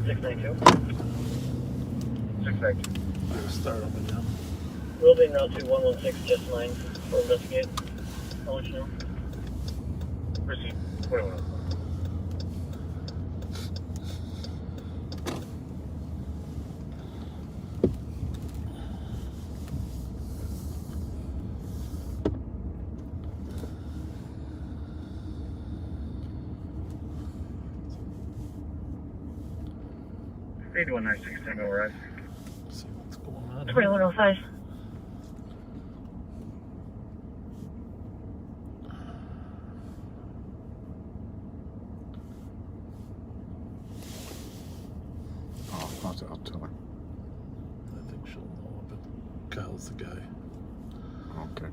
692. 692. Start up again. Building now to 116, just 9 for investigate. I'll let you know. Proceed. 21. Speed 196, Tango arrive. See what's going on. 2105. I'll tell her. I think she'll know, but Kyle's the guy. Okay.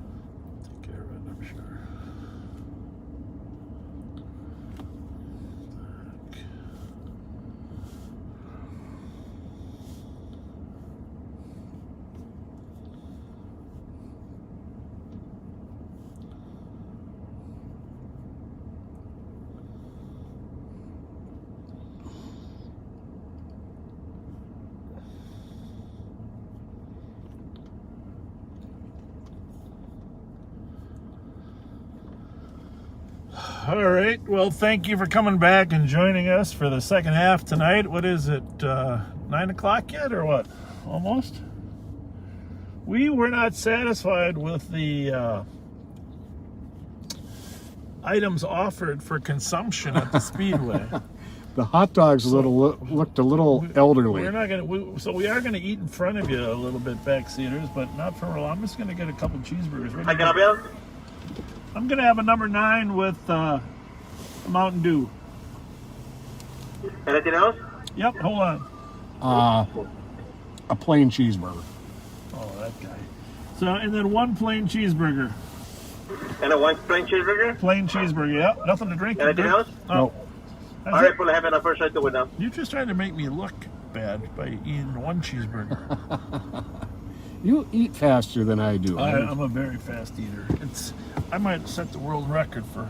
Take care of it, I'm sure. All right. Well, thank you for coming back and joining us for the second half tonight. What is it, 9 o'clock yet or what? Almost? We were not satisfied with the items offered for consumption at the Speedway. The hot dogs looked a little elderly. We're not gonna. So we are gonna eat in front of you a little bit, backseaters, but not for real. I'm just gonna get a couple cheeseburgers. I'm gonna have a number 9 with Mountain Dew. Anything else? Yep. Hold on. A plain cheeseburger. Oh, that guy. So, and then one plain cheeseburger. And a 1 plain cheeseburger? Plain cheeseburger. Yep. Nothing to drink. Anything else? No. All right, we'll have an first right to win now. You're just trying to make me look bad by eating one cheeseburger. You eat faster than I do. I'm a very fast eater. I might set the world record for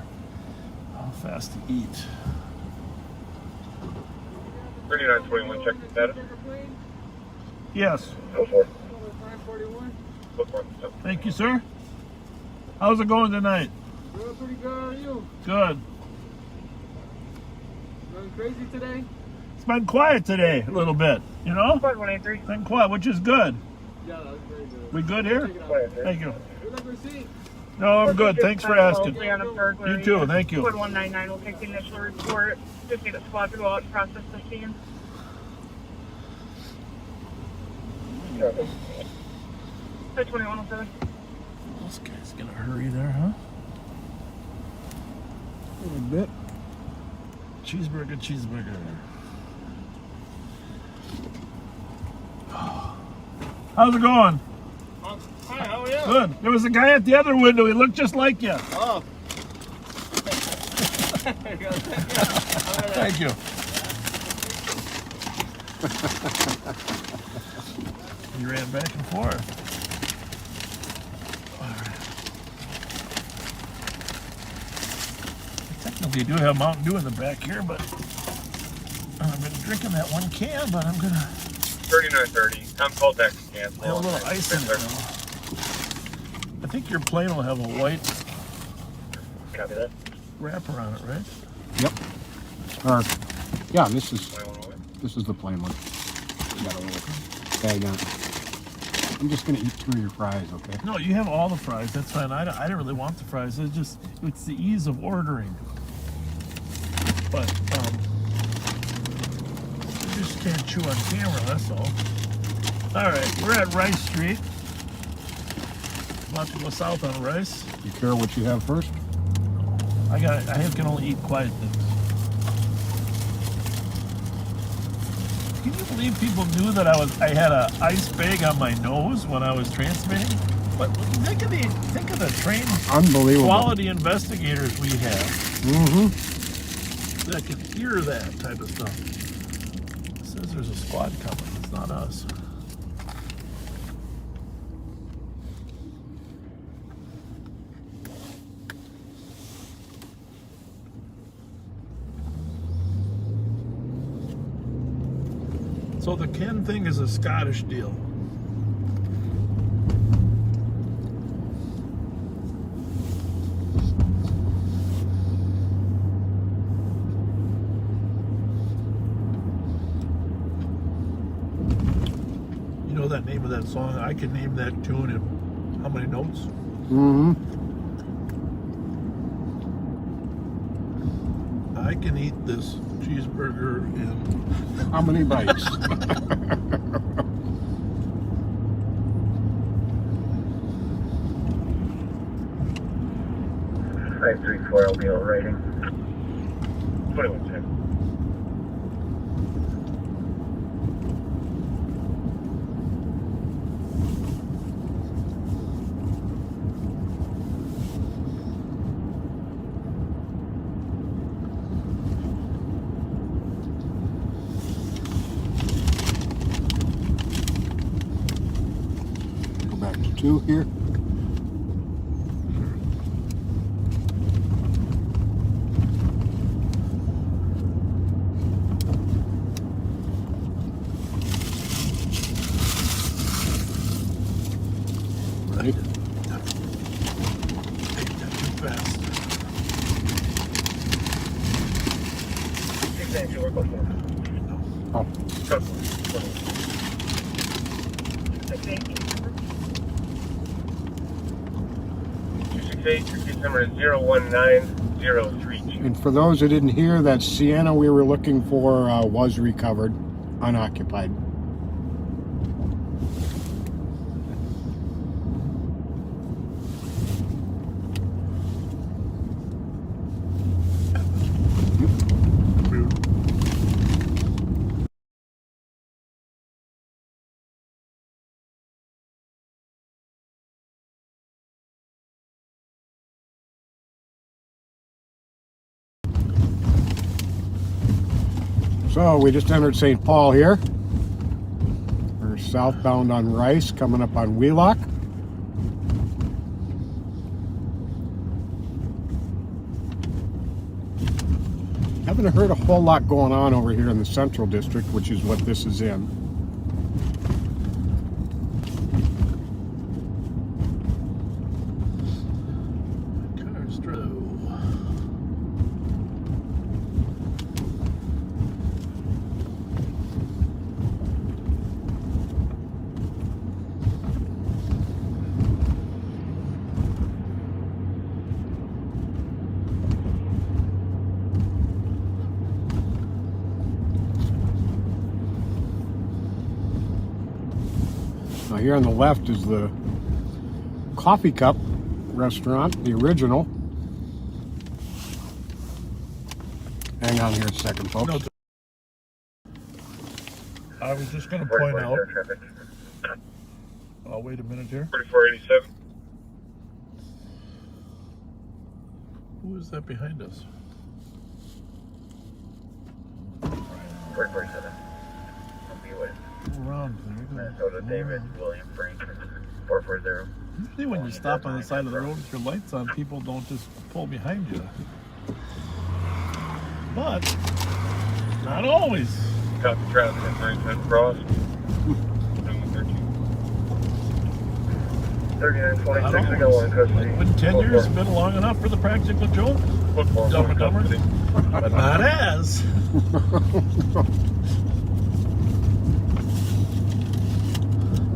how fast to eat. 3921, check the status. Yes. Go for it. Look for it. Thank you, sir. How's it going tonight? Doing pretty good, how are you? Good. Going crazy today? It's been quiet today, a little bit. You know? 183. Been quiet, which is good. Yeah, that's very good. We good here? Check it out. Thank you. Good luck receipt. No, I'm good. Thanks for asking. You You too. Thank you. Code 199 will take the initial report. Just need a squad to go out and process the scene. Code 2107. This guy's gonna hurry there, huh? A little bit. Cheeseburger, cheeseburger. How's it going? Hi, how are you? Good. There was a guy at the other window. He looked just like you. Oh. Thank you. You ran back and forth. All right. Technically, you do have Mountain Dew in the back here, but I've been drinking that one can, but I'm gonna 3930. Tom called back to cancel. have a little ice in it now. I think your plane will have a white Copy that. wrapper on it, right? Yep. Yeah, this is 2108. the plain one. You got a little bag on it. I'm just gonna eat 2 of your fries, okay? No, you have all the fries. That's fine. I didn't really want the fries. It's the ease of ordering. But you just can't chew on camera. That's all. All right, we're at Rice Street. About to go south on Rice. You care what you have first? I can only eat quiet things. Can you believe people knew that I had a ice bag on my nose when I was transmitting? But think of the trained Unbelievable. quality investigators we have Mm-hmm. that can hear that type of stuff. It says there's a squad coming. It's not us. So the Ken thing is a Scottish deal. You know that name of that song? I can name that tune in how many notes? Mm-hmm. I can eat this cheeseburger in How many bites? 534, I'll be all writing. 21 check. Go back to 2 here. Right. too fast. 692, we're both more. Oh, Code 688. 268, your case number is 01903. and for those who didn't hear, that Sienna we were looking for was recovered, unoccupied. So we just entered St. Paul here. We're southbound on Rice, coming up on Wheelock. Haven't heard a whole lot going on over here in the Central District, which is what this is in. Cars drove. Now here on the left is the Coffee Cup restaurant, the original. Hang on here a second, folks. No, I was just going to point out. Traffic. I'll wait a minute here. 3487. Who is that behind us? 447. I'll be with Go around. There we go. Minnesota David, William Frank, 440. Usually when you stop on the side of the road with your lights on, people don't just pull behind you. But not always. Copy traffic at 37 Cross. 13. 3926, Not we got one in always. custody. Wouldn't 10 years have been long enough for the practical joke? Football. Dumb and Dumber. But not as.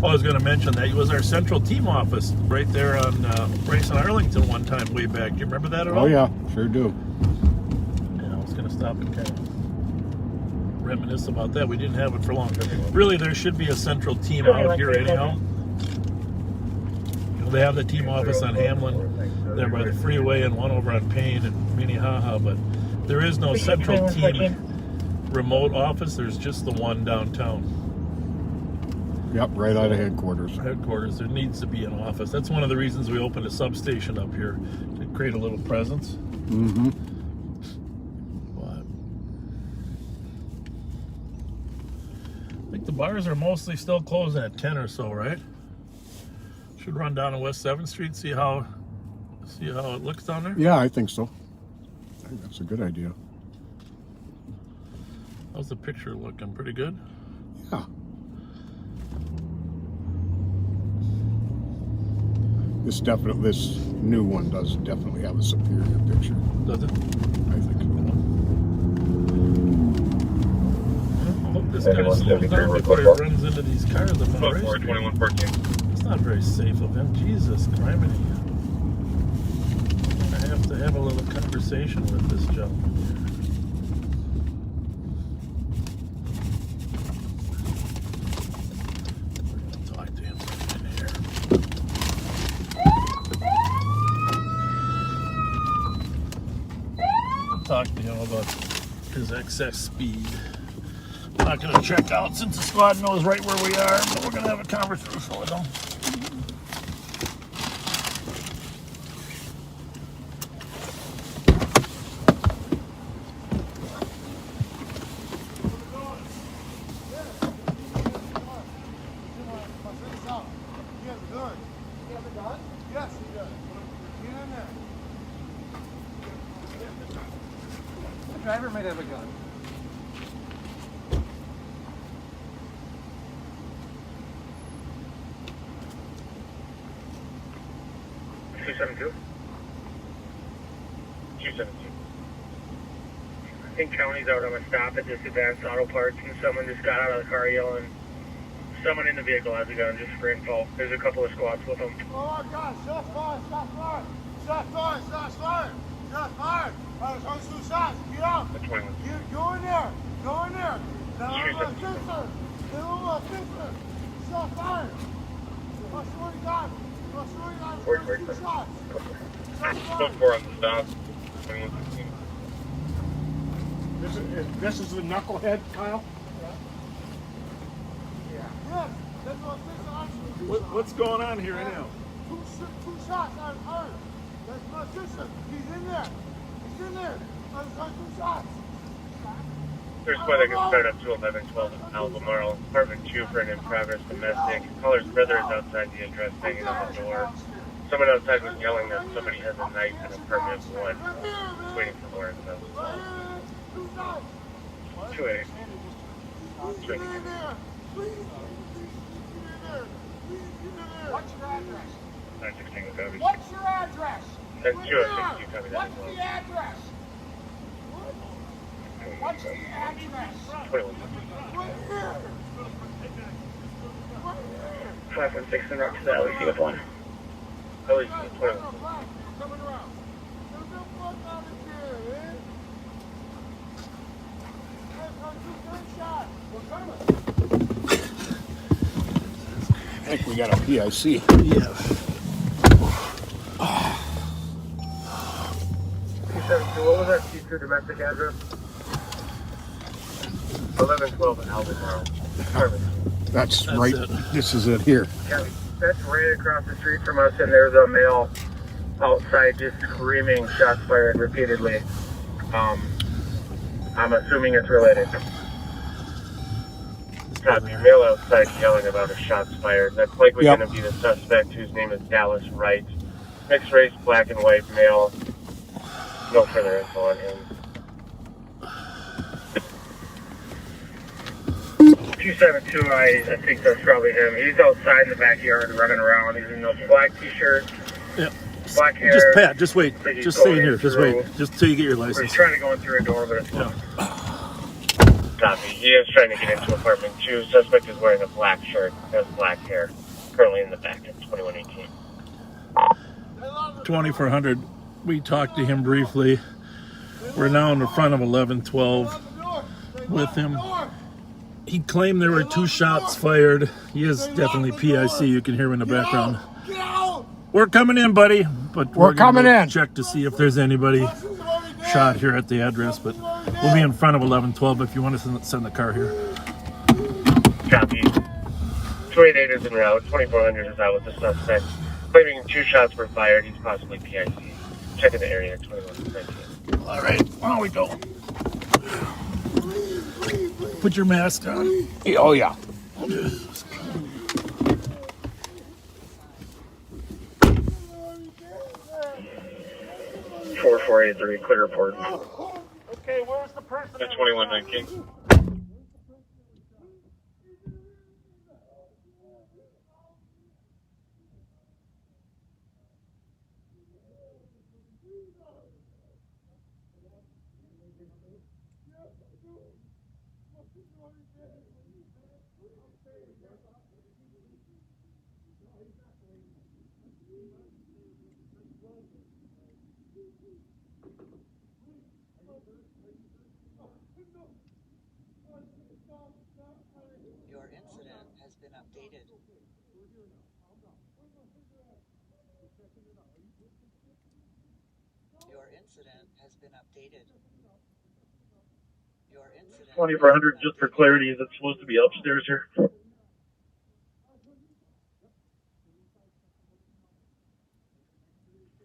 I was going to mention that it was our central team office right there on Rice and Arlington one time way back. Do you remember that at all? Oh yeah, sure do. Yeah, I was going to stop and kind of reminisce about that. We didn't have it for long. Really, there should be a central team out here anyhow. You know, they have the team office on Hamlin, there by the freeway, and one over on Payne and Minnehaha, but there is no central team remote office. There's just the one downtown. Yep, right out of headquarters. Headquarters. There needs to be an office. That's one of the reasons we opened a substation up here, to create a little presence. Mm-hmm. But I think the bars are mostly still closing at 10 or so, right? Should run down to West 7th Street, see how it looks down there. Yeah, I think so. I think that's a good idea. How's the picture looking? Pretty good? Yeah. This new one does definitely have a superior picture. Does it? I think. I hope this guy slows down before he runs into these cars up on the race. 2114. It's not very safe of him. Jesus, criminy. I have to have a little conversation with this gentleman here. We're gonna talk to him in here. Talk to him about his excess speed. I'm not going to check out since the squad knows right where we are, but we're going to have a conversation with him. Yes, he does. Get in there. The driver might have a gun. I think County's out on a stop at this Advanced Auto Parts, and someone just got out of the car yelling. Someone in the vehicle has a gun, just for info. There's a couple of squads with them. Oh my God! Shots fired! Shots fired! Shots fired! Shots fired! Shots fired! I was on 2 shots. Get out! That's 21. Go in there! Go in there! Now I'm my sister! Get over my sister! Shots fired! I swear to God! I swear to God! Wait. 2 shots! Shots Still fired! 4 on the stop. 2116. This is the knucklehead, Kyle? Yes! That's my sister! Actually, What's going on here right now? Two shots on her. That's my sister. He's in there. He's in there. I was on 2 shots. There's why they can start up to 1112 in Albemarle, apartment 2 for an in-progress domestic. Caller's brother is outside the address banging on the door. Someone outside was yelling that somebody has a knife in apartment 1. Just waiting for more info. 280. 280. What's your address? 916 with garbage. What's your address? And 206, you copy that as What's well. the address? What's the address? 21. Right here. 516 and Rock to the LEC with 1. At least 21. Coming around. Get the fuck out of here, man. Gunshot. We're coming. I think we got a PIC. Yeah. 272, what was that C2 domestic address? 1112 in Albemarle. Apartment. That's That's right. it. This is it here. Yeah, that's right across the street from us, and there's a male outside just screaming, shots fired repeatedly. I'm assuming it's related. Copy. Male outside yelling about a shots fired. That's likely Yep. going to be the suspect, whose name is Dallas Wright. Mixed race, black and white male. No further info on him. 272, I think that's probably him. He's outside in the backyard running around. He's in those black t-shirt, Yep. black hair. Just Pat, just wait. Like he's Just stay going here. Just through- wait. Just till you get your Or he's license. trying to go in through a door, but it's Yeah. Copy. He is trying to get into apartment 2. Suspect is wearing a black shirt, has black hair. Currently in the back at 2118. 2400. We talked to him briefly. We're now in the front of 1112 with him. He claimed there were 2 shots fired. He is definitely PIC. You can hear him in the background. Get out! We're coming in, buddy. But We're gonna coming go in. check to see if there's anybody shot here at the address. But we'll be in front of 1112 if you want to send the car here. Copy. 288 is en route. 2400 is out with the suspect. Claiming 2 shots were fired. He's possibly PIC. Checking the area at 2119. All right, on we go. Put your mask on. Oh, yeah. 4483, clear report. Okay, where's the person? At 2119. Your incident has been updated. Your incident has been updated. Your incident 2400, just for clarity, is it supposed to be upstairs here?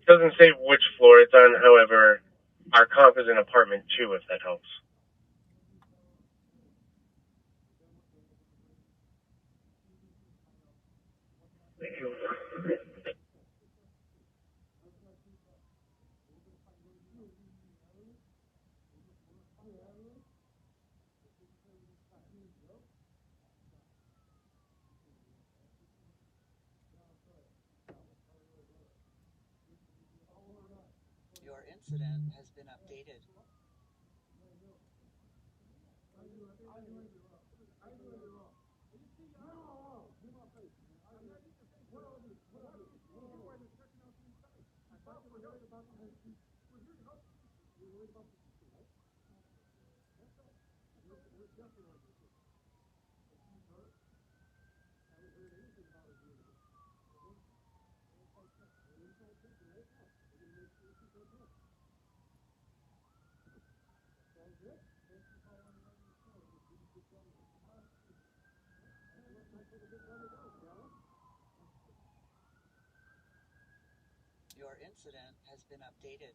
Doesn't say which floor it's on, however, our comp is in apartment 2, if that helps. Thank you. Your incident has been updated. Your incident has been updated.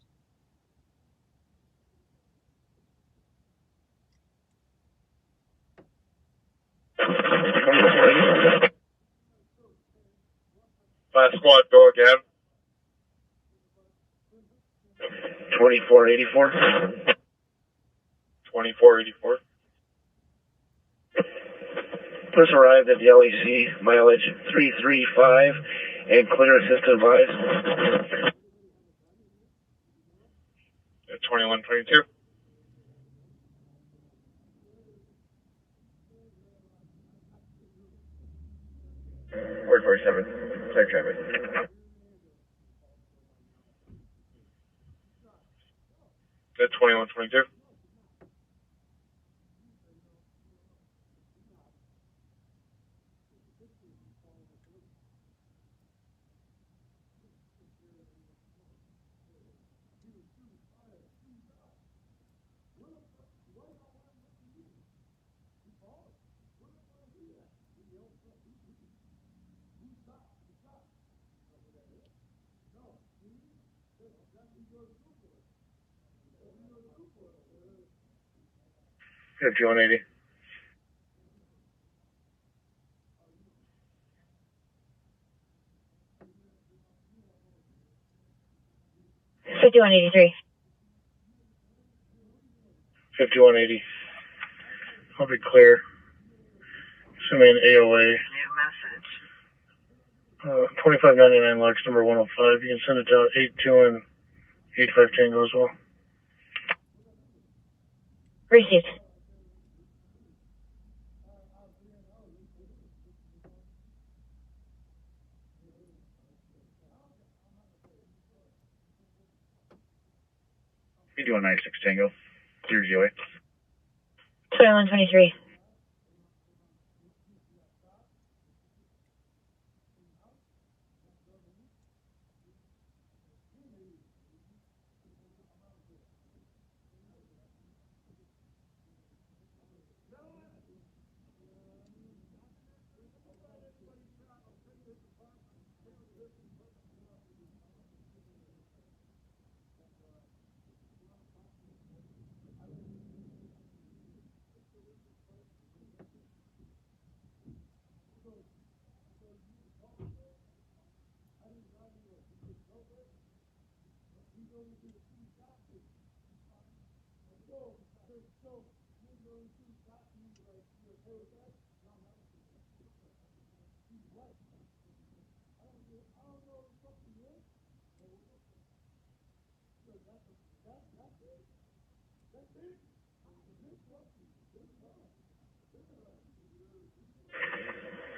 Last squad, go again. 2484. 2484. Just arrived at the LEC, mileage 335, and clear assist advised. At 2122. Word 47, clear traffic. At 2122. Fifty 180. $51.83. 5180. I'll be clear. Assuming AOA. New message. 2599 Lux number 105. You can send it to 82 and 85 Tango as well. Received. You do a 96 Tango. Clear DUI. 2123.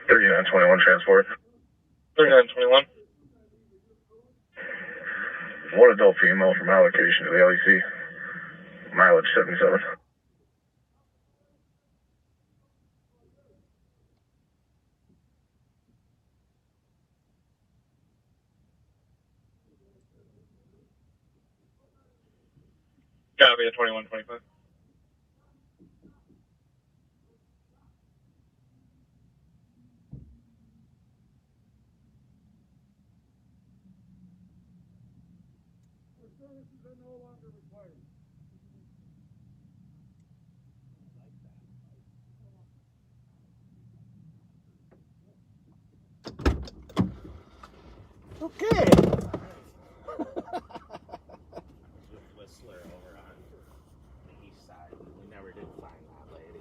$3921 transport. 3921. One adult female from allocation to the LEC. Mileage 77. Copy at 2125. Okay. Whistler over on the east side. We never did find that lady,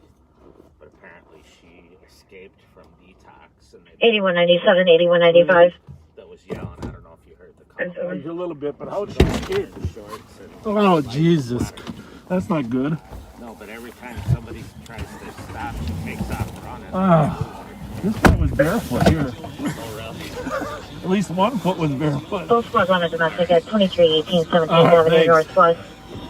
but apparently she escaped from detox, and 8197, 8195. that was yelling. I don't know if you heard the call. A little bit, but how did she escape? Shorts and Oh, Jesus. That's not good. no, but every time somebody tries to stop, she takes off running. Oh, this guy was barefoot here. Oh, really? At least one foot was barefoot. Both squads on a domestic at 2318 17th Alright, Avenue thanks. Northwest.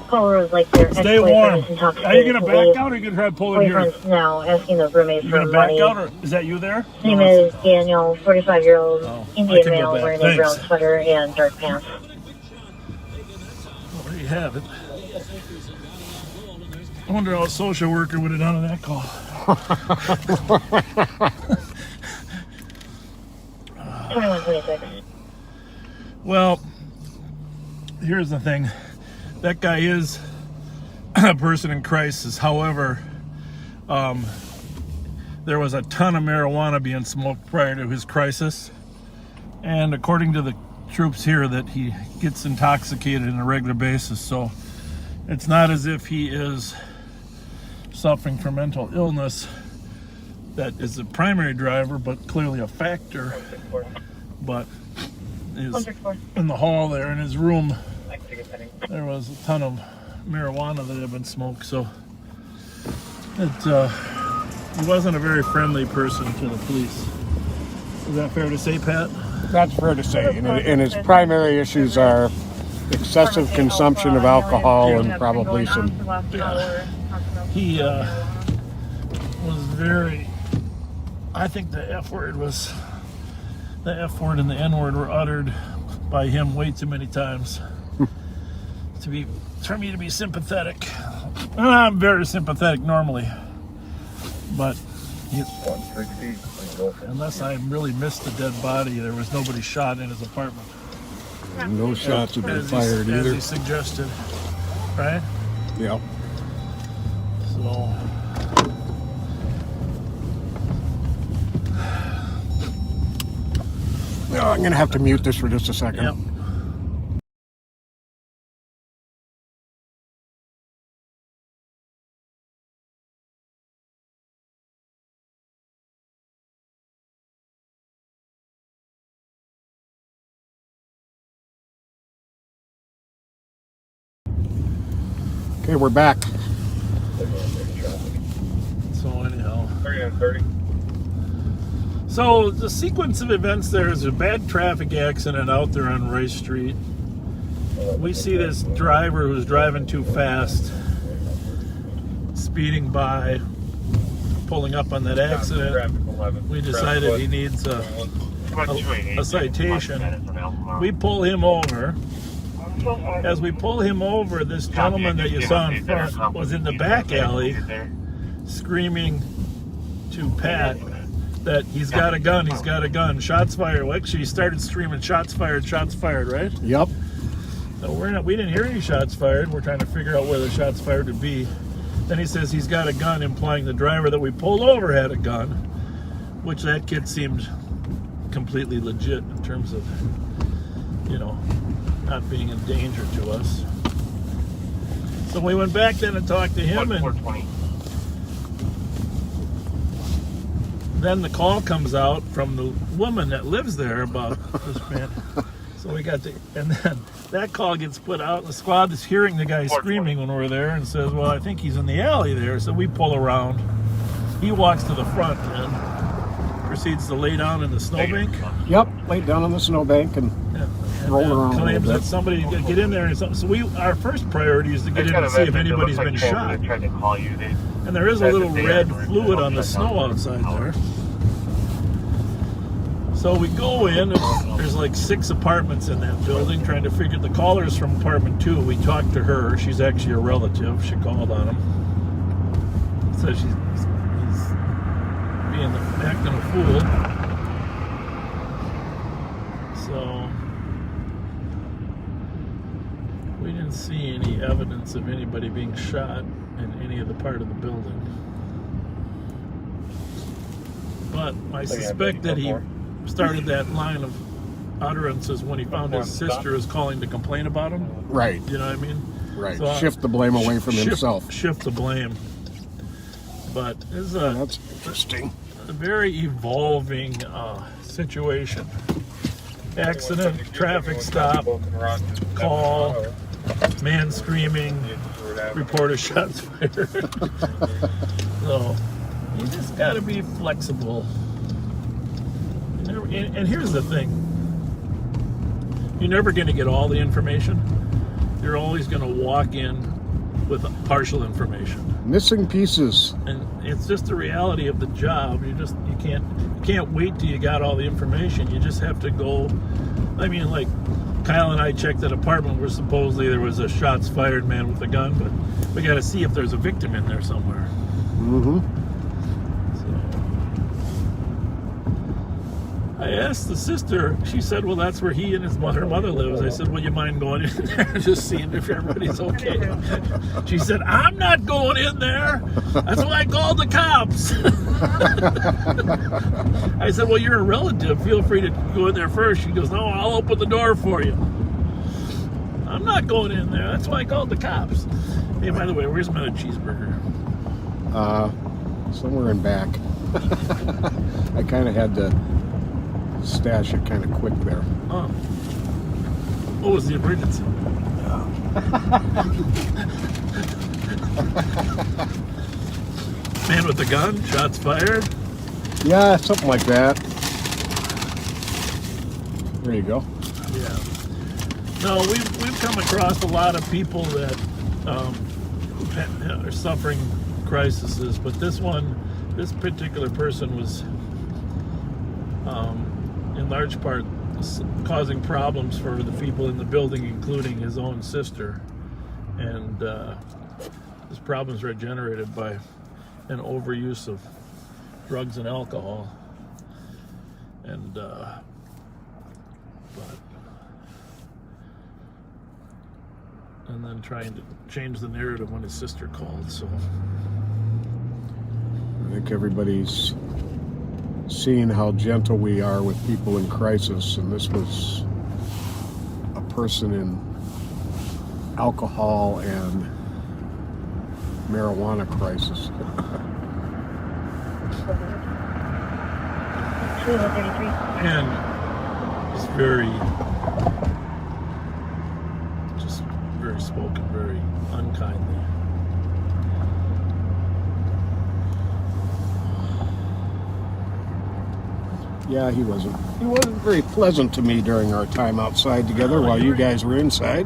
Call Rose Lake there. Stay warm. Are you going to back out or are you going to try to pull in here? Boyfriends now asking those roommates You for going to back money. out or is that you there? His name is Daniel, 45-year-old Oh, I Indian can go male back. wearing Thanks. a brown sweater and dark pants. Well, there you have it. I wonder how a social worker would have done on that call. 2126. Well, here's the thing. That guy is a person in crisis. However, there was a ton of marijuana being smoked prior to his crisis. And according to the troops here, that he gets intoxicated on a regular basis. So it's not as if he is suffering from mental illness that is the primary driver, but clearly a factor. But is in the hall there in his room, there was a ton of marijuana that had been smoked. So he wasn't a very friendly person to the police. Is that fair to say, Pat? That's fair to say. And his primary issues are excessive consumption of alcohol and probably some. He was very. I think the F word and the N word were uttered by him way too many times for me to be sympathetic. I'm very sympathetic normally, but unless I really missed the dead body, there was nobody shot in his apartment. No shots have been As fired as either. he suggested, right? Yeah. So. Well, I'm going to have to mute this for just a second. Yep. Okay, we're back. So anyhow. 3930. So the sequence of events there is a bad traffic accident out there on Rice Street. We see this driver who's driving too fast, speeding by, pulling up on that accident. We decided he needs a citation. We pull him over. As we pull him over, this gentleman that you saw in front was in the back alley screaming to Pat that he's got a gun, he's got a gun. Shots fired. Well, actually, he started screaming, shots fired, right? Yep. So we didn't hear any shots fired. We're trying to figure out where the shots fired would be. Then he says he's got a gun, implying the driver that we pulled over had a gun, which that kid seemed completely legit in terms of, not being in danger to us. So we went back then and talked to him, and then the call comes out from the woman that lives there about this man So we got to, and then that call gets put out, and the squad is hearing the guy screaming when we're there and says, well, I think he's in the alley there. So we pull around. He walks to the front and proceeds to lay down in the snowbank. Yep, laid down on the snowbank and roll around. Claims that somebody get in there. And so our first priority is to get in and see if anybody's been shot. Tried to call you. And there is a little red fluid on the snow outside there. So we go in, there's like 6 apartments in that building, trying to figure, the caller's from apartment 2. We talked to her. She's actually a relative. She called on him. Says he's being acting a fool. So we didn't see any evidence of anybody being shot in any of the part of the building. But I suspect that he started that line of utterances when he found his sister is calling to complain about him. Right. You know what I mean? Right. So, shift the blame away from himself. Shift the blame. But it's That's interesting. a very evolving situation. Accident, traffic stop, call, man screaming, report of shots fired. So you just got to be flexible. And here's the thing. You're never going to get all the information. You're always going to walk in with partial information. Missing pieces. And it's just the reality of the job. You can't wait till you got all the information. You just have to go. I mean, like Kyle and I checked that apartment where supposedly there was a shots fired man with a gun, but we got to see if there's a victim in there somewhere. Mm-hmm. I asked the sister, she said, well, that's where he and her mother lives. I said, well, you mind going in there and just seeing if everybody's okay? She said, I'm not going in there. That's why I called the cops. I said, well, you're a relative. Feel free to go in there first. She goes, no, I'll open the door for you. I'm not going in there. That's why I called the cops. Hey, by the way, where's my cheeseburger? Somewhere in back. I kind of had to stash it kind of quick there. Oh. What was the emergency? Man with the gun, shots fired? Yeah, something like that. There you go. Yeah. No, we've come across a lot of people that are suffering crises, but this particular person was in large part causing problems for the people in the building, including his own sister. And his problems were generated by an overuse of drugs and alcohol. And then trying to change the narrative when his sister called. So I think everybody's seeing how gentle we are with people in crisis, and this was a person in alcohol and marijuana crisis. 233. and it's very spoken, very unkindly. Yeah, he wasn't very pleasant to me during our time outside together while you guys were inside.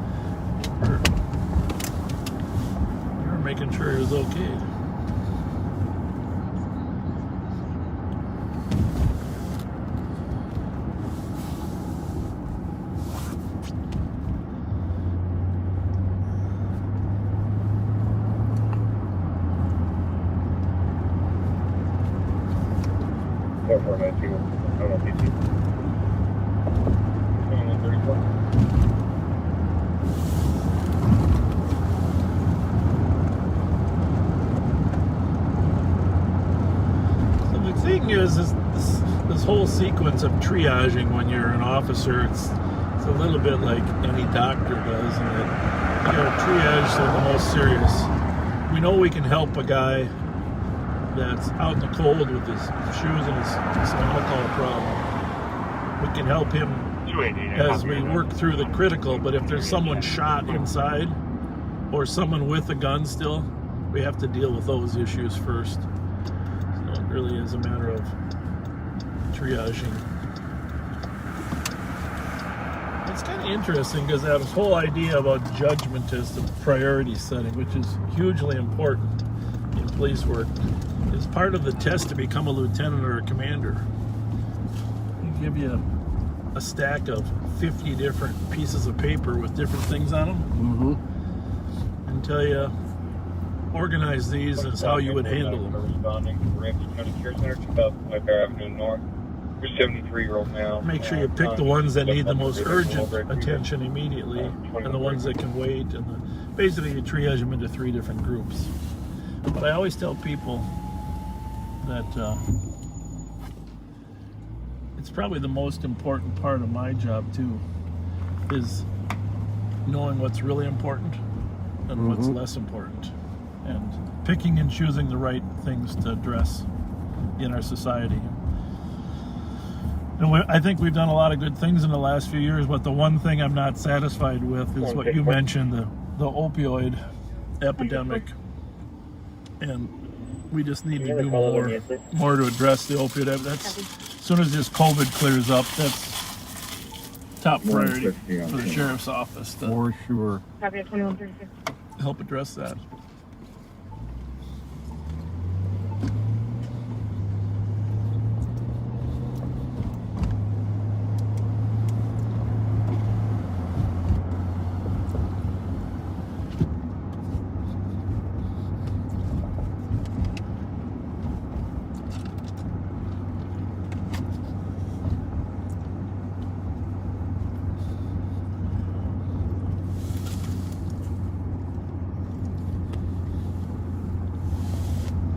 You were making sure he was okay. This whole sequence of triaging when you're an officer, it's a little bit like any doctor does, and that you got to triage the most serious. We know we can help a guy that's out in the cold with his shoes and his alcohol problem. We can help him as we work through the critical. But if there's someone shot inside or someone with a gun still, we have to deal with those issues first. So it really is a matter of triaging. It's kind of interesting because that whole idea about judgment as the priority setting, which is hugely important in police work, is part of the test to become a lieutenant or a commander. They give you a stack of 50 different pieces of paper with different things on them, and tell you, organize these as how you would handle them. Responding to Ramsey County Care Center, 2005 Avenue North. 73-year-old male. Make sure you pick the ones that need the most urgent attention immediately, and the ones that can wait, and basically you triage them into 3 different groups. But I always tell people that it's probably the most important part of my job too, is knowing what's really important and what's less important, and picking and choosing the right things to address in our society. And I think we've done a lot of good things in the last few years, but the one thing I'm not satisfied with is what you mentioned, the opioid epidemic. And we just need to do more to address the opioid epidemic. As soon as this COVID clears up, that's top priority for the sheriff's office to For sure. help address that.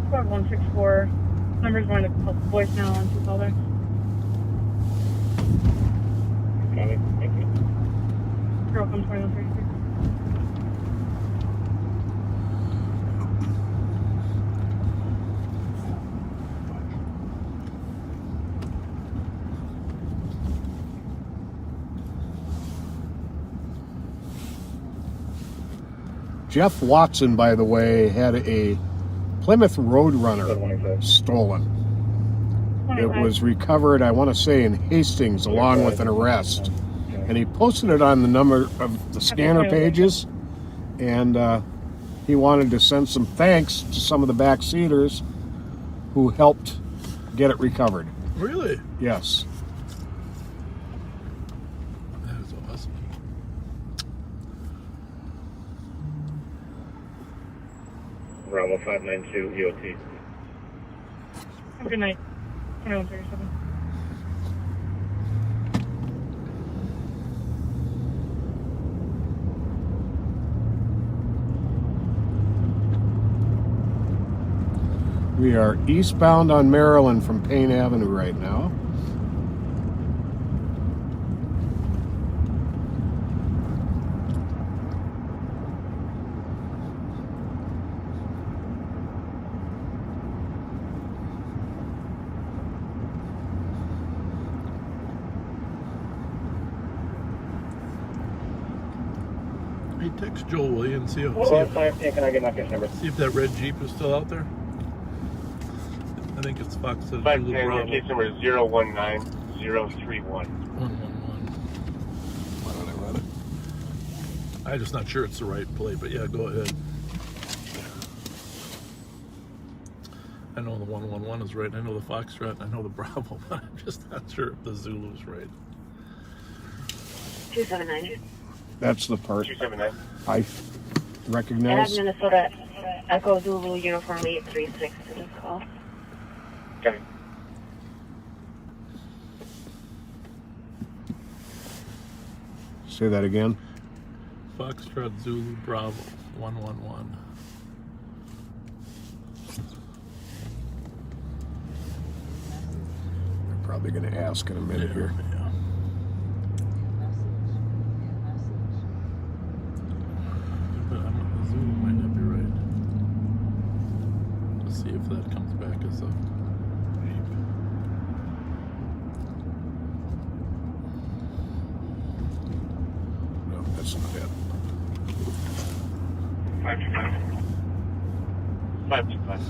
Squad 164. Numbers going to voicemail on 2 callbacks. Copy. Thank you. Girl comes 2136. Jeff Watson, by the way, had a Plymouth Roadrunner stolen. It was recovered, I want to say, in Hastings, along with an arrest. And he posted it on the number of the scanner pages, and he wanted to send some thanks to some of the backseaters who helped get it recovered. Really? Yes. That is awesome. Bravo 592 EOT. Have a good night. 2137. We are eastbound on Maryland from Payne Avenue right now. Hey, text Joel, will you, and see if Can I get my case number? see if that red Jeep is still out there. I think it's Fox Zulu 510, Bravo. case number 019031. 111. Why don't I run it? I'm just not sure it's the right plate, but yeah, go ahead. I know the 111 is right. I know the Foxtrot. I know the Bravo, but I'm just not sure if the Zulu's right. 279. That's the part 279. I recognize. Minnesota Echo Zulu Uniform 836 to this call. Okay. Say that again. Foxtrot Zulu Bravo 111. I'm probably going to ask in a minute here. Yeah. But the Zulu might not be right. Let's see if that comes back as a Jeep. 525.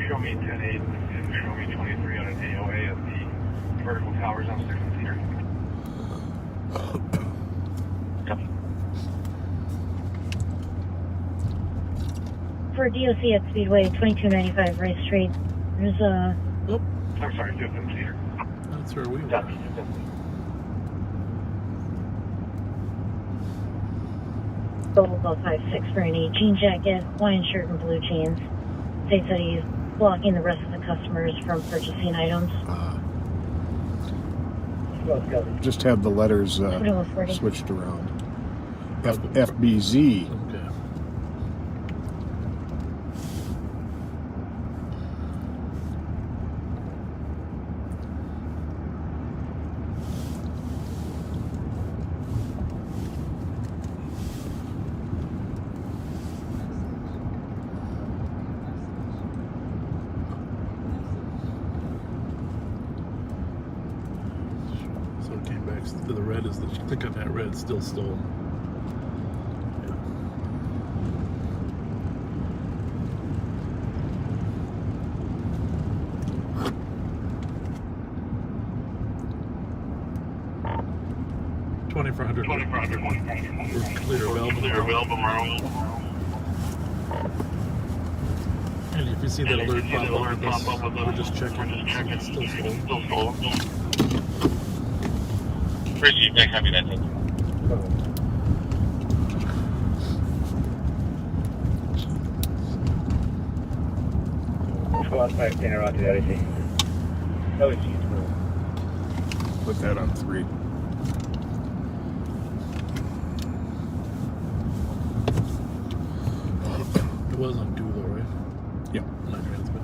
Show me 10-8 and show me 23 on an AOA at the vertical towers on 6th Cedar. Copy. For DOC at Speedway 2295 Rice Street, there's a... Oh, I'm sorry, 5th and Cedar. that's where we were. Copy. About 5'6" wearing a jean jacket, Hawaiian shirt, and blue jeans. States that he's blocking the rest of the customers from purchasing items. Just have the letters 2140. switched around. FBZ. Okay. So it came back to the red. Is the click on that red still stolen? Yeah. $2,400. Clear Albemarle. And if you see that alert pop up with us, we're just checking. It's still stolen. Appreciate that. Copy that. Thank you. Squad 510 around to the ODC. Put that on 3. It was on 2 though, right? Yep. Not transmit.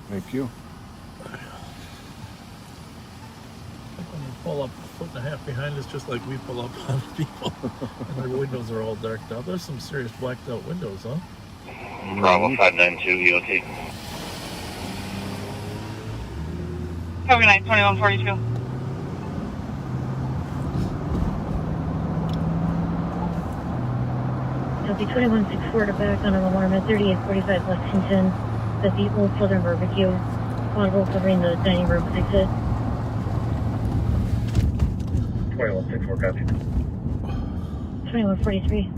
Thank you. When you pull up a foot and a half behind us, just like we pull up on people, and their windows are all darked out. There's some serious blacked out windows, huh? Bravo 592 EOT. Have a good night, 2142. It'll be 2164 to back on an alarm at 3845 Lexington at the Old Southern Barbecue. Audible covering the dining room exit. 2164, copy. 2143.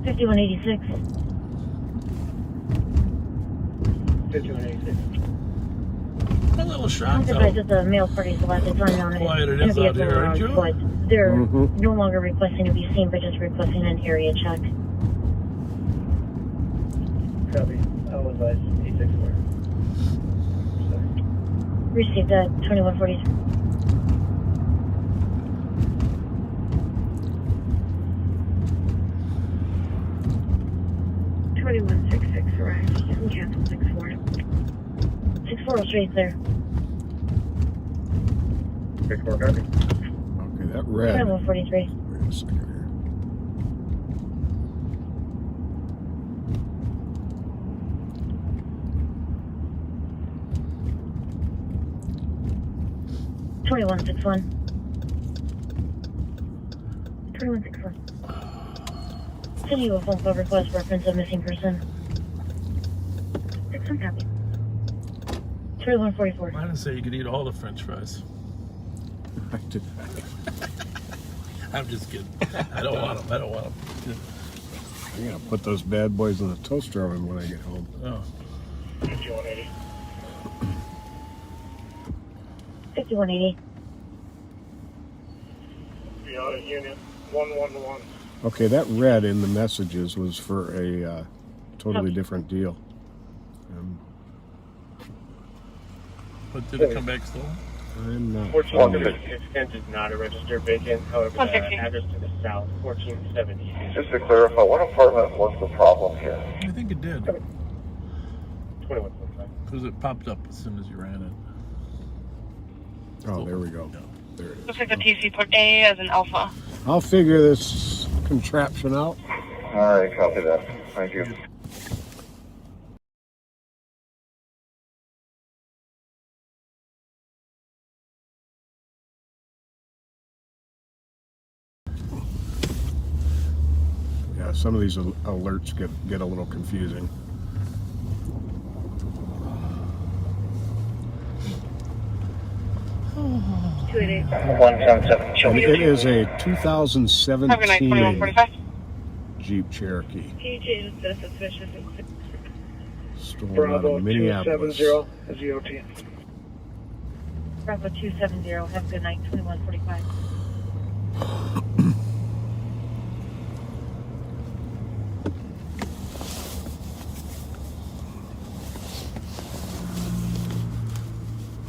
$51.86. 5186. I'm a little I'm shocked surprised how that the mail party's allowed to time on it. quiet it in is a out vehicle here, around, aren't you? but they're Mhm. no longer requesting to be seen, but just requesting an area check. Copy. I was advised 864. Received that 2143. $21.66 arrived. You can cancel 64. 64 is straight there. 64, copy. Okay, that red. 2143. Wait a second here. $21.61. 21.61. Send you a phone call request reference of missing person. 6 copy. 2144. I didn't say you could eat all the French fries. I did. I'm just kidding. I don't want them. I don't want them. I'm gonna put those bad boys in the toaster oven when I get home. Oh. 5180. 5180. The audit unit 111. Okay, that red in the messages was for a totally different deal. But did it come back stolen? I'm not. 1476 is not a registered vacant. However, the 160. address to the south, 1470. Just to clarify, what apartment was the problem here? I think it did. 21.5. Because it popped up as soon as you ran it. Oh, there we go. There it Looks is. like the TC put A as an alpha. I'll figure this contraption out. All right, copy that. Thank you. Yeah, some of these alerts get a little confusing. Two eight eight. 177. And it is a Have a good night. 2017 2145. Jeep Cherokee PJ is suspicious. stolen out Bravo of Minneapolis. 270 GOT. Bravo 270. Have a good night. 2145.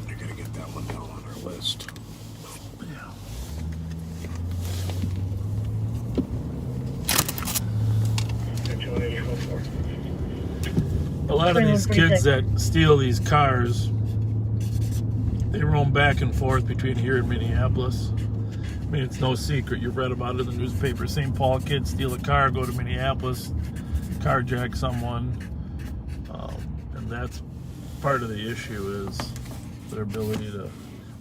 I gotta get that one down on our list. Yeah. A lot of these kids that steal these cars, they roam back and forth between here and Minneapolis. I mean, it's no secret. You've read about it in the newspaper. St. Paul kids steal a car, go to Minneapolis, carjack someone. And that's part of the issue is their ability to...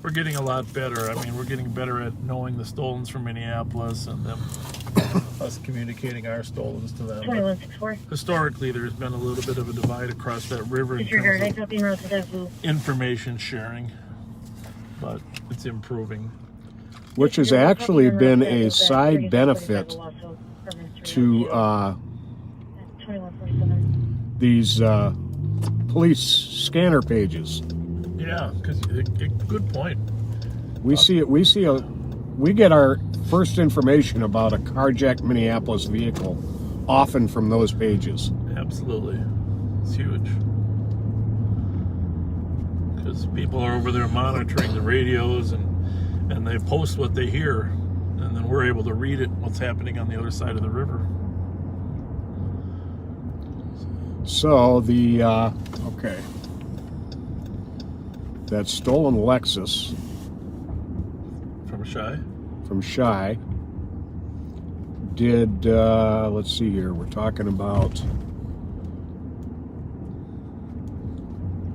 We're getting a lot better. I mean, we're getting better at knowing the stolens from Minneapolis and them, us communicating our stolens to them. But 2164. historically, there's been a little bit of a divide across that river in Disregard. I terms copy and route to that blue. of information sharing, but it's improving. Which has actually been a side benefit to 2147. these police scanner pages. Yeah, because good point. We get our first information about a carjacked Minneapolis vehicle often from those pages. Absolutely, it's huge. Because people are over there monitoring the radios and they post what they hear, and then we're able to read it, what's happening on the other side of the river. So the okay, that stolen Lexus From Shy? from Shy did let's see here, we're talking about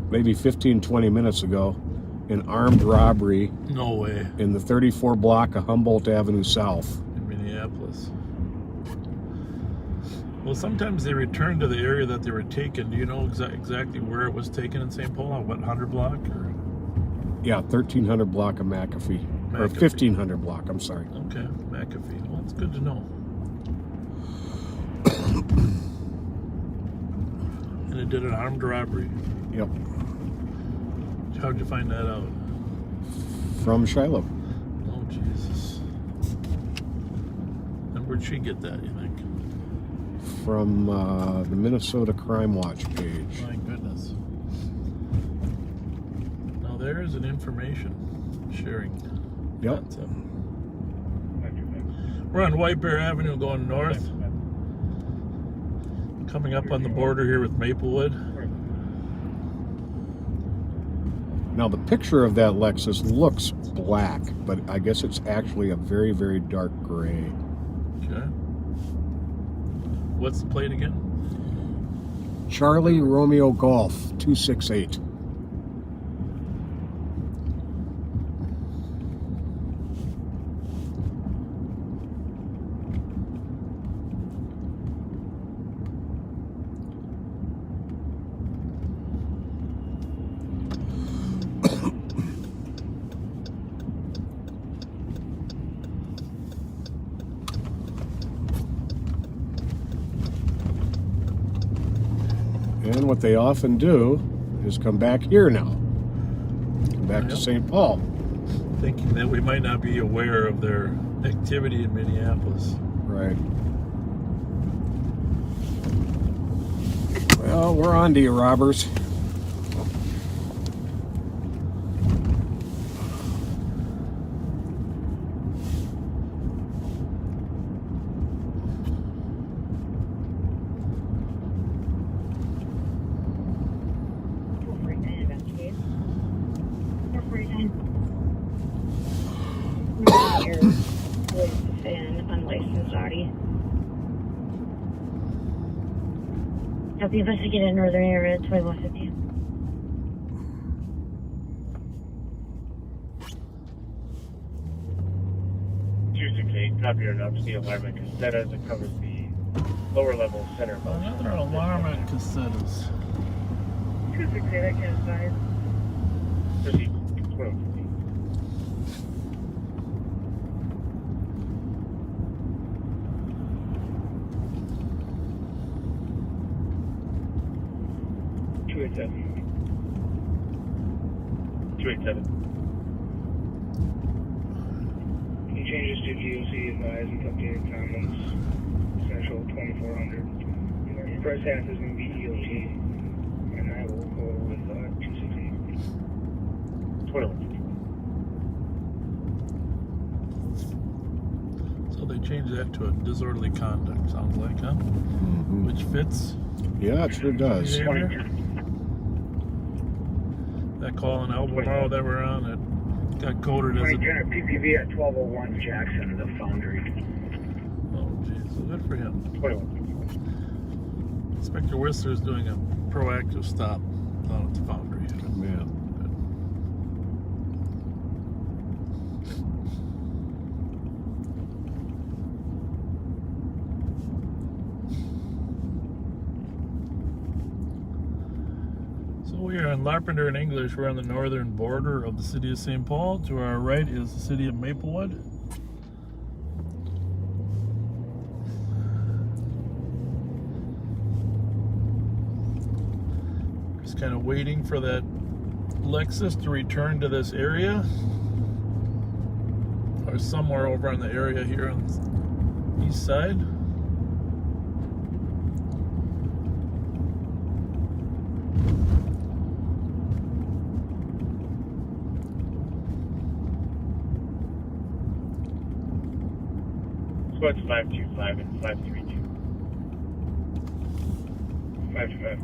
maybe 15-20 minutes ago, an armed robbery No way. in the 34 block of Humboldt Avenue South. In Minneapolis. Well, sometimes they return to the area that they were taken. Do you know exactly where it was taken in St. Paul? What 100 block? Or? Yeah, 1300 block of McAfee. Or McAfee. 1500 block, I'm sorry. Okay, McAfee. Well, it's good to know. And it did an armed robbery. Yep, How'd you find that out? from Shiloh. Oh, Jesus. And where'd she get that, you think? From the Minnesota Crime Watch page. My goodness. Now there's an information sharing. Yep. concept. We're on White Bear Avenue going north. Coming up on the border here with Maplewood. Now the picture of that Lexus looks black, but I guess it's actually a very, very dark gray. Okay. What's the plate again? Charlie Romeo Golf 268. And what they often do is come back here now. Come back to St. Paul. Thinking that we might not be aware of their activity in Minneapolis. Right. Well, we're on to you, robbers. Unlicensed Audi. Help you investigate in northern area 2150. Copy your enough the alarm at Casetas. It covers the lower level center. Another alarm at Casetas. 268, I can't decide. Proceed. 287. Any changes to GOC advised with updated comments? Essential 2400. Price half is going to be EOT. And I will go with 268. 21. So they changed that to a disorderly conduct, sounds like, huh? Mm-hmm. Which fits. Yeah, it sure does. Behavior. That call in Albemarle that we're on, it got coded as a... PPV at 1201 Jackson, the Foundry. Oh, geez, so good for him. 21. Inspector Whistler's doing a proactive stop down at the Foundry. Good man. We are in Larpenteur in English. We're on the northern border of the city of St. Paul. To our right is the city of Maplewood. Just kind of waiting for that Lexus to return to this area. Or somewhere over in the area here on the east side. Squad's 525 and 532. 525.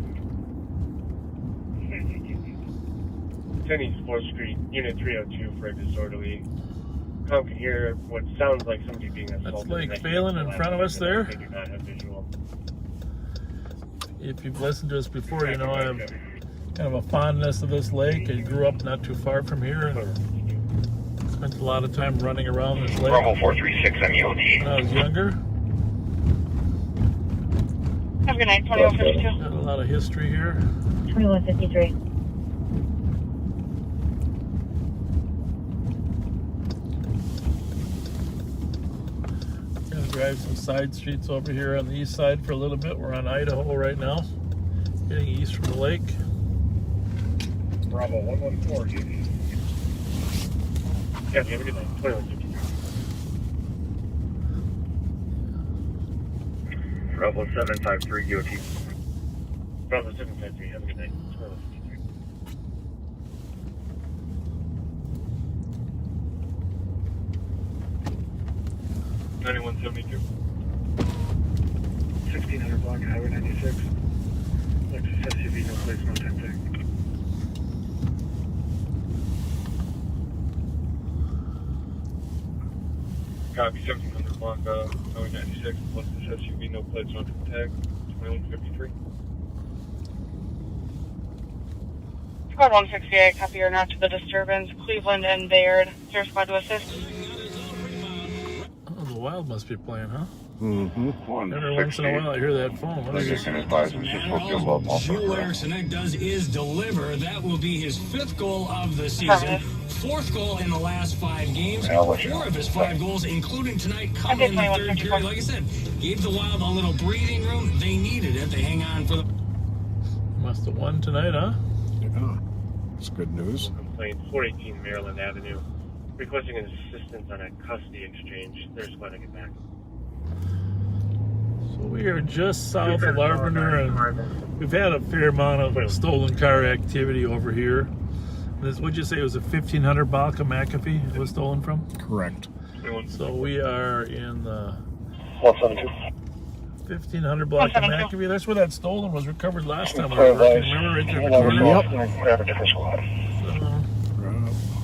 10 East 4th Street, Unit 302 for a disorderly. Con can hear what sounds like somebody being assaulted. That's Lake Phelan in front of us there. They do not have visual. If you've listened to us before, you know I have kind of a fondness of this lake. I grew up not too far from here and spent a lot of time running around this lake. Bravo 436 MUOT. When I was younger. Have a good night, 2152. Got a lot of history here. 2153. Gonna drive some side streets over here on the east side for a little bit. We're on Idaho right now, getting east from the lake. Bravo 114. Yeah, have a good night. 2153. Bravo 753 UOT. Bravo 753. Have a good night. 2153. $91.72. 1600 block Highway 96. Lexus SUV, no place, no time tag. Copy 1700 block Highway 96. Lexus SUV, no plates, no tag. 2153. Squad 168, copy or not to the disturbance. Cleveland and Bayard. Is there a squad to assist? Oh, the Wild must be playing, huh? Mm-hmm. Every once in a while I hear that phone. What is this? All Joe Erickson does is deliver. That will be his 5th goal of the season. 4th goal in the last 5 games. 4 of his 5 goals, including tonight, come in the 3rd period. Like I said, gave the Wild a little breathing room. They needed it. They hang on for the... Must have won tonight, huh? Yeah. That's good news. Complaint 418 Maryland Avenue. Requesting assistance on a custody exchange. They're just going to get back. So We are just south of Lavender, and we've had a fair amount of stolen car activity over here. This, what'd you say, it was a 1500 Balka McAfee it was stolen from? Correct. So we are in the 172. 1500 Balka McAfee. That's where that stolen was recovered last time we were working. Remember, right there in the corner? Grab a different squad.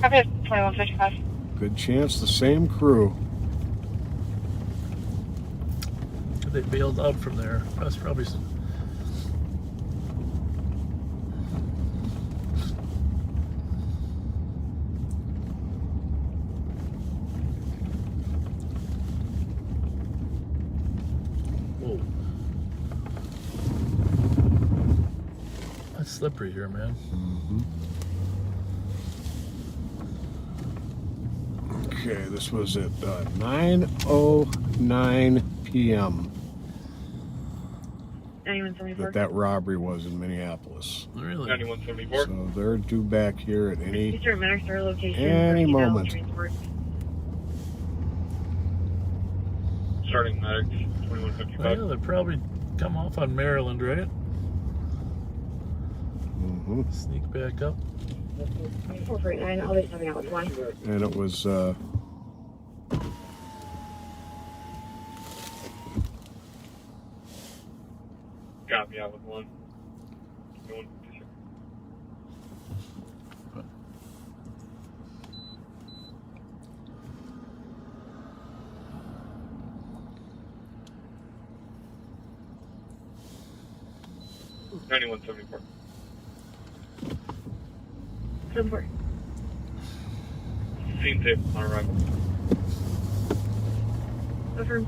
Copy 2155. Good chance the same crew. They bailed out from there. That's probably. Whoa. That's slippery here, man. Okay, this was at 9:09 p.m. that robbery was in Minneapolis. Really? 9174. So they're due back here at any moment. Starting Max 2155. Well, they probably come off on Maryland, right? Sneak back up. 449, I'll be coming out with one. And it was Got me out with one. 2156. $91.74. 74. Scene tape on arrival. Affirm.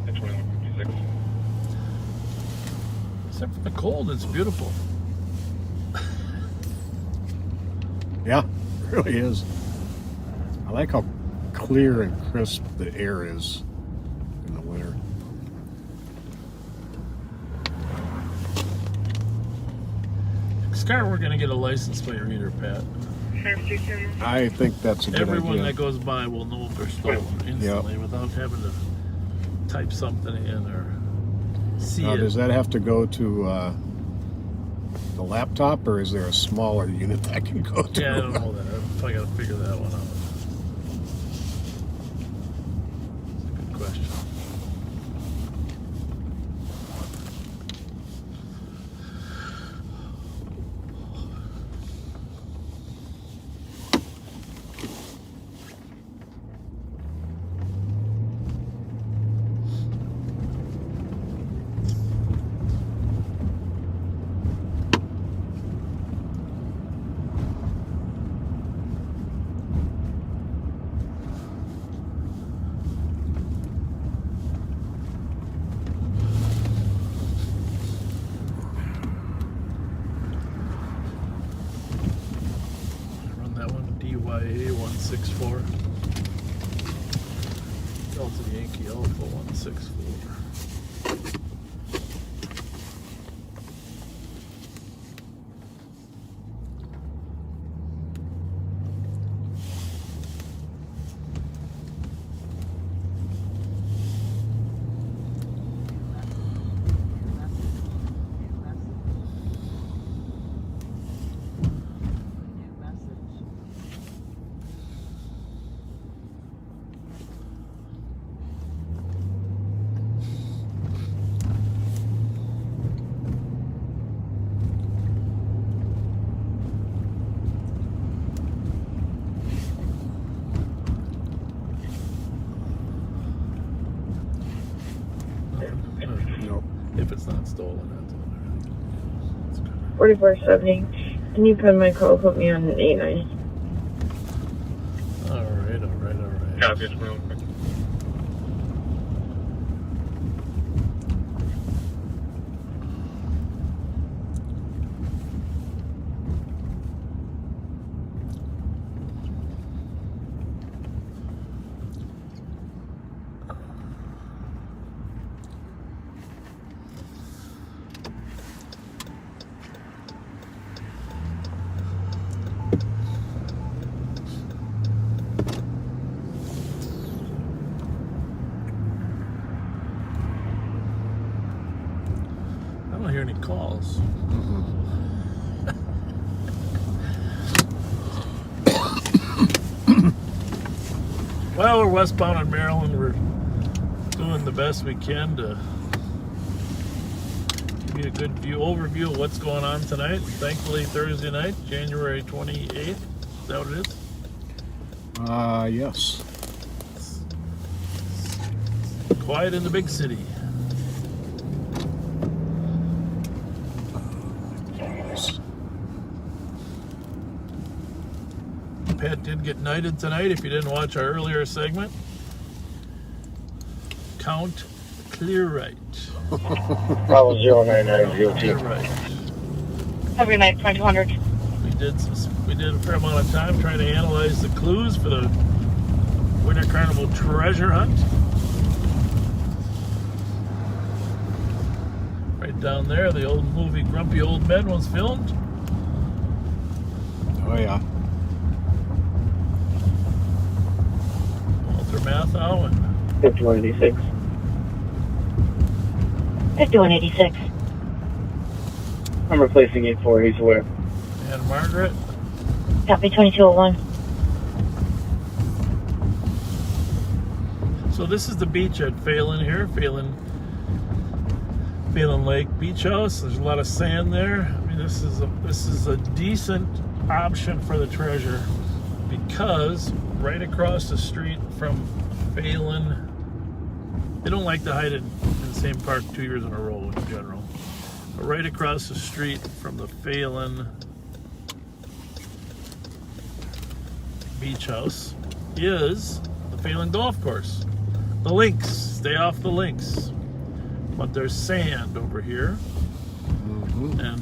At 2156. Except for the cold, it's beautiful. yeah, it really is. I like how clear and crisp the air is in the winter. Next car, we're going to get a license plate reader, Pat. I think that's a good Everyone idea. that goes by will know if they're stolen instantly without having to type something in or see Now, it. does that have to go to the laptop, or is there a smaller unit that can go to? Yeah, I don't know that. I got to figure that one out. Good question. DUI 164. Delta Yankee Alpha 164. If it's not stolen, that's 4470. Can you put my call? Put me on an 89. all right. Copy, it's real quick. Well, we're westbound in Maryland. We're doing the best we can to give you a good overview of what's going on tonight. Thankfully, Thursday night, January 28th. Is that what it is? Yes. Quiet in the big city. Pat did get knighted tonight. If you didn't watch our earlier segment, count clear right. Bravo 099 Clear right. Have a good night, 2200. We did a fair amount of time trying to analyze the clues for the Winter Carnival treasure hunt. Right down there, the old movie Grumpy Old Men was filmed. Oh, yeah. Walter Matthau and 5186. 5186. I'm replacing 84. He's aware. and Margaret. Copy 2201. So this is the beach at Phelan here, Phelan Lake Beach House. There's a lot of sand there. I mean, this is a decent option for the treasure because right across the street from Phelan, they don't like to hide it in the same park 2 years in a row in general. But right across the street from the Phelan Beach House is the Phelan Golf Course. The links, stay off the links. But there's sand over here. Mm-hmm. And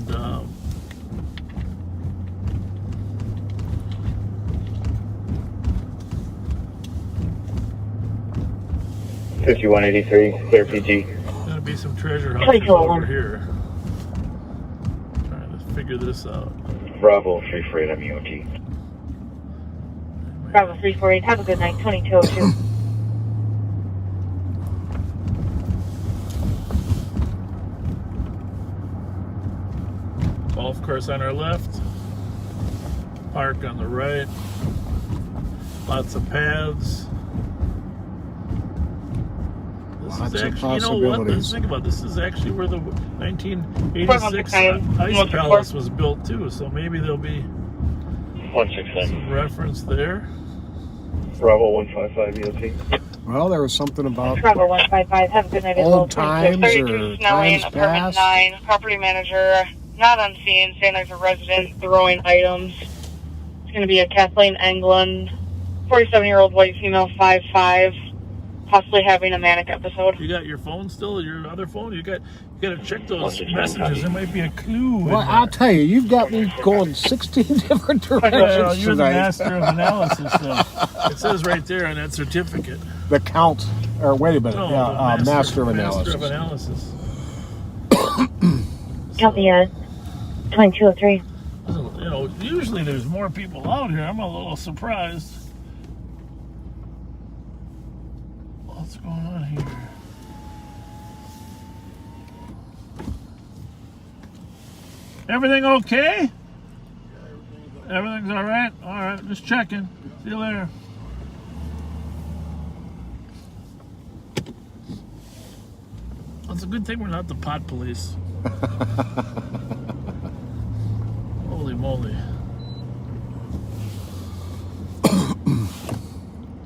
5183, clear PG. Gonna be some treasure hunters over here. Trying to figure this out. Bravo 348 MUT. Bravo 348, have a good night, 2202. Golf course on our left, park on the right, lots of paths. This Lots is of actually, you know what? Let's think about this. This is actually where the 1986 Ice Palace was built too. So maybe there'll be 169. some reference there. Bravo 155 EOT. Well, there was something about Bravo 155, have a good night. old times or 32 Snelling, times apartment past. 9, property manager, not on scene, saying there's a resident throwing items. It's going to be a Kathleen Englund, 47-year-old white female, 5'5", possibly having a manic episode. You got your phone still? Your other phone? You got to check those messages. There might be a clue. Well, I'll tell you, you've got me going 16 different directions Well, you're the tonight. master of analysis, though. It says right there on that certificate. The count, or wait a minute, No, yeah, the master of Master analysis. of analysis. Copy 2203. You know, usually there's more people out here. I'm a little surprised. What's going on here? Everything okay? Everything's all right? All right, just checking. See you later. It's a good thing we're not the pot police. Holy moly.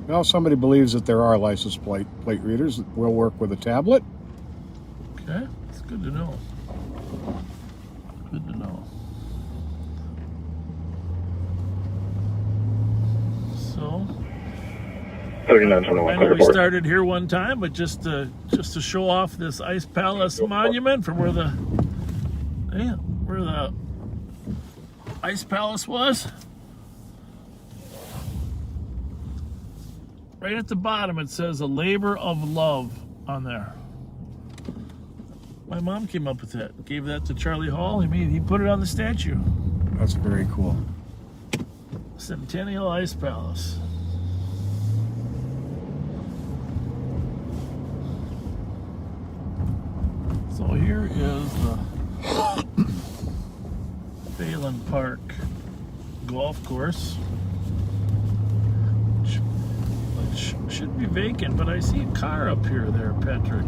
Well, somebody believes that there are license plate readers that will work with a tablet. Okay, that's good to know. Good to know. So, 3921, I know we started here one time, but just to show off this Ice Palace monument from where the Ice Palace was. Right at the bottom, it says a labor of love on there. My mom came up with that. Gave that to Charlie Hall. He put it on the statue. That's very cool. Centennial Ice Palace. So here is the Phelan Park golf course. Which, like should be vacant, but I see a car up here there, Patrick.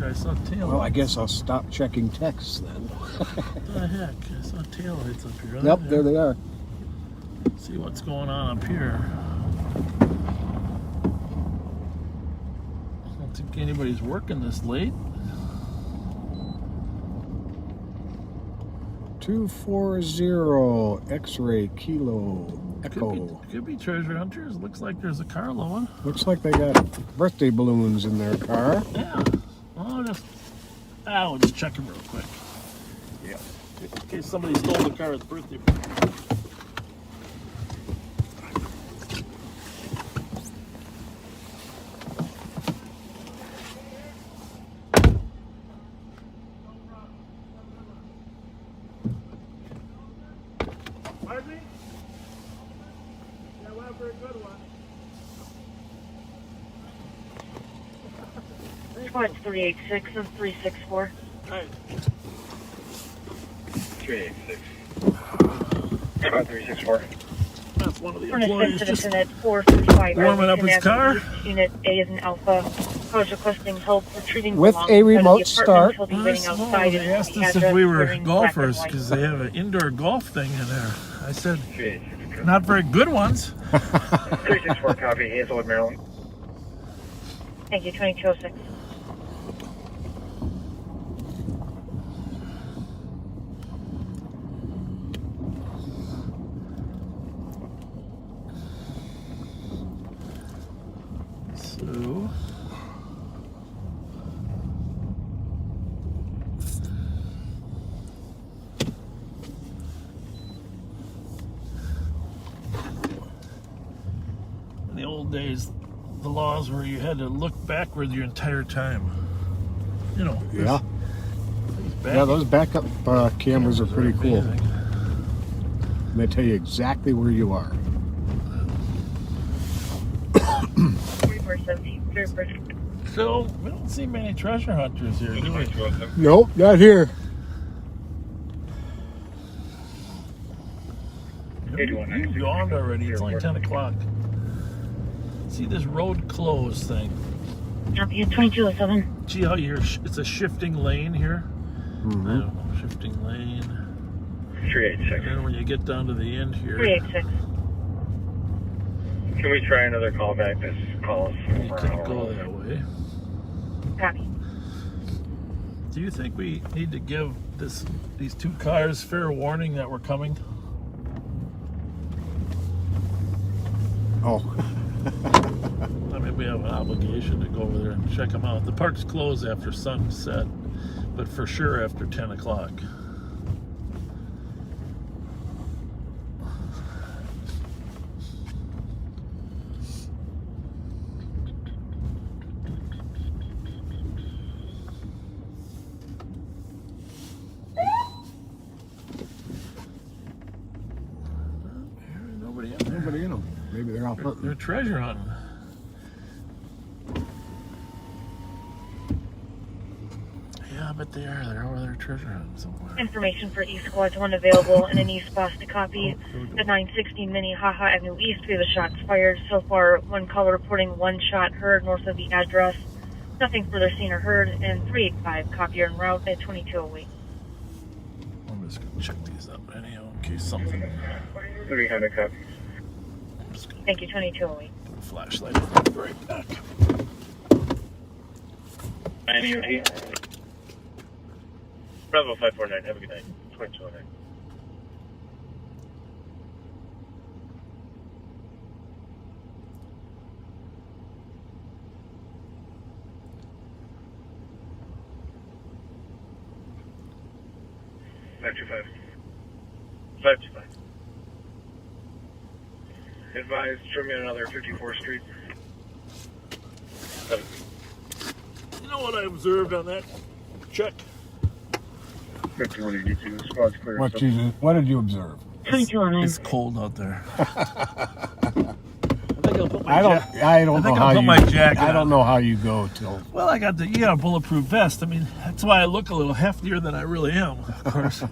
I saw tail. Well, I guess I'll stop checking texts then. What the heck? I saw tail lights up here. Yep, there they are. See what's going on up here. I don't think anybody's working this late. 240 X-ray Kilo Echo. Could be treasure hunters. Looks like there's a car low. Looks like they got birthday balloons in their car. Yeah. We'll just check them real quick. Yeah. In case somebody stole the car at the birthday. Pardon me? Yeah, well, for a good one. Response 386 and 364. Alright. 386. 364. That's one of the Furnace employees just citizen at 435. warming up his car. Unit A is an Alpha. I was requesting help retrieving With belongings a remote out of the apartment. start. He'll be waiting outside They in asked the us if address we were wearing black and golfers white. because they have an indoor golf thing in there. I said, not very good ones. 364 copy, Hazelwood, Maryland. Thank you, 2206. So, in the old days, the laws were you had to look backward your entire time. You know. Yeah. Back, Yeah, those backup cameras are pretty cool. amazing. And they tell you exactly where you are. 3470. So, we don't see many treasure hunters here, do we? Nope, not here. You dawned already. It's only 10 o'clock. See this road closed thing. Copy, 2207. See how it's a shifting lane here? Mm-hmm. I don't know, shifting lane. 386. And then when you get down to the end here, 386. Can we try another call back? This call is you couldn't go that way. Copy. Do you think we need to give these two cars fair warning that we're coming? Oh. I mean, we have an obligation to go over there and check them out. The park's closed after sunset, but for sure after 10 o'clock. Nobody in them. Maybe they're out They're hunting. treasure hunting. Yeah, but they are. They're over there treasure hunting somewhere. Information for East Squad 1 available in an East Boston copy. The 916 Minnehaha Avenue East, we have a shots fired. So far, one caller reporting one shot heard north of the address. Nothing further seen or heard. And 385, copy en route at 2208. I'm just going to check these up anyhow in case something. 300 copy. I'm just going to Thank you, 2208. put a flashlight on the right back. 980. Bravo 549, have a good night. 2209. $525. 525. Advise, trim in another 54th Street. You know what I observed on that check? 5182, squad's clear. What did you observe? 2209. It's cold out there. I think I'll put my I don't know think how I'll put you. my jacket I don't on. know how you go till. Well, you got a bulletproof vest. I mean, that's why I look a little heftier than I really am, of course.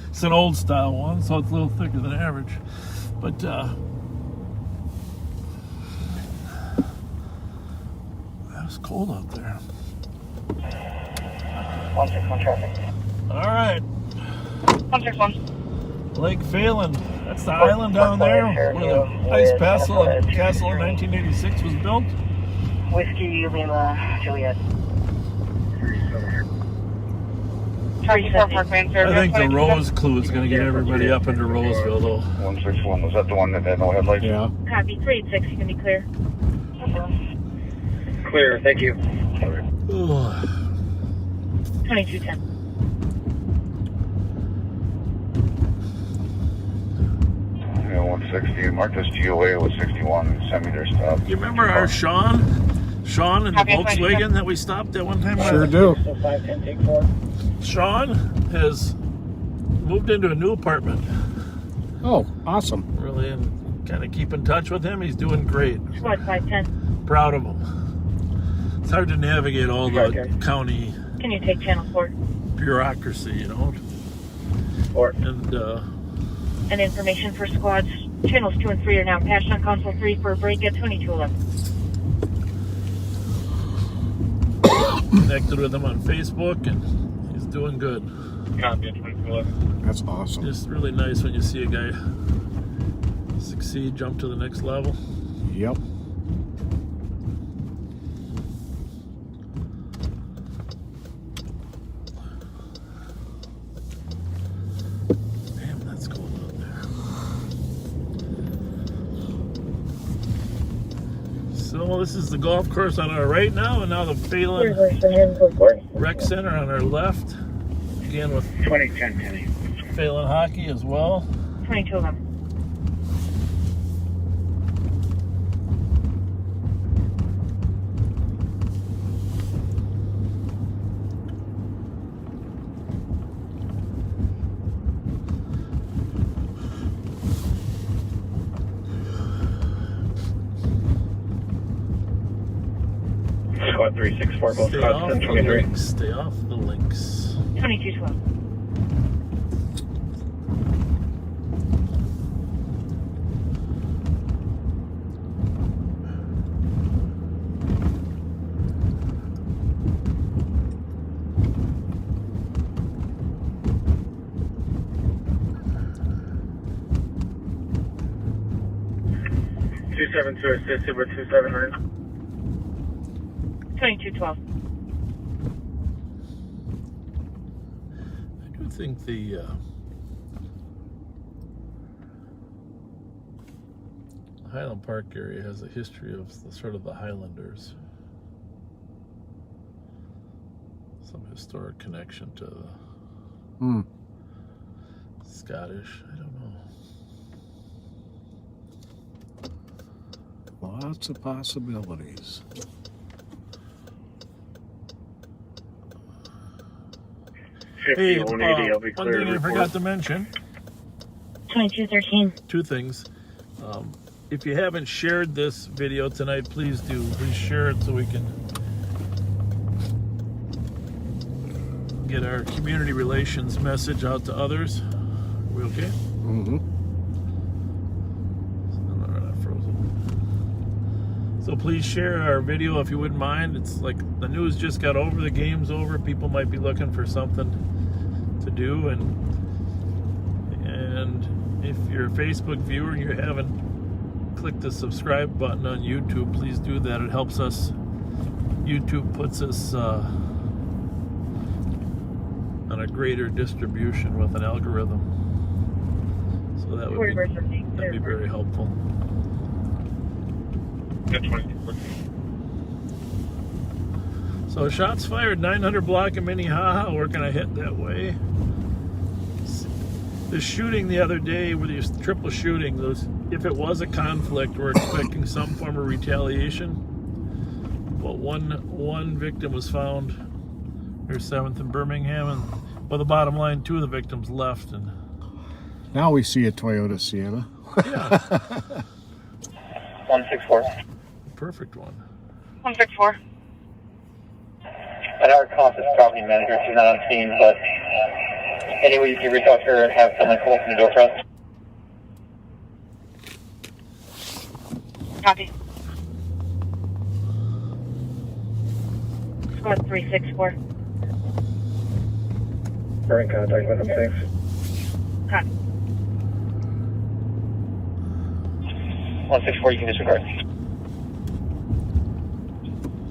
It's an old style one, so it's a little thicker than average. But, that was cold out there. 161 traffic. All right. 161. Lake Phelan. That's the island down there where the ice castle in 1986 was built. Whiskey Lima Juliet. 34 Park Van I think the Rose clue is going to get everybody up into Roseville, though. 161, was that the one that had no headlights? Yeah. Copy, 386, you can be clear. Clear, thank you. 2210. Yeah, 160, mark this GOA with 61, send me their stop. You remember our Sean in the Copy, Volkswagen that we stopped at one time? Sure do. So 510, take 4. Sean has moved into a new apartment. Oh, awesome. Really, and kind of keep in touch with him. He's doing great. Squad 510. Proud of him. It's hard to navigate all the county Can you take channel 4? bureaucracy, you know. And information for squads. Channels 2 and 3 are now patched on console 3 for a break at 2211. Connected with him on Facebook, and he's doing good. Copy at 2211. That's awesome. Just really nice when you see a guy succeed, jump to the next level. Yep. Damn, that's cold out there. So this is the golf course on our right now, and now the Phelan Rec Center on our left. Again with 2010, Penny. Phelan Hockey as well. 2211. Squad 364, both Stay squads off the 1023. links. Stay off the links. 2212. Two assisted with 279. 2212. I do think the Highland Park area has a history of sort of the Highlanders. Some historic connection to the Scottish. I don't know. Lots of possibilities. Hey, 180, I'll be one clear thing I to forgot report. to mention. 2213. Two things. If you haven't shared this video tonight, please do. Please share it so we can get our community relations message out to others. Are we okay? Mm-hmm. No, we're not frozen. So please share our video if you wouldn't mind. It's like the news just got over, the game's over. People might be looking for something to do, and if you're a Facebook viewer and you haven't clicked the subscribe button on YouTube, please do that. It helps us. YouTube puts us on a greater distribution with an algorithm, so that would be very helpful. So shots fired, 900 block of Minnehaha. We're gonna head that way. The shooting the other day, with these triple shooting, if it was a conflict, we're expecting some form of retaliation. Well, one victim was found near 7th and Birmingham, and the bottom line, 2 of the victims left. And now we see a Toyota Sienna. yeah. 164. Perfect one. 164. At our cost is property manager. She's not on scene, but anyway, you can reach out to her and have someone come open the door for us. Copy. Squad 364. We're in contact with them, thanks. Copy. 164, you can disregard.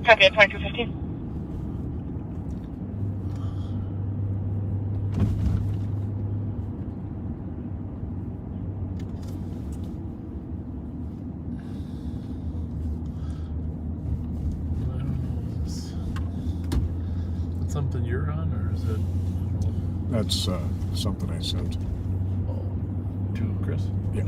Copy at 2215. Something you're on, or is it? That's something I sent. Oh, to Chris? Yeah.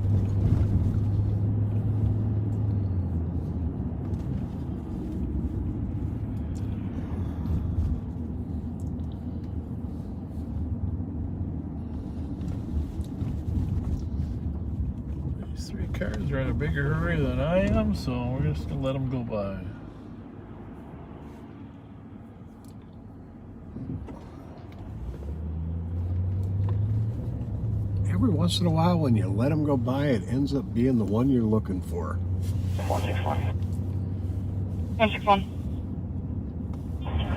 These three cars are in a bigger hurry than I am, so we're just gonna let them go by. Every once in a while, when you let them go by, it ends up being the one you're looking for. 161. 161.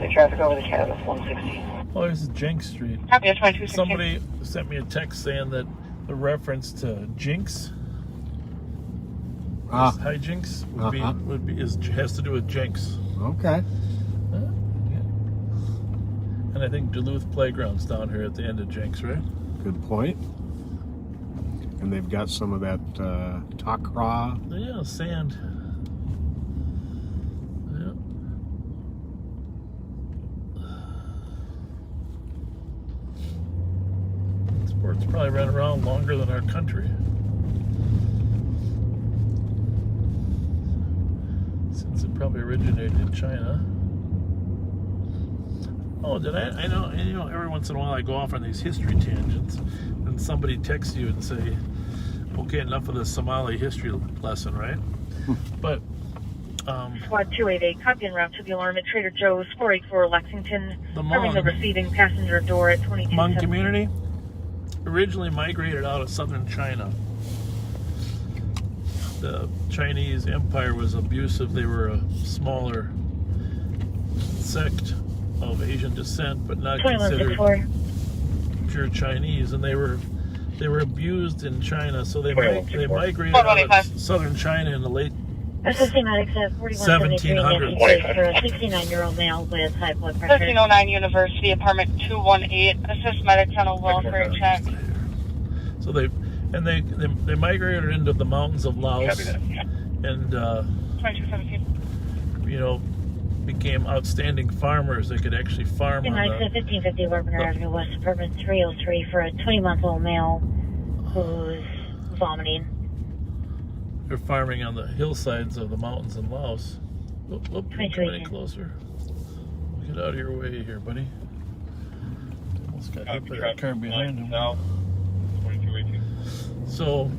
The traffic over the Catalyst 160. Oh, this is Jenks Street. Copy at 2216. Somebody sent me a text saying that the reference to Jinx, hijinks, has to do with Jenks. Okay. Yeah. And I think Duluth Playground's down here at the end of Jenks, right? Good point. And they've got some of that takra. Yeah, sand. Yeah. Sports probably ran around longer than our country. Since it probably originated in China. Oh, did I know, you know, every once in a while I go off on these history tangents and somebody texts you and say, okay, enough of the Somali history lesson, right? But Squad 288, copy en route to the alarm at Trader Joe's, 484 Lexington, the covering the receiving passenger door at 22. Hmong community originally migrated out of southern China. The Chinese Empire was abusive. They were a smaller sect of Asian descent, but not considered pure Chinese, and they were abused in China, so they migrated out of southern China in the late 1700s. For a 69-year-old male with high blood pressure. 1309 University, apartment 218. Assist medics on a welfare check. So they migrated into the mountains of Laos, and 2217. you know, became outstanding farmers. They could actually farm on the 1550 Webinar Avenue West, apartment 303 for a 20-month-old male who's vomiting. They're farming on the hillsides of the mountains in Laos. Whoop, you're coming closer. Get out of your way here, buddy. Almost got hit by that car behind him. Now, 2218. So,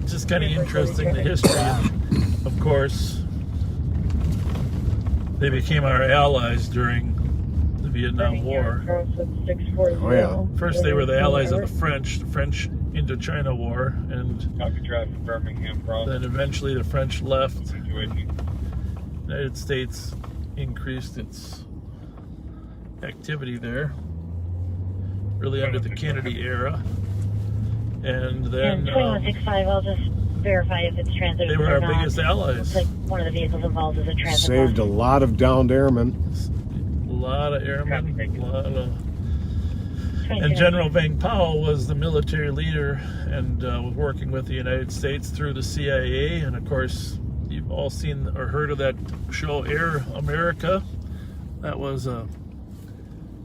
it's just kind of interesting, the history. And of course, they became our allies during the Vietnam War. Oh, yeah. First, they were the allies of the French Indochina War, and then eventually the French left. The United States increased its activity there, really under the Kennedy era. And then 2165, I'll just verify if it's transit. They were our biggest allies. Looks like one of the vehicles involved is a transit. Saved a lot of downed airmen. A lot of airmen. And General Vang Pao was the military leader and was working with the United States through the CIA. And of course, you've all seen or heard of that show Air America. That was a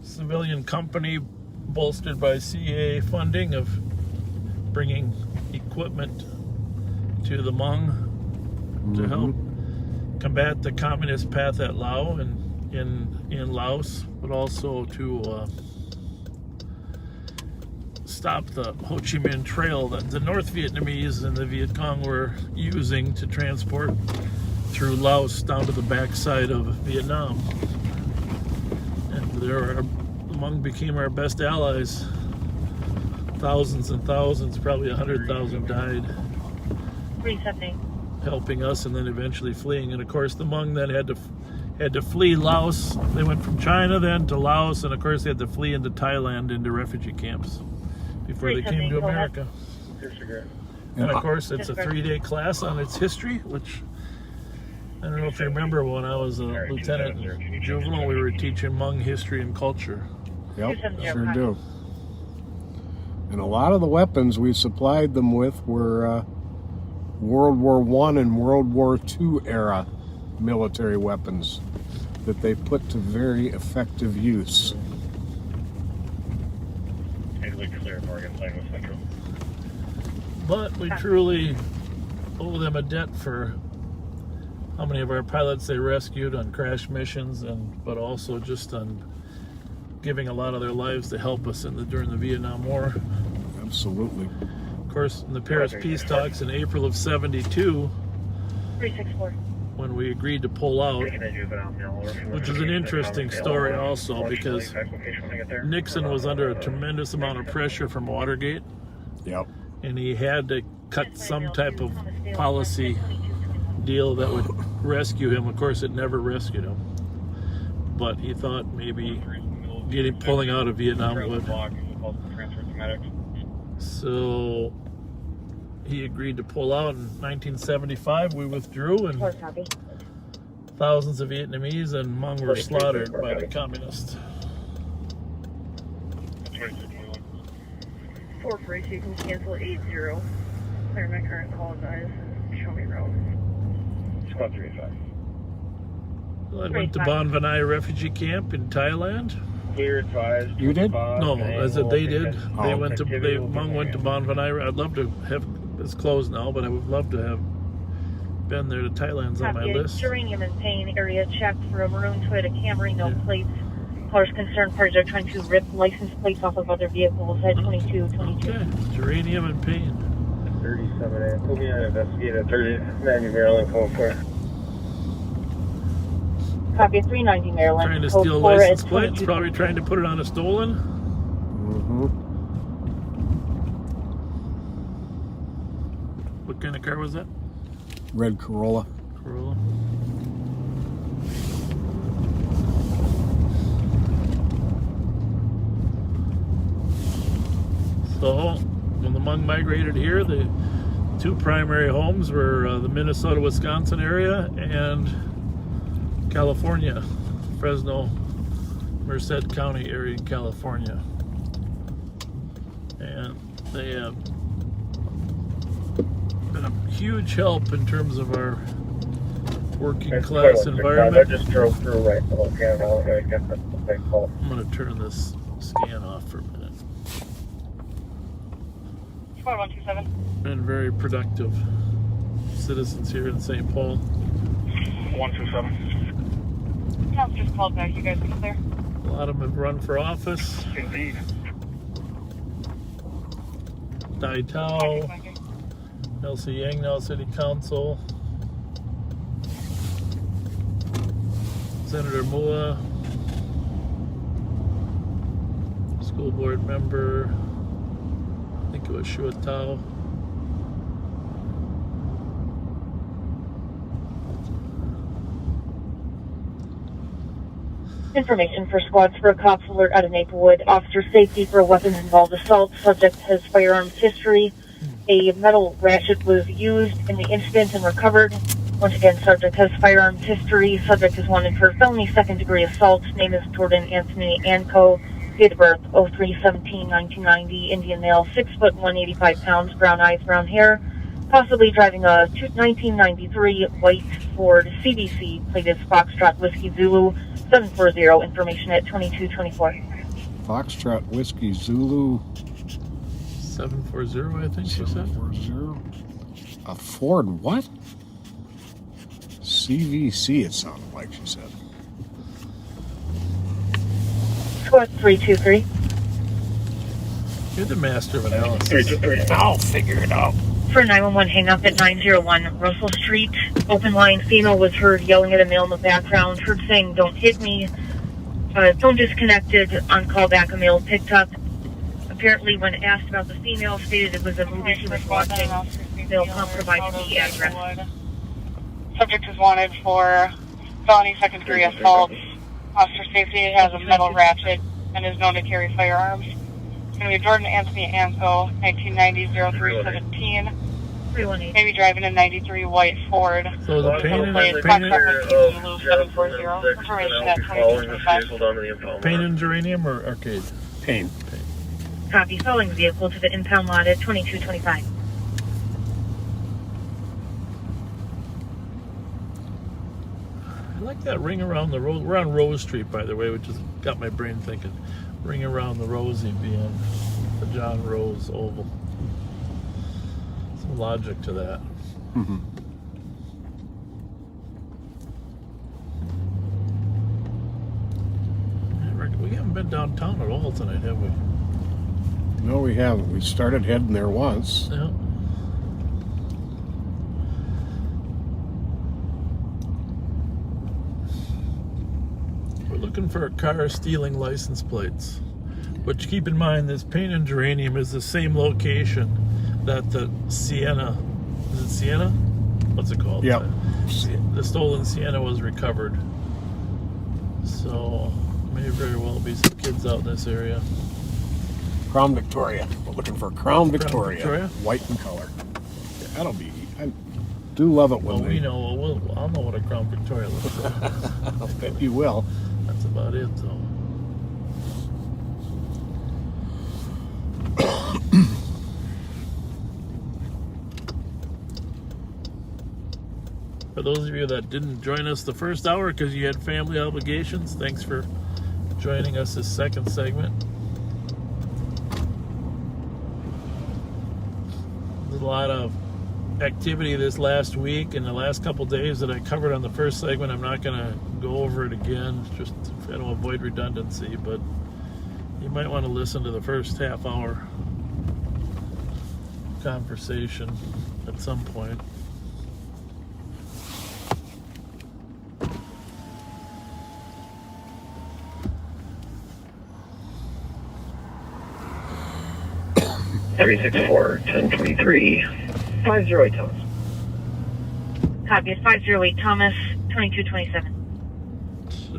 civilian company bolstered by CIA funding of bringing equipment to the Hmong to help combat the communist path at Laos and in Laos, but also to stop the Ho Chi Minh Trail that the North Vietnamese and the Viet Cong were using to transport through Laos down to the backside of Vietnam. And the Hmong became our best allies. Thousands and thousands, probably 100,000 died. 378. Helping us and then eventually fleeing. And of course the Hmong then had to flee Laos. They went from China then to Laos, and of course they had to flee into Thailand into refugee camps before they came to America. And of course it's a 3-day class on its history, which I don't know if you remember when I was a lieutenant in juvenile, we were teaching Hmong history and culture. Yep, sure do. And a lot of the weapons we supplied them with were World War I and World War II era military weapons that they put to very effective use. But we truly owe them a debt for how many of our pilots they rescued on crash missions, but also just on giving a lot of their lives to help us during the Vietnam War. Absolutely. Of course, in the Paris peace talks in April of '72, 364. when we agreed to pull out, which is an interesting story also, because Nixon was under a tremendous amount of pressure from Watergate. Yep. And he had to cut some type of policy deal that would rescue him. Of course, it never rescued him. But he thought maybe pulling out of Vietnam would. So he agreed to pull out in 1975. We withdrew, and thousands of Vietnamese and Hmong were slaughtered by the communists. 442, you can cancel 80. Clear my current call advice and show me route. Squad 35. Well, I went to Bon Vanai refugee camp in Thailand. Clear advised. You did? No, as they did. Oh, They went to Hmong went to Bon Vanai. I'd love to have. It's closed now, but I would love to have been there. To Thailand's on my list. Uranium and pain area checked for a maroon Toyota Camry, no plates. Callers concerned parties are trying to rip license plates off of other vehicles at 2222. Okay, uranium and pain. 37A. Put me on investigator 3090 Maryland code 4. Copy 390 Maryland. Trying to steal license plates, probably trying to put it on a stolen. Mm-hmm. What kind of car was that? Red Corolla. Corolla. So, when the Hmong migrated here, the two primary homes were the Minnesota-Wisconsin area and California, Fresno, Merced County area in California. And they have been a huge help in terms of our working class environment. I just drove through right the whole camera. I'm going to turn this scan off for a minute. 4127. Been very productive citizens here in St. Paul. 127. No, just called back. You guys are clear. A lot of them have run for office. Indeed. Dai Tao, Elsie Yang now City Council, Senator Mua, school board member, I think it was Shua Tao. Information for squads for a cops alert out of Maplewood. Officer safety for a weapons-involved assault. Subject has firearms history. A metal ratchet was used in the incident and recovered. Once again, subject has firearms history. Subject is wanted for felony second-degree assault. Name is Jordan Anthony Anco. Date of birth 03/17/1990. Indian male, 6 foot 185 pounds. Brown eyes, brown hair. Possibly driving a 1993 white Ford CBC. Plated Foxtrot Whiskey Zulu 740. Information at 2224. Foxtrot Whiskey Zulu 740, I think she said. 740. A Ford what? CVC, it sounded like she said. Squad 323. You're the master of analysis. I'll figure it out. For 911, hang up at 901 Russell Street. Open line, female was heard yelling at a male in the background. Heard saying, "Don't hit me." Phone disconnected. On call back, a male picked up. Apparently, when asked about the female, stated it was a movie she was watching. They'll provide the address. Subject is wanted for felony second-degree assault. Officer safety has a metal ratchet and is known to carry firearms. It's going to be Jordan Anthony Anko, 1990-0317. 318. Maybe driving a 93 white Ford. So the pain and geranium or arcade? Pain. Copy. Following vehicle to the impound lot at 2225. I like that ring around the rose. We're on Rose Street, by the way, which has got my brain thinking. Ring around the Rosie being the John Rose Oval. Some logic to that. Mm-hmm. We haven't been downtown at all tonight, have we? No, we haven't. We started heading there once. Yeah. We're looking for car stealing license plates. But keep in mind, this paint and geranium is the same location that the Sienna, is it Sienna? What's it called? Yep. The stolen Sienna was recovered. So, may very well be some kids out in this area. Crown Victoria. We're looking for Crown Victoria. Victoria? White in color. Yeah, that'll be. I do love it when well, we know. I'll know what a Crown Victoria looks like. I'll bet you will. That's about it, though. For those of you that didn't join us the first hour because you had family obligations, thanks for joining us this second segment. There's a lot of activity this last week and the last couple days that I covered on the first segment. I'm not going to go over it again, just to try to avoid redundancy, but you might want to listen to the first half hour conversation at some point. Three 1023 508 Thomas. Copy. It's 508 Thomas, 2227.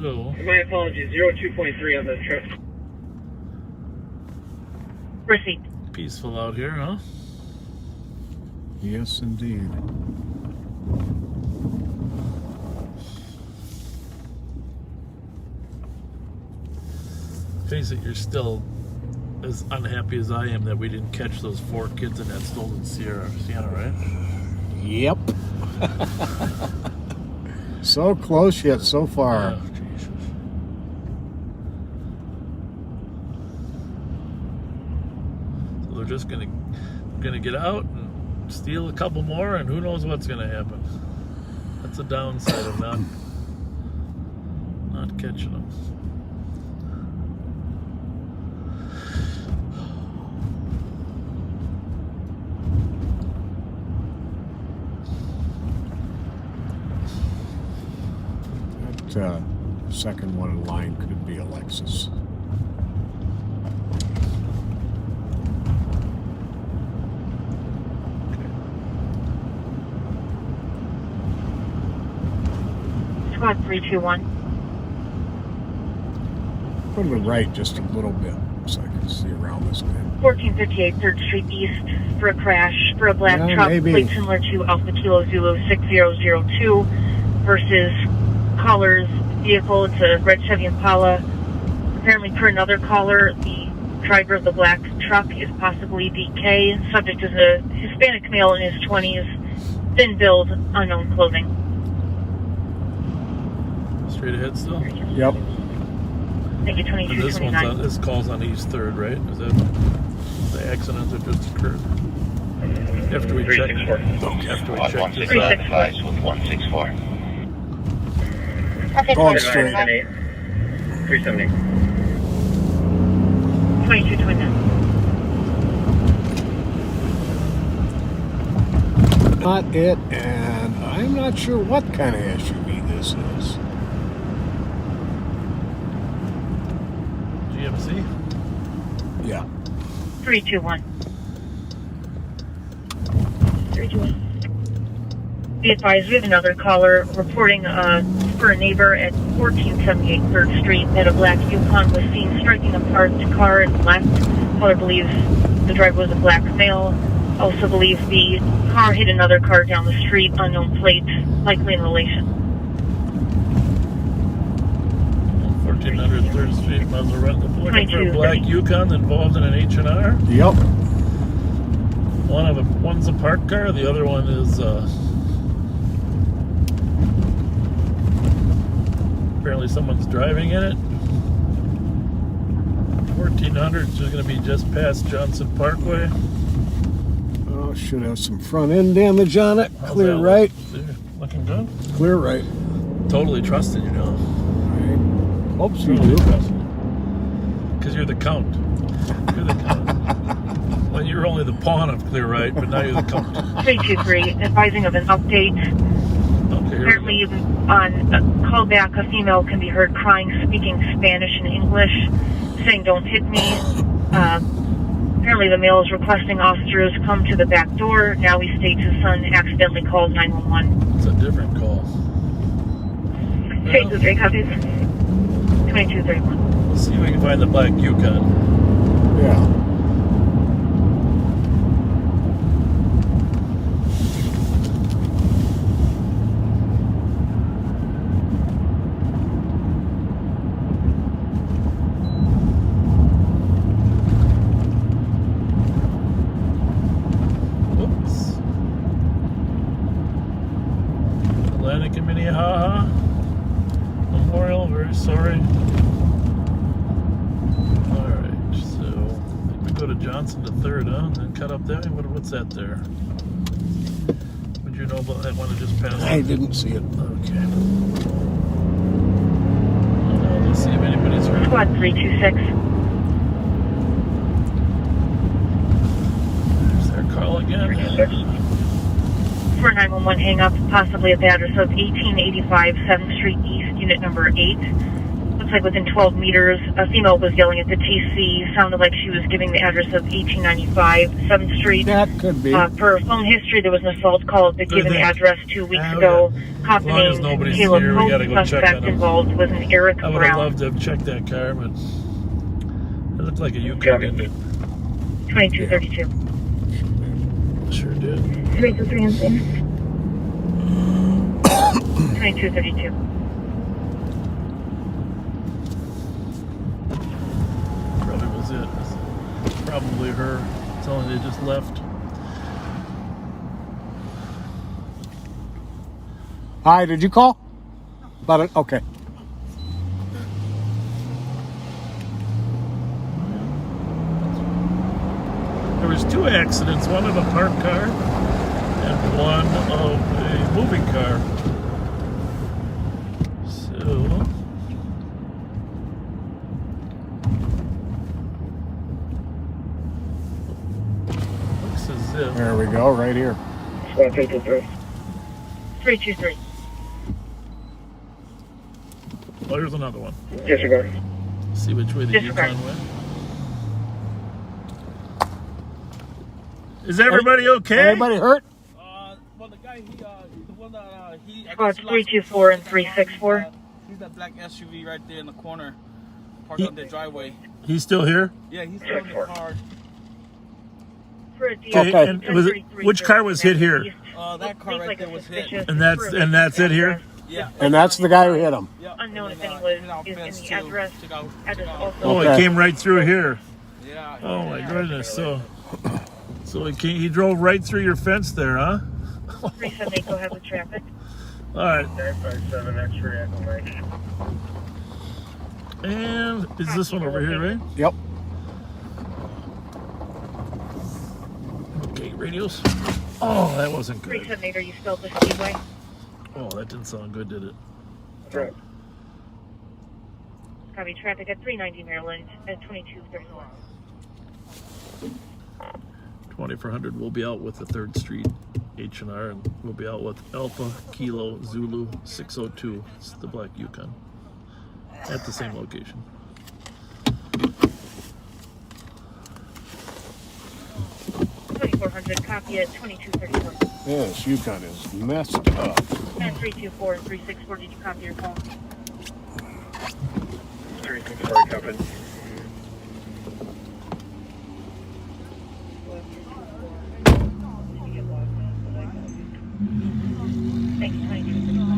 So, My apologies, 02.3 on the trip. Receipt. Peaceful out here, huh? Yes, indeed. Face it, you're still as unhappy as I am that we didn't catch those 4 kids in that stolen Sienna, right? Yep. So close yet so far. Oh, Jesus. So they're just gonna get out and steal a couple more, and who knows what's gonna happen. That's the downside of not catching them. Second one in line could be a Lexus. Squad 321. Go to the right just a little bit so I can see around this guy. 1458 3rd Street East for a crash for a black Yeah, truck, maybe. plate similar to Alpha Kilo Zulu 6002 versus caller's vehicle. It's a red Chevy Impala. Apparently, per another caller, the driver of the black truck is possibly DK. Subject is a Hispanic male in his 20s, thin build, unknown clothing. Straight ahead still? Yep. Thank you, And this 2229. this call's on East 3rd, right? Is that the accident that just occurred? After we check. After we check this out. 165 with 164. Going straight. 378. 2229. not it, and I'm not sure what kind of SUV this is. GMC? Yeah. 321. 321. Be advised, we have another caller reporting for a neighbor at 1478 3rd Street that a black Yukon was seen striking a parked car and left. Caller believes the driver was a black male. Also believes the car hit another car down the street, unknown plate, likely in relation. 1400 3rd Street, Maserati. Looking for a black Yukon involved in an H&R? Yep. One's a parked car, the other one is apparently someone's driving in it. 1400 is going to be just past Johnson Parkway. Oh, should have some front end damage on it. How's Clear that right. Looking good. Clear right. Totally trusted, you know. Right. Hope so. Totally trusted. Because you're the count. You're the count. Well, you're only the pawn of clear right, but now you're the count. 323, advising of an update. Okay, Apparently, on a callback, a female can be heard crying, speaking Spanish and English, saying, "Don't hit me." Apparently, the male is requesting officers come to the back door. Now he states his son accidentally called 911. It's a different call. 323 copies. 2231. Let's see if we can find the black Yukon. Yeah. Atlantic and Minnehaha Memorial, very sorry. Alright, so I think we go to Johnson to 3rd, huh? And then cut up there. What's that there? Would you know about that one that just passed? I didn't see it. Okay. Let's see if anybody's heard. Squad 326. There's their call again. 326. For 911 hang-up, possibly at the address of 1885 7th Street East, unit number 8. Looks like within 12 meters, a female was yelling at the TC. Sounded like she was giving the address of 1895 7th Street. That could be. Per phone history, there was an assault call at the given address 2 weeks ago. Copy name Caleb Pope. Suspect involved was an Eric I would have Brown. loved to have checked that car, but it looked like a Yukon, didn't it? 2232. Sure did. 323 and 2232. Probably was it. Probably her telling they just left. Hi, did you call? About it? Okay. There was 2 accidents, one of a parked car and one of a moving car. So looks as if There we go, right here. Squad 323. 323. oh, here's another one. Disregard. See which way the Disregard. Yukon went. Is everybody okay? Anybody hurt? Well, the guy, the one that he. Squad 324 and 364. He's that black SUV right there in the corner, parked on the driveway. He's still here? Yeah, he's still in the car. For a Okay. And was it, which car was hit here? That car right there was hit. And that's it here? Yeah. And that's the guy who hit him. Yeah. Unknown if anyone is in the address. Address also. Oh, Okay. it came right through here. Yeah. Oh my goodness. So he drove right through your fence there, huh? 378, go ahead with traffic. All right. 957 X-ray Echo Mike. And is this one over here, right? Yep. Okay, radios. Oh, that wasn't good. 378, are you still at the Speedway? Oh, that didn't sound good, did it? Right. Copy traffic at 390 Maryland at 2231. 2400 will be out with the 3rd Street H&R, and we'll be out with Alpha Kilo Zulu 602. It's the black Yukon at the same location. Copy at 2234. Yeah, this Yukon is messed up. And 324 and 364, did you copy your phone? 364 coming. Thanks, 2235.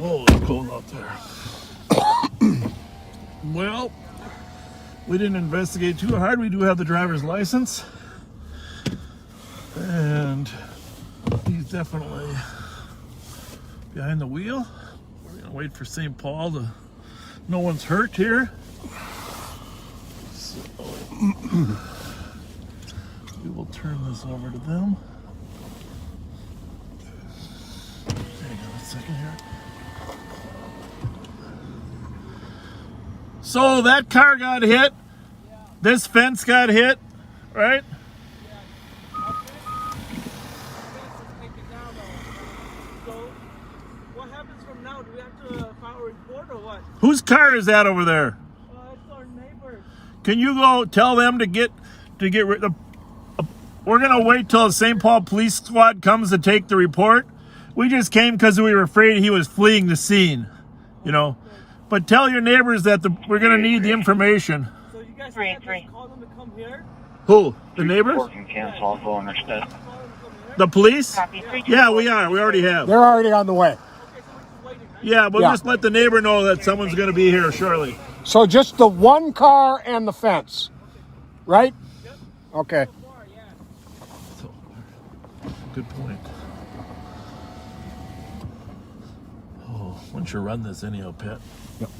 Oh, it's cold out there. Well, we didn't investigate too hard. We do have the driver's license. And he's definitely behind the wheel. We're going to wait for St. Paul to... No one's hurt here. So, we will turn this over to them. Hang on a second here. So that car got hit. This fence got hit, right? What happens from now? Do we have to file a report or what? Whose car is that over there? It's our neighbors. Can you go tell them to get rid of... We're going to wait till the St. Paul Police Squad comes to take the report. We just came because we were afraid he was fleeing the scene, you know. But tell your neighbors that we're going to need the information. So you guys can't just call them to come here? Who? The neighbors? The police? Yeah, we are. We already have. They're already on the way. Yeah, we'll just let the neighbor know that someone's going to be here shortly. So just the one car and the fence, right? Okay. Good point. Oh, once you run this anyhow, Pat. Yep.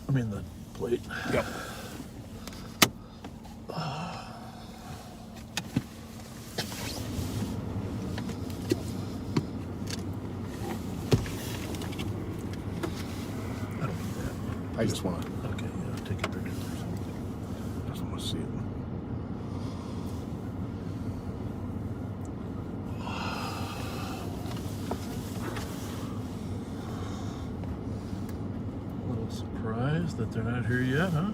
I mean the plate. Yep. I just want to. Okay, yeah, take a picture. I just want to see it. A little surprised that they're not here yet, huh?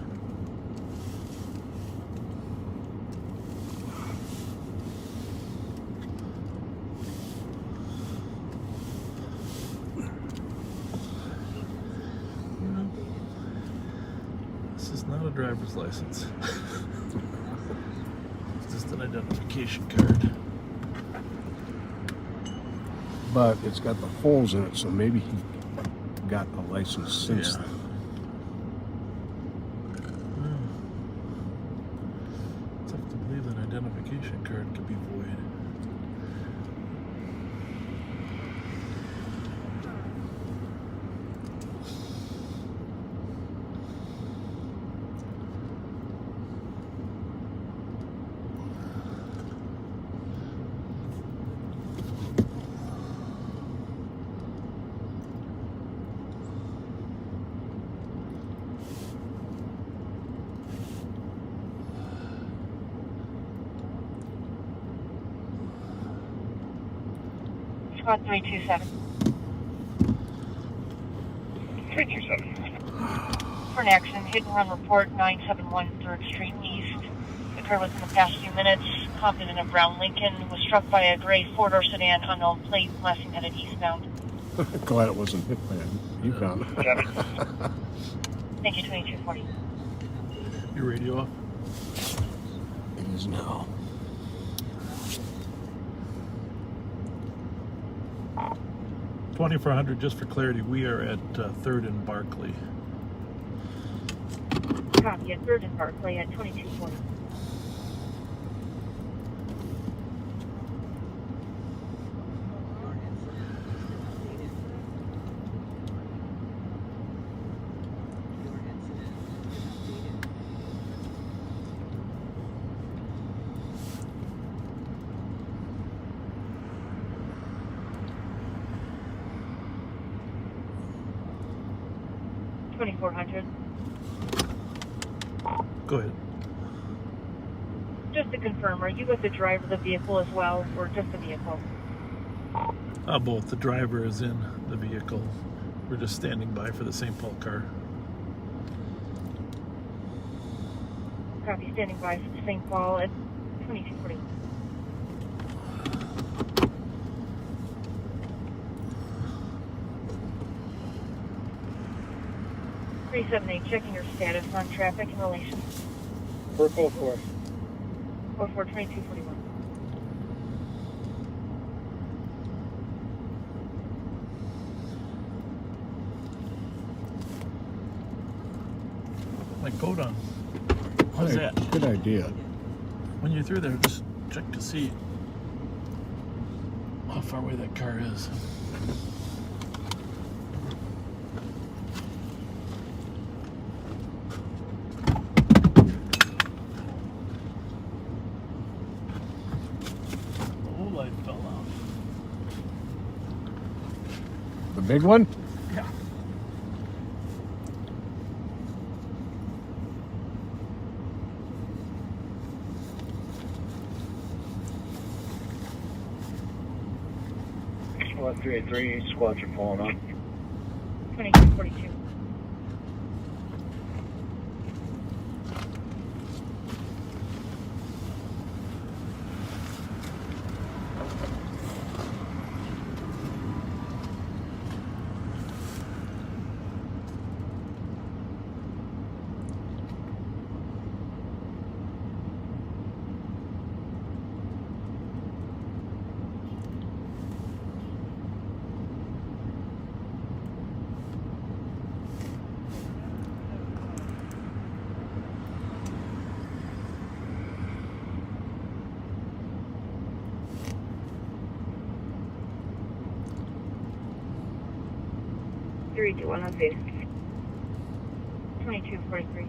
Not a driver's license. It's just an identification card. But it's got the holes in it, so maybe he got a license since then. It's tough to believe that identification card could be void. Squad 327. 327. For an accident, hit and run report 971 3rd Street East. Occurred within the past few minutes. Compton in a brown Lincoln was struck by a gray four-door sedan, unknown plate, blasting headed eastbound. Glad it wasn't hit by a Yukon. Thank you, 2240. Your radio off? It is now. $2,400 just for clarity. We are at 3rd and Barclay. Copy at 3rd and Barclay at 2240. $2,400. Go ahead. Just to confirm, are you with the driver of the vehicle as well, or just the vehicle? Both. The driver is in the vehicle. We're just standing by for the St. Paul car. Copy, standing by for the St. Paul at 2240. Checking your status on traffic in relation. For code 4. Code 4 2241. My coat on. How's that? Good idea. When you're through there, just check to see how far away that car is. The big one? Yeah. Squad 383, squads are pulling up. 2242. One on face. 2243.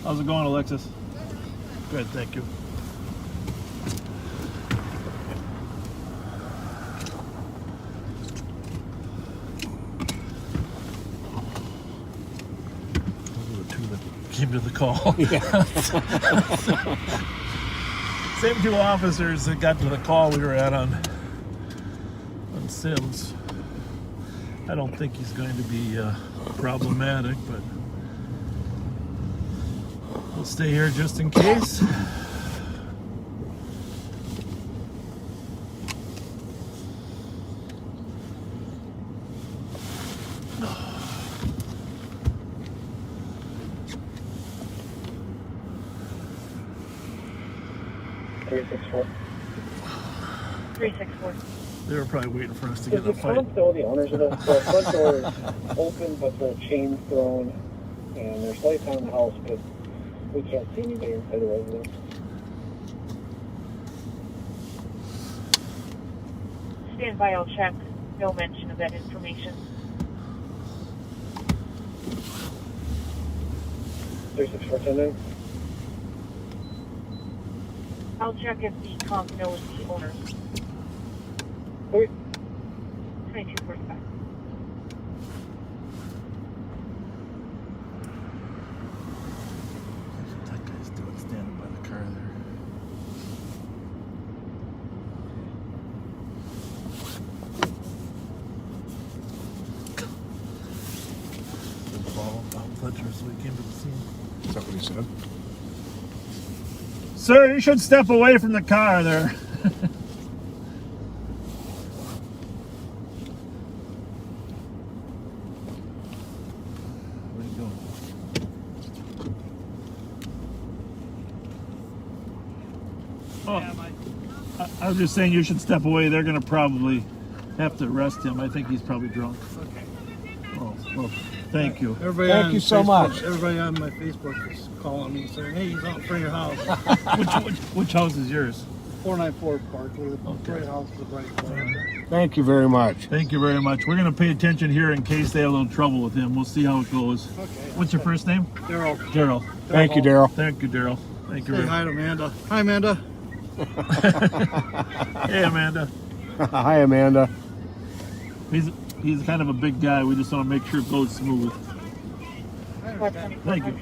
How's it going, Alexis? Good, thank you. Those are the two that came to the call. Yeah. Same two officers that got to the call we were at on Sims. I don't think he's going to be problematic, but we'll stay here just in case. They were probably waiting for us to get in a fight. Still the owners of the front door is open, but the chain's thrown, and there's lights on the house, but we can't see anybody inside the residence. Stand by, I'll check. No mention of that information. 3649. I'll check if the comp knows the owners. 2245. That guy's doing standing by the car there. Fletcher, so he came to the scene. Is that what he said? Sir, you should step away from the car there. Where you going? Oh, I was just saying you should step away. They're going to probably have to arrest him. I think he's probably drunk. Okay. Oh, well, thank you. Everybody Thank on you so Facebook, much. Everybody on my Facebook is calling me saying, "Hey, he's out in front of your house." Which house is yours? 494 Park. The Okay. right house is right there. Thank you very much. Thank you very much. We're going to pay attention here in case they have a little trouble with him. We'll see how it goes. Okay. What's your first name? Daryl. Daryl. Thank you, Daryl. Thank you, Daryl. Thank you. Say hi to Amanda. Hi, Amanda. Hey, Amanda. Hi, Amanda. He's kind of a big guy. We just want to make sure it goes smooth. Thank you.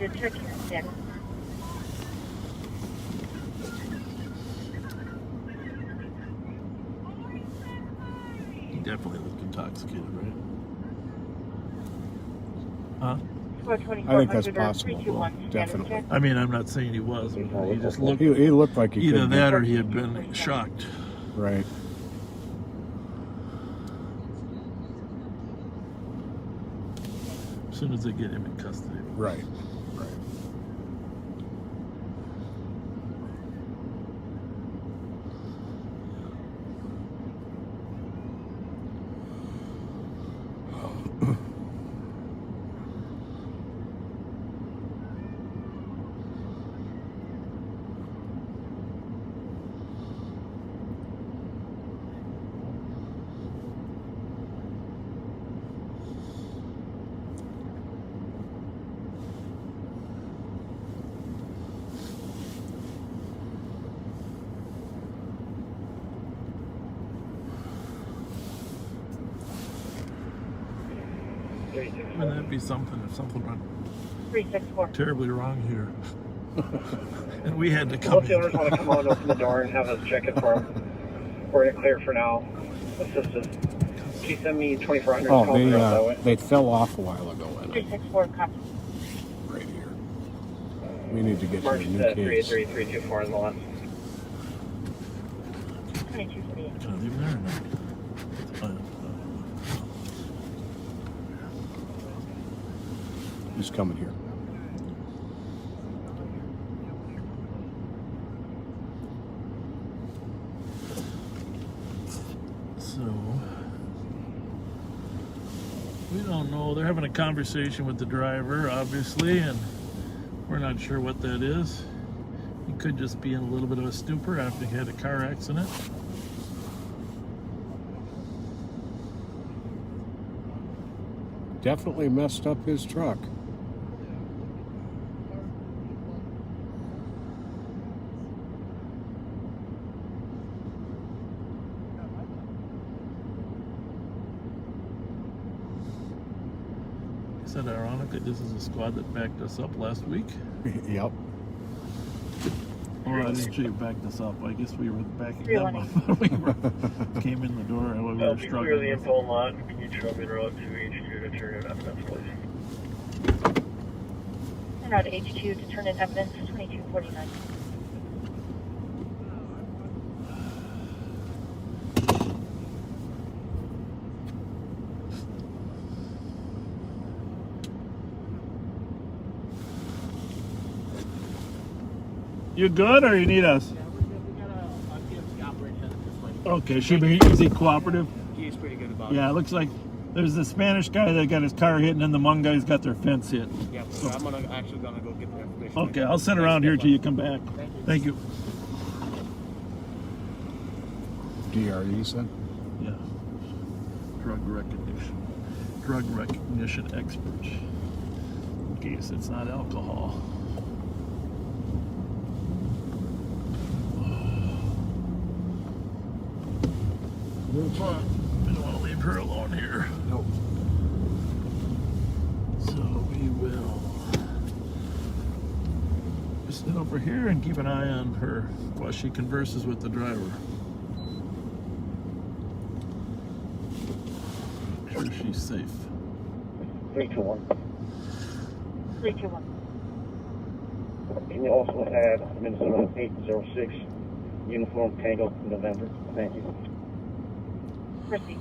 He definitely looked intoxicated, right? Huh? I think that's possible. Well, definitely. I mean, I'm not saying he was. But he just looked. He looked like he Either could that or he had been shocked. Right. As soon as they get him in custody. Right. Right. Wouldn't that be something if something went 364. terribly wrong here? And we had to come Both the owners want to come out and open the door and have us check it for them. We're going to clear for now. Assist us. Can you send me 2400? Oh, they fell off a while ago. 364 copy. Right here. We need to get to March a new case. 383324 on the left. 2248. Can I leave him there or not? He's coming here. So, we don't know. They're having a conversation with the driver, obviously, and we're not sure what that is. He could just be in a little bit of a stupor after he had a car accident. Definitely messed up his truck. Said ironically, this is a squad that backed us up last week. Yep. Or I didn't say you backed us up. I guess we were backing them up when we came in the door and we were struggling. Clear the info lot. Can you show me the road to HQ to turn in evidence, please? And out to HQ to turn in evidence 2249. You good, or you need us? Yeah, we got a PFC operator headed this way. Okay, is he cooperative? He's pretty good about it. Yeah, it looks like there's the Spanish guy that got his car hit, and then the Hmong guys got their fence hit. Yeah, so I'm actually gonna go get the information. Okay, I'll sit around here till you come back. Thank you. DRE said? Yeah. Drug recognition expert. In case it's not alcohol. I don't want to leave her alone here. Nope. So we will just sit over here and keep an eye on her while she converses with the driver. Make sure she's safe. 321. 321. And you also had Minnesota 806 uniform Tango November. Thank you. Proceed.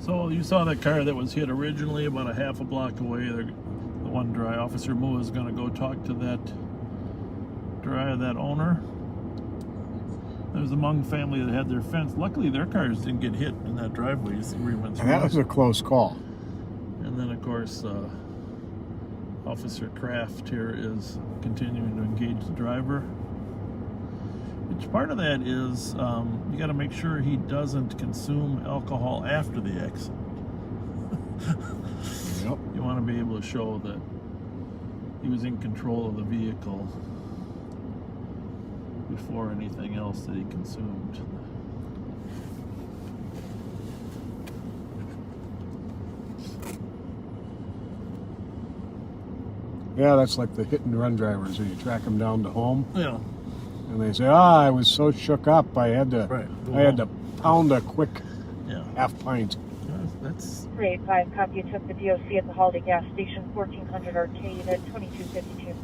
So you saw that car that was hit originally about a half a block away. The one dry officer Moo is going to go talk to that owner. There was a Hmong family that had their fence. Luckily, their cars didn't get hit in that driveway. You see where he went through. And that was a close call. And then, of course, Officer Kraft here is continuing to engage the driver. Which part of that is you got to make sure he doesn't consume alcohol after the accident. Yep. You want to be able to show that he was in control of the vehicle before anything else that he consumed. Yeah, that's like the hit and run drivers when you track them down to home. Yeah. And they say, I was so shook up, I had to pound a quick half pint. That's 385, copy. You took the DOC at the Holiday gas station, 1400 Arcade at 2252.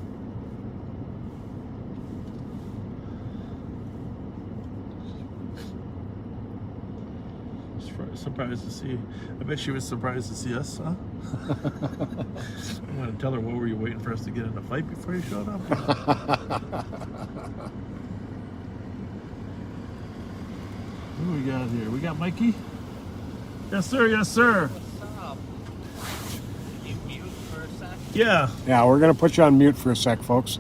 surprised to see. I bet she was surprised to see us, huh? I'm going to tell her, what were you waiting for us to get in a fight before you showed up? Who do we got here? We got Mikey? Yes, sir. Yes, sir. What's up? Can you mute for a sec? Yeah. Yeah, we're going to put you on mute for a sec, folks.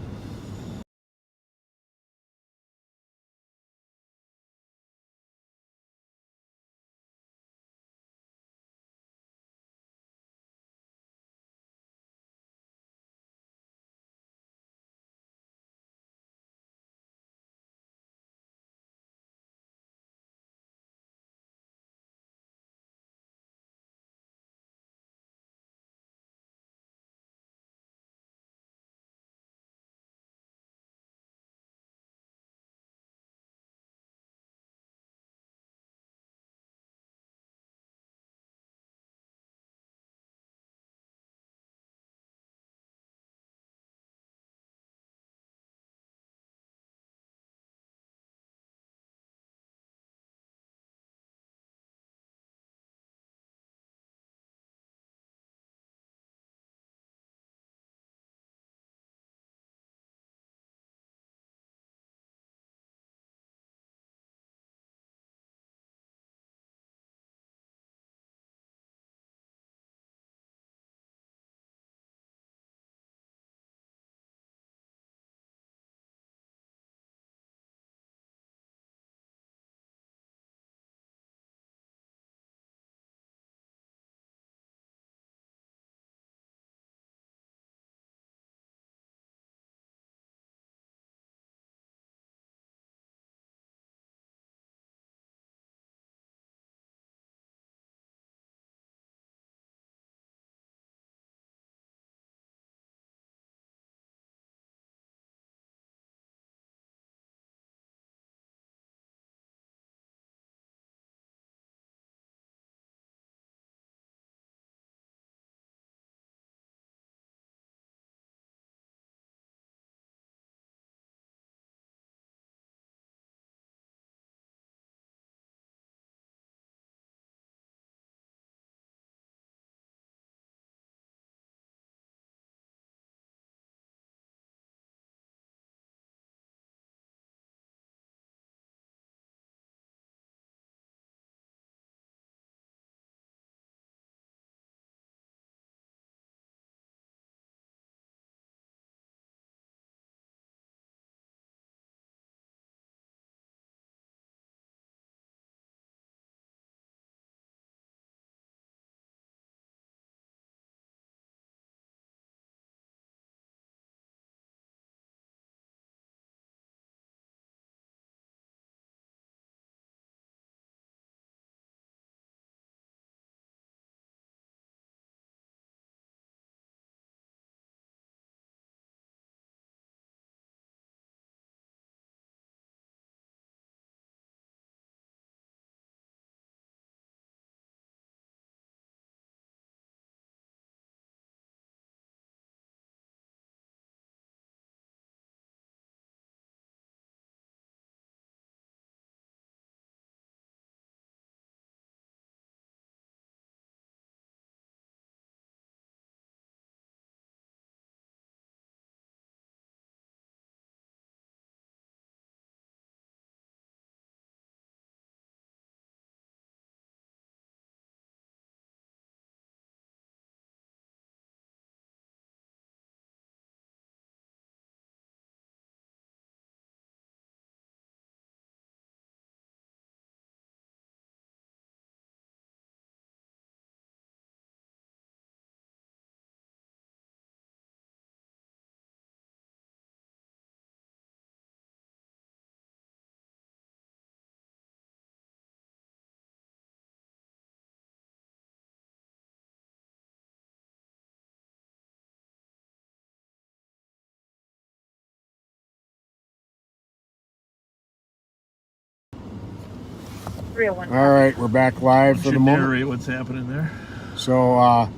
301. All right, we're back live for the moment. Narrate what's happening there. So I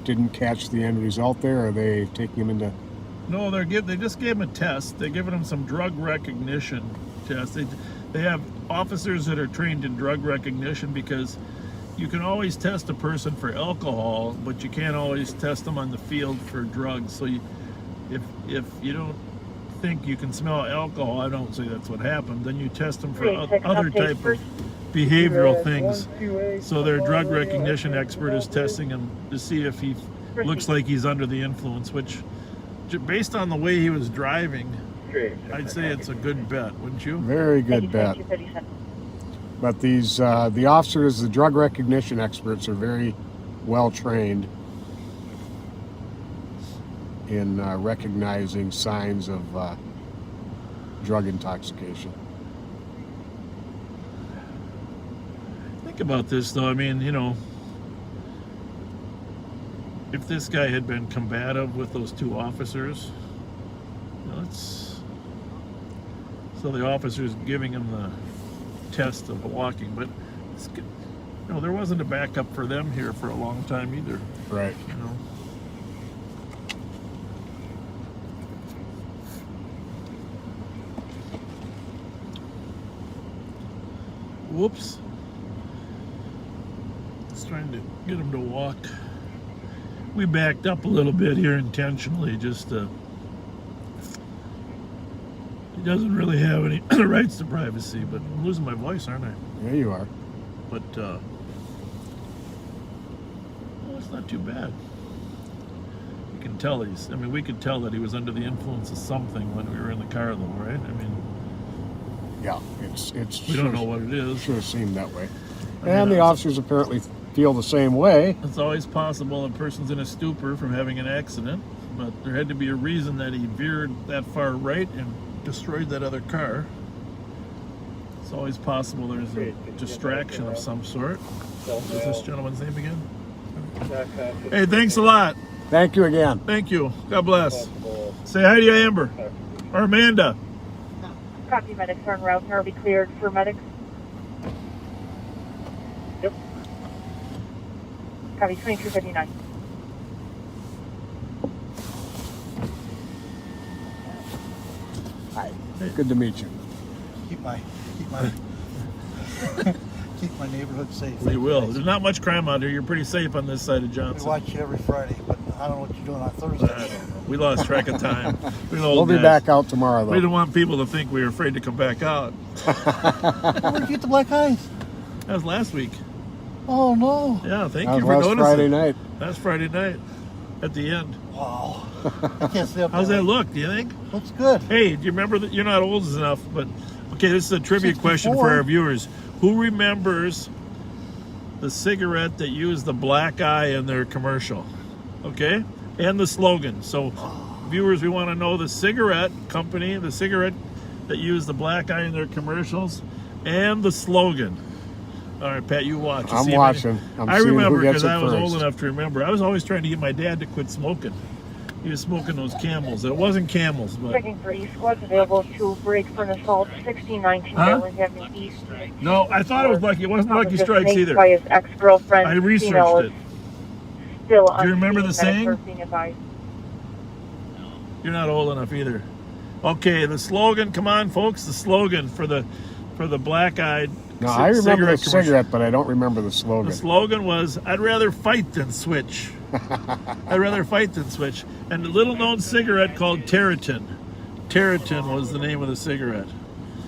didn't catch the end result there. Are they taking him into? No, they just gave him a test. They're giving him some drug recognition tests. They have officers that are trained in drug recognition because you can always test a person for alcohol, but you can't always test them on the field for drugs. So if you don't think you can smell alcohol, I don't say that's what happened, then you test them for other type of behavioral things. So their drug recognition expert is testing him to see if he looks like he's under the influence, which, based on the way he was driving, I'd say it's a good bet, wouldn't you? Very good bet. But these the officers, the drug recognition experts, are very well trained in recognizing signs of drug intoxication. Think about this, though. I mean, you know, if this guy had been combative with those two officers, you know, so the officer's giving him the test of walking, but you know, there wasn't a backup for them here for a long time either. Right. You know. Whoops. Just trying to get him to walk. We backed up a little bit here intentionally, just he doesn't really have any rights to privacy, but I'm losing my voice, aren't I? Yeah, you are. But well, it's not too bad. You can tell we could tell that he was under the influence of something when we were in the car, though, right? I mean, yeah, it's we don't know what it is. Sure seemed that way. And the officers apparently feel the same way. It's always possible a person's in a stupor from having an accident, but there had to be a reason that he veered that far right and destroyed that other car. It's always possible there's a distraction of some sort. What's this gentleman's name again? Hey, thanks a lot. Thank you again. Thank you. God bless. Say hi to you, Amber. Or Amanda. Copy, medics are en route and are be cleared for medics. Yep. Copy, 2259. Hi. Good to meet you. Keep my keep my neighborhood safe. We will. There's not much crime out here. You're pretty safe on this side of Johnson. We watch you every Friday, but I don't know what you're doing on Thursday. We lost track of time. We'll be back out tomorrow, though. We don't want people to think we were afraid to come back out. Where'd you get the black eyes? That was last week. Oh, no. Yeah, thank you for noticing. Friday night. That's Friday night at the end. Wow. I can't stay up How's there. that look, do you think? Looks good. Hey, do you remember that? You're not old enough, but okay, this is a trivia 64. question for our viewers. Who remembers the cigarette that used the black eye in their commercial? Okay? And the slogan. So, viewers, we want to know the cigarette company, the cigarette that used the black eye in their commercials, and the slogan. All right, Pat, you watch. I'm watching. I remember because I was old enough to remember. I was always trying to get my dad to quit smoking. He was smoking those Camels. It wasn't Camels, but... Checking for E squads available to break for an assault 1619 Maryland Avenue East. No, I thought it was Lucky. It wasn't Lucky Strikes either. By his ex-girlfriend. I researched it. Still do you remember the saying? You're not old enough either. Okay, the slogan. Come on, folks. The slogan for the black-eyed. No, I remember the cigarette, but I don't remember the slogan. The slogan was, "I'd rather fight than switch." I'd rather fight than switch. And a little-known cigarette called Territon. Territon was the name of the cigarette.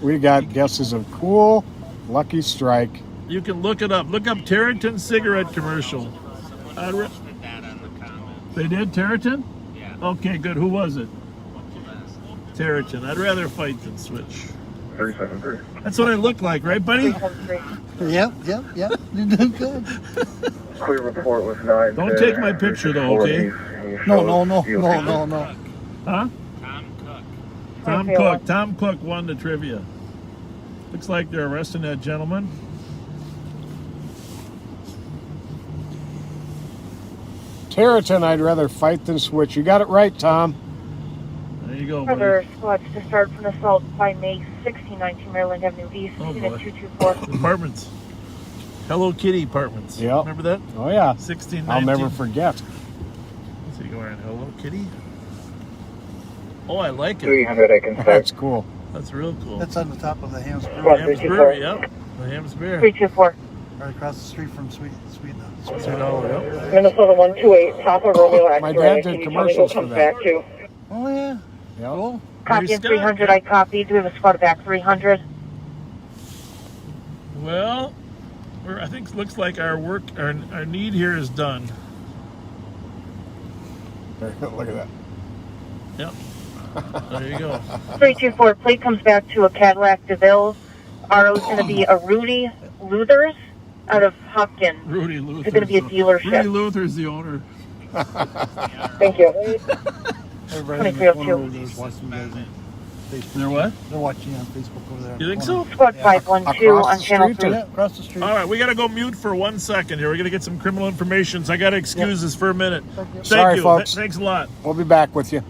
We got guesses of Cool, Lucky Strike. You can look it up. Look up Territon cigarette commercial. They did Territon? Yeah. Okay, good. Who was it? Territon. I'd rather fight than switch. 37-3. That's what I look like, right, buddy? Yep. You're doing good. Clear report with 9. Don't take my picture, though, okay? No. Huh? Tom Cook. Tom Cook won the trivia. Looks like they're arresting that gentleman. Territon, I'd rather fight than switch. You got it right, Tom. There There you go, buddy. Further squads to start from assault by May 1619 Maryland Avenue East, Oh, Unit boy. 224. Apartments. Hello Kitty Apartments. Yep. Remember that? Oh yeah. 1619. I'll never forget. Let's see, go around. Hello Kitty. Oh, I like it. 300, I can start. That's cool. That's real cool. That's on the top of the Ham's Brewery. Squad Ham's 324. Brewery, yep. The Ham's Beer. 324. Right across the street from Sweet Sweet Hollow, yep. Minnesota 128, Papa Romeo X-ray. My dad did Can you tell me who commercials for comes that. back to? Oh yeah. Yep. Cool. Copy in Scott. 300, I copied. Do we have a squad back 300? Well, I think it looks like our work, our need here is done. Look at that. Yep. There you go. 324, plate comes back to a Cadillac DeVille. RO's going to be a Rudy Luthers out of Hopkins. Rudy Luther. It's going to be a dealership. Rudy Luther's the owner. Thank you. Everybody in the corner over there is watching you guys on Facebook. They're what? They're watching you on Facebook over there. You think so? Squad 512 on the channel street, 3. Yeah, across the street. All right, we got to go mute for 1 second here. We're going to get some criminal information, so I got to excuse us for a minute. Thank Sorry, you. folks. Thanks a lot. We'll be back with you.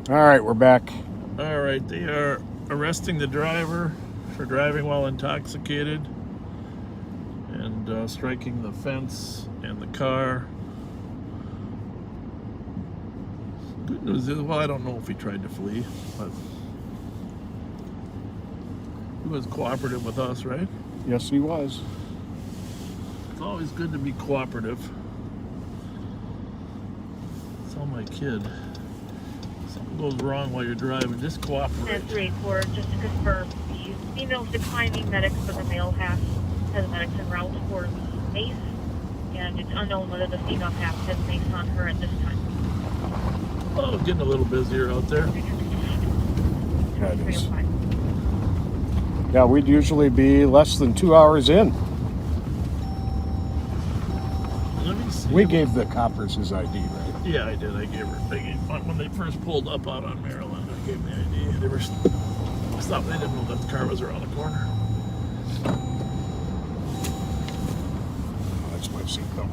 All right, we're back. All right, they are arresting the driver for driving while intoxicated and striking the fence and the car. Good news is, well, I don't know if he tried to flee, but he was cooperative with us, right? Yes, he was. It's always good to be cooperative. Tell my kid, something goes wrong while you're driving, just cooperate. And 384, just to confirm, the female's declining medics, but the male half has medics en route for the mace, and it's unknown whether the female half has mace on her at this time. Oh, getting a little busier out there. Yeah, it is. Yeah, we'd usually be less than 2 hours in. Let me see. We gave the coppers his ID, right? Yeah, I did. I gave when they first pulled up out on Maryland, I gave them the ID. They were stopped. They didn't know that the car was around the corner. That's my seatbelt.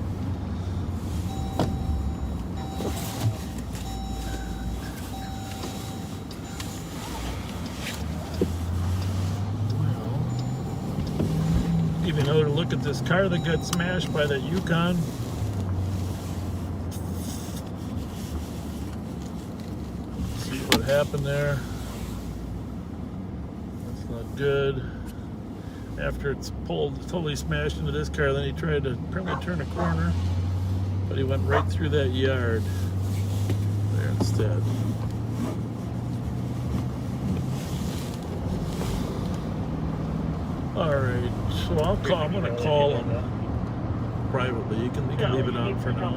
Give you another look at this car that got smashed by that Yukon. See what happened there. That's not good. After it's totally smashed into this car, then he tried to apparently turn a corner, but he went right through that yard there instead. All right, so I'm gonna call him privately. You can leave it on for now.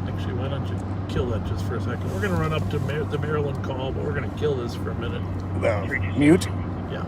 Actually, why don't you kill that just for a second? We're gonna run up to the Maryland call, but we're gonna kill this for a minute. Mute? Yeah.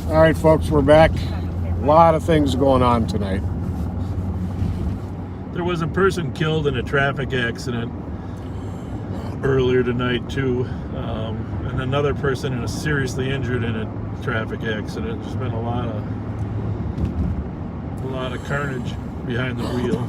All right, folks, we're back. A lot of things going on tonight. There was a person killed in a traffic accident earlier tonight too, and another person is seriously injured in a traffic accident. There's been a lot of carnage behind the wheel.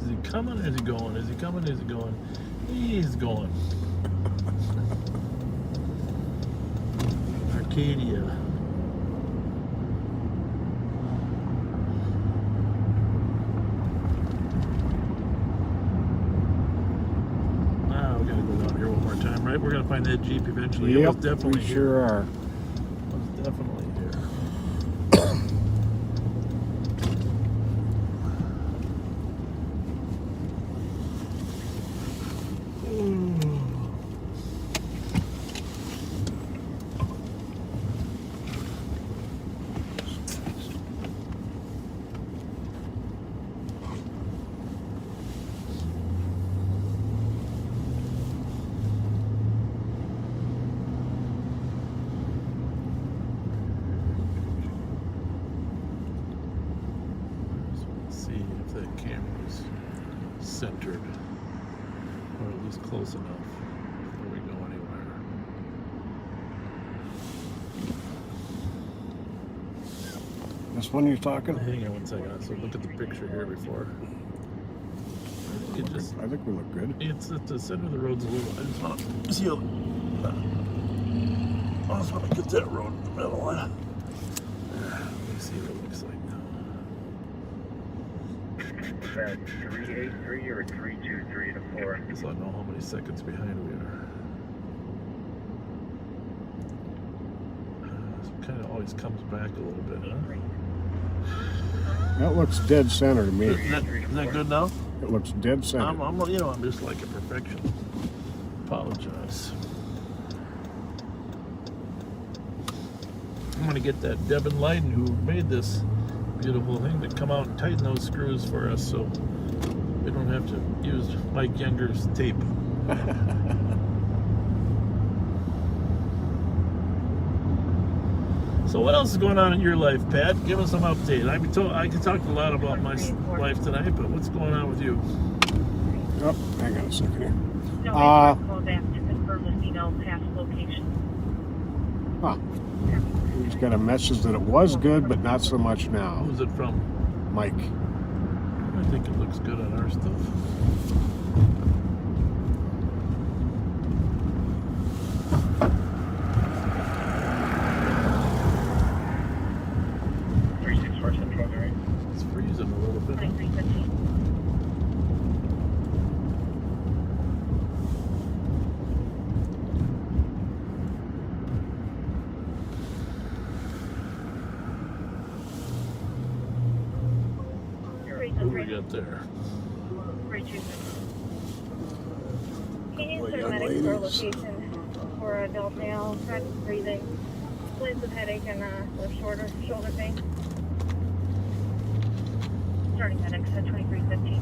Is he coming? Is he going? Is he coming? Is he going? He's going. Arcadia. Now we gotta go down here one more time, right? We're gonna find that Jeep eventually. Yep, It was definitely we sure are. It was definitely here. Centered, or at least close enough before we go anywhere. This one you're talking? Hang on one second. So look at the picture here before. It just, I think we look good. It's at the center of the road's a little. I just want to see. I just want to get that road in the middle. Let me see what it looks like now. 383 or 323 to 4. So I know how many seconds behind we are. It kind of always comes back a little bit, huh? That looks dead center to me. Is that good now? It looks dead center. I'm just like a perfection. Apologize. I'm gonna get that Devin Leiden who made this beautiful thing to come out and tighten those screws for us so we don't have to use Mike Younger's tape. So what else is going on in your life, Pat? Give us some update. I could talk a lot about my life tonight, but what's going on with you? Oh, hang on a second here. No, call back to confirm this email past location. Huh. We just got a message that it was good, but not so much now. Who's it from? Mike. I think it looks good on our stuff. It's freezing a little bit. 2315. What do we got there? Can you send medics to our location for adult male, practice breathing, complaints with headache and shoulder pain? Starting medics at 2315.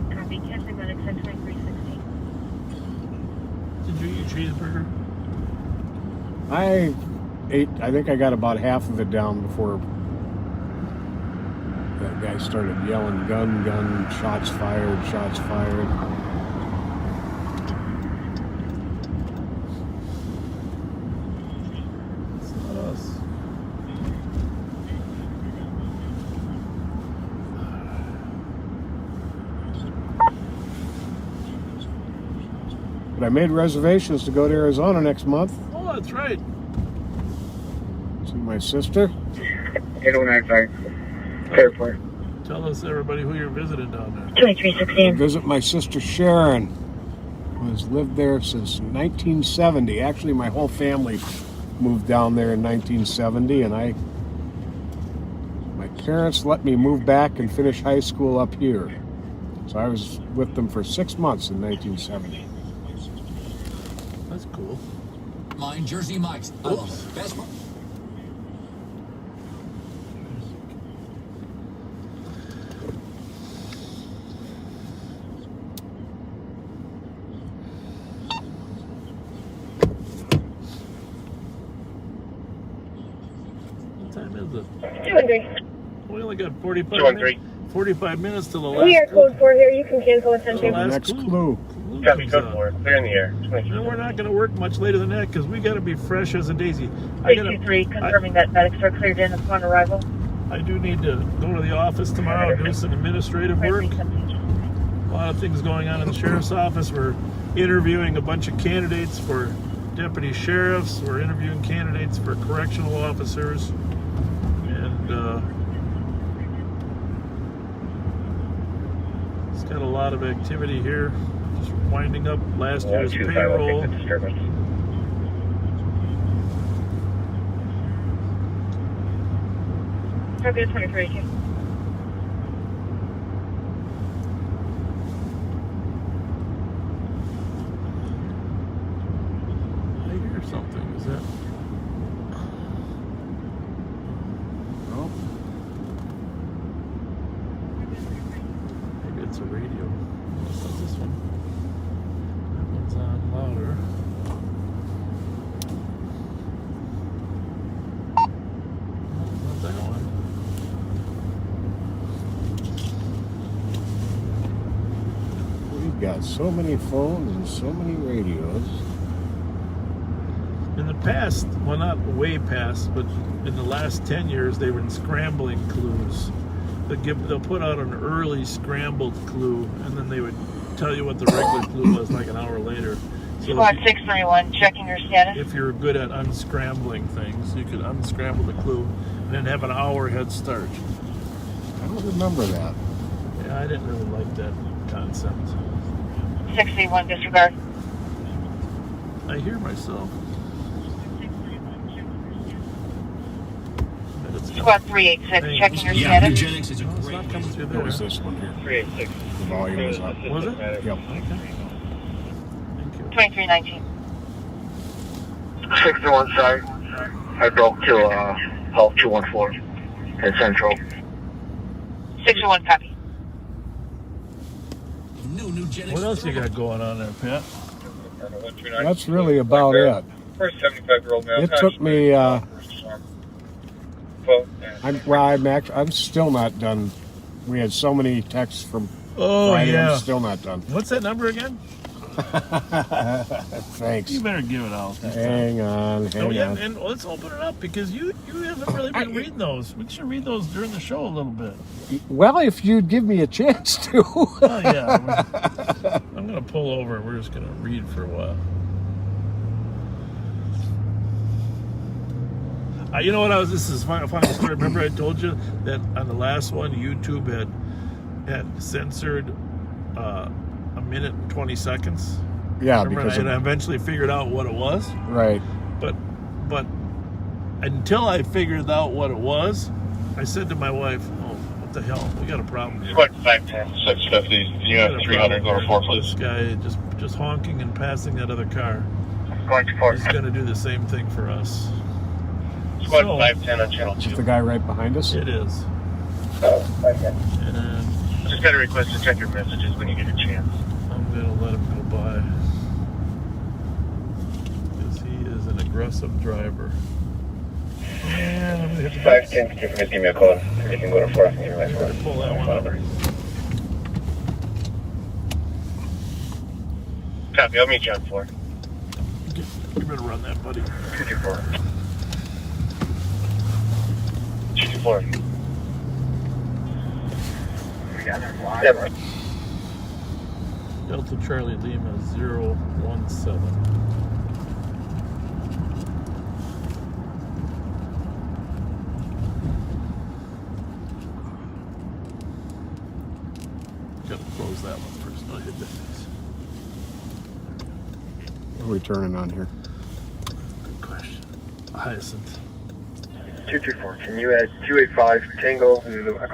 Copy, catching medics at 2316. Did you eat cheeseburger? I think I got about half of it down before that guy started yelling, gun, gun, shots fired, shots fired. It's not us. But I made reservations to go to Arizona next month. Oh, that's right. See my sister. 8095. Airport. Tell us, everybody, who you're visiting down there. 2316. Visit my sister Sharon, who has lived there since 1970. Actually, my whole family moved down there in 1970, and my parents let me move back and finish high school up here. So I was with them for 6 months in 1970. That's cool. Line Jersey Mike's. I love it. Best one. time is it? 213. We only got 45 213. minutes. 45 minutes till the last. We are code 4 here. You can cancel and send till the to. last Next clue. Copy, comes code out. 4. Clear in the air. And we're not going to work much later than that because we got to be fresh as a daisy. 323, confirming that medics are cleared in upon arrival. I do need to go to the office tomorrow and do some administrative work. A lot of things going on in the sheriff's office. We're interviewing a bunch of candidates for deputy sheriffs. We're interviewing candidates for correctional officers. And it's got a lot of activity here. Just winding up last year's payroll. Copy 23. I hear something. Is that? No. Maybe it's a radio. Unless that's this one. That one's on louder. No, not that one. We've got so many phones and so many radios. In the past, well, not way past, but in the last 10 years, they were scrambling clues. They'll put out an early scrambled clue, and then they would tell you what the regular clue was like an hour later. So Squad 631, checking your status. if you're good at unscrambling things, you could unscramble the clue and then have an hour head start. I don't remember that. Yeah, I didn't really like that concept. 631, disregard. I hear myself. But it's not- Squad 386, checking your Yeah, status. eugenics is a No, it's great not coming through It there. was this one here. 386. The volume is up. Was it? Yep. Okay. Thank you. 2319. 601 side. I broke to Health 214 in Central. 601, copy. No eugenics. What else you got going on there, Pat? That's really about it. First 75-year-old male. It took me. Well, I'm still not done. We had so many texts from Oh, Friday. yeah. I'm still not done. What's that number again? Thanks. You better give it out. Hang on. Oh, yeah, and let's open it up because you haven't really been reading those. We should read those during the show a little bit. Well, if you'd give me a chance to. Oh, yeah. I'm going to pull over. We're just going to read for a while. You know what? This is a funny story. Remember I told you that on the last one, YouTube had censored a minute and 20 seconds? Yeah, Remember, because I eventually figured out what it was. Right. But until I figured out what it was, I said to my wife, "Oh, what the hell? We got a problem here." Squad 510. 650. You have 300 over 4, please. This guy just honking and passing that other car. Going to 4. He's going to do the same thing for us. Squad So, 510 on channel 2. Is the guy right behind us? It is. Oh, 510. And Just got a request to check your messages when you get a chance. I'm going to let him go by. Because he is an aggressive driver. And I'm going to hit the brakes. 510, can you give me a call? You can go to 4. I'm going to pull that one over. Copy, I'll meet you on 4. You better run that, buddy. 224. 224. Delta Charlie Lima 017. Gotta close that one first. I'll hit that. What are we turning on here? Good question. Hyacinth. 224. Can you add 285 Tango?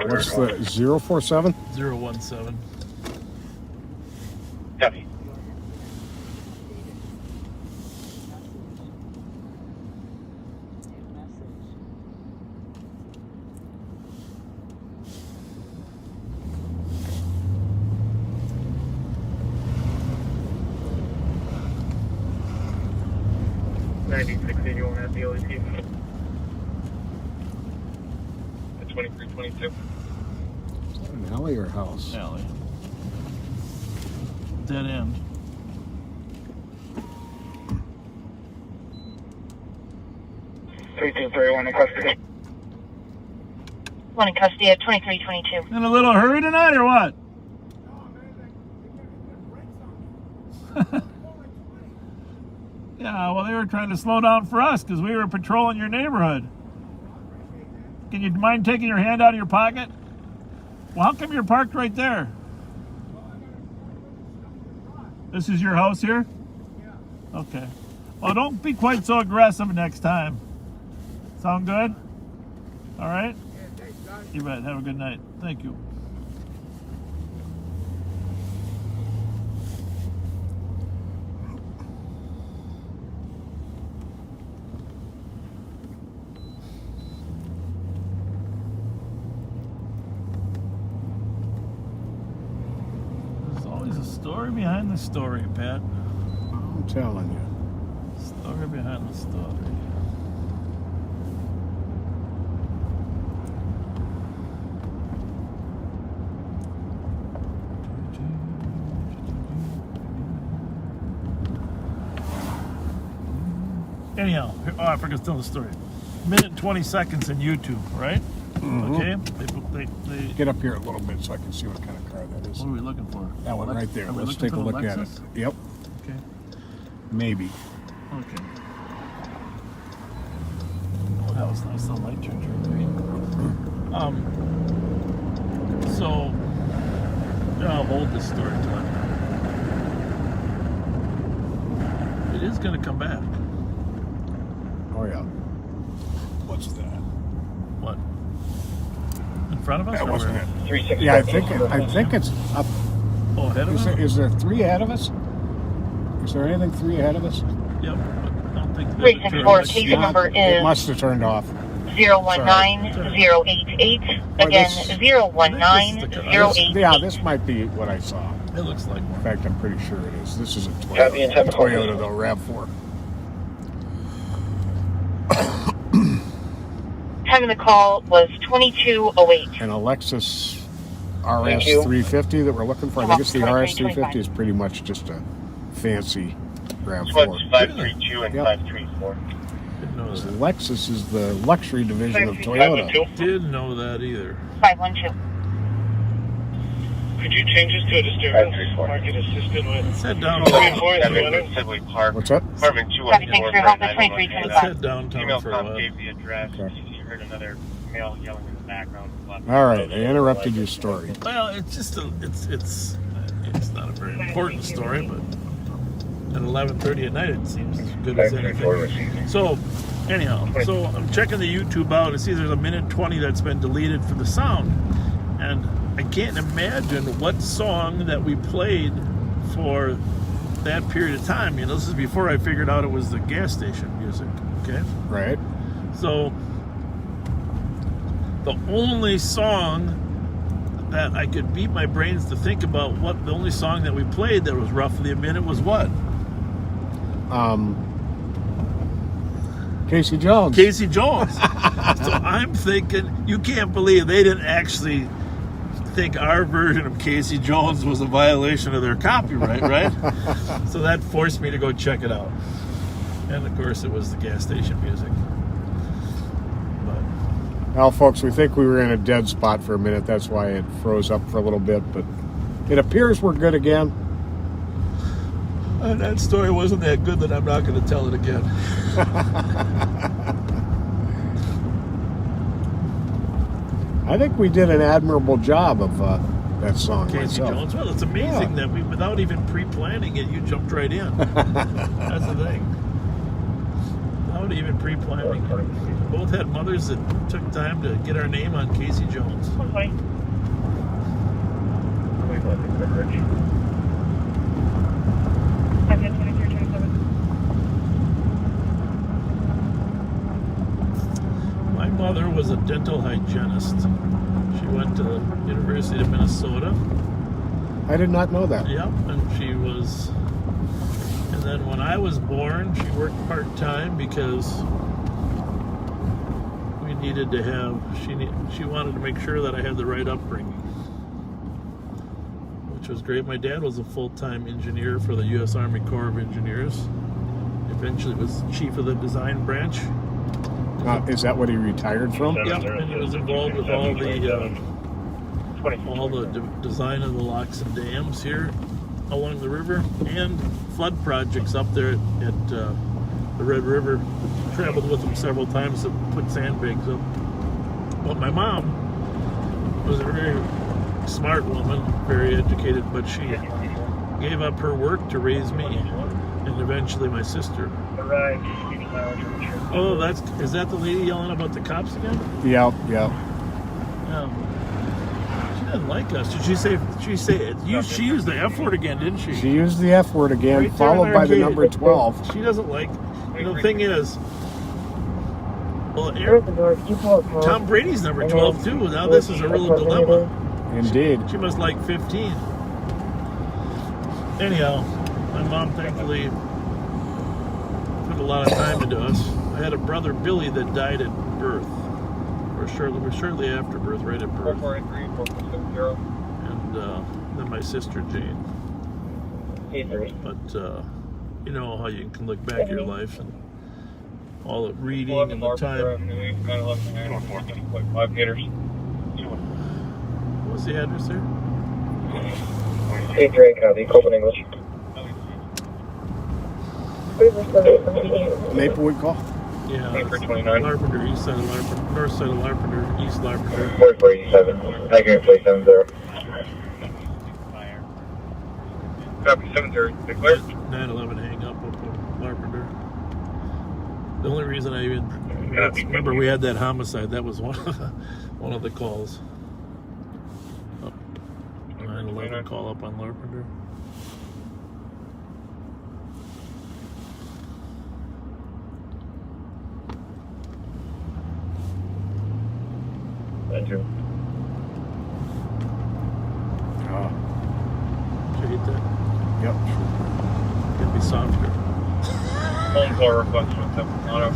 What's the 047? 017. Copy. 26. Is that an alley or house? Alley. Dead end. One in custody. One in custody at 2322. In a little hurry tonight or what? Yeah, well, they were trying to slow down for us because we were patrolling your neighborhood. Can you mind taking your hand out of your pocket? Well, how come you're parked right there? This is your house here? Yeah. Okay. Well, don't be quite so aggressive next time. Sound good? All right? You bet. Have a good night. Thank you. There's always a story behind the story, Pat. I'm telling you. Story behind the story. Anyhow, I forgot to tell the story. Minute and 20 seconds in YouTube, right? Mm-hmm. Okay. They Get up here a little bit so I can see what kind of car that is. What are we looking for? That one right there. Are we Let's looking take a for the look at it. Lexus? Yep. Okay. Maybe. Okay. Oh, that was nice. The light turned green. So, I'll hold this story till I'm done. It is going to come back. Oh yeah. What's that? What? In front of us? That or wasn't where? it. 360. Yeah, I think it's up. Oh, ahead of us? Is there 3 ahead of us? Is there anything 3 ahead of us? Yep. I don't think 364, case number It is must have turned off. 019088. Again, 019088. Yeah, this might be what I saw. It looks like one. In fact, I'm pretty sure it is. This is a Copy and Toyota, type of Toyota though, RAV4. Time of the call was 2208. And a Lexus RS 350 that we're looking for. I think it's the RS 350 is pretty much just a fancy One's RAV4. 532 and Yep. 534. Didn't know that. Lexus is the luxury division of Toyota. Didn't know that either. 512. Could you change this to a disturbance market assistant with Let's head down. Sibley Park. What's that? Apartment Copy, thanks for your help at let's 2325. head downtown Female for a cop while. gave the address. Okay. You heard another male yelling in the background. All right, I interrupted your story. Well, it's just it's not a very important story, but at 11:30 at night it seems as good as anything. So, anyhow, so I'm checking the YouTube out and see there's a minute 20 that's been deleted for the sound, and I can't imagine what song that we played for that period of time. You know, this is before I figured out it was the gas station music. Okay, Right? so the only song that I could beat my brains to think about the only song that we played that was roughly a minute was what? Casey Jones. Casey Jones. So I'm thinking, you can't believe they didn't actually think our version of Casey Jones was a violation of their copyright, right? So that forced me to go check it out. And of course it was the gas station music. Well, folks, we think we were in a dead spot for a minute. That's why it froze up for a little bit, but it appears we're good again. And that story wasn't that good that I'm not going to tell it again. I think we did an admirable job of that song Casey myself. Jones. Well, it's amazing that without even pre-planning it, you jumped right in. That's the thing. Without even pre-planning it. We both had mothers that took time to get our name on Casey Jones. My mother was a dental hygienist. She went to the University of Minnesota. I did not know that. Yep, and she was... And then when I was born, she worked part-time because we needed to have, she wanted to make sure that I had the right upbringing, which was great. My dad was a full-time engineer for the U.S. Army Corps of Engineers. Eventually was chief of the design branch. Is that what he retired from? Yep, and he was involved with all the design of the locks and dams here along the river, and flood projects up there at the Red River. Traveled with him several times to put sandbags up. But my mom was a very smart woman, very educated, but she gave up her work to raise me and eventually my sister. Oh, is that the lady yelling about the cops again? Yeah. Yeah. She doesn't like us. Did she say she used the F word again, didn't she? She used the F word again, Right there followed in by our the gate. number 12. She doesn't like. The thing is, well, Tom Brady's number 12 too. Now this is a real dilemma. Indeed. She must like 15. Anyhow, my mom thankfully put a lot of time into us. I had a brother, Billy, that died at birth, or shortly after birth, right at birth. And then my sister, Jane. But you know how you can look back at your life and all the reading and the time. What's the address there? Hey, Drake, copy. Copeland English. Maplewood call? Yeah. Paper 29. Larpenteur, east side of Larpenteur, north side of Larpenteur, east Larpenteur. 4487. Tiger Play 70. Copy 70. Declare. 911 hang up of Larpenteur. The only reason I even remember we had that homicide, that was one of the calls. 911 call up on Larpenteur. Thank you. Did you hate that? Yep. It'd be softer. Home call request with them. Auto.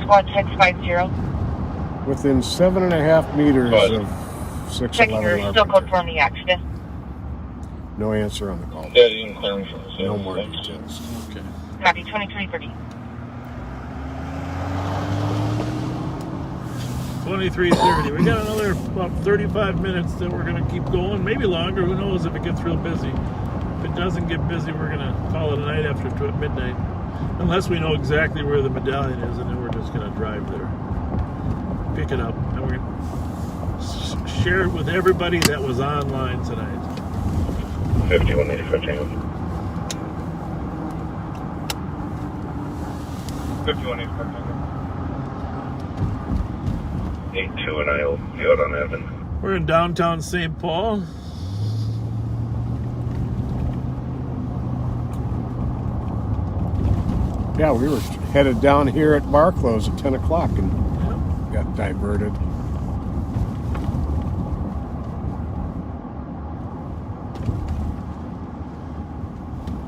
Squad 650. Within 7.5 meters of 611 Checking your still code Larpenteur. from the accident. No answer on the call. Yeah, you can clear me from the No more details. Okay. Copy 2330. 23:30. We got another about 35 minutes that we're going to keep going. Maybe longer. Who knows if it gets real busy. If it doesn't get busy, we're going to call it a night after midnight. Unless we know exactly where the medallion is, and then we're just going to drive there. Pick it up. And we're going to share it with everybody that was online tonight. 5185. 5185. 82 and I will be out on Evan. We're in downtown St. Paul. Yeah, we were headed down here at Barclays at 10 o'clock and got diverted.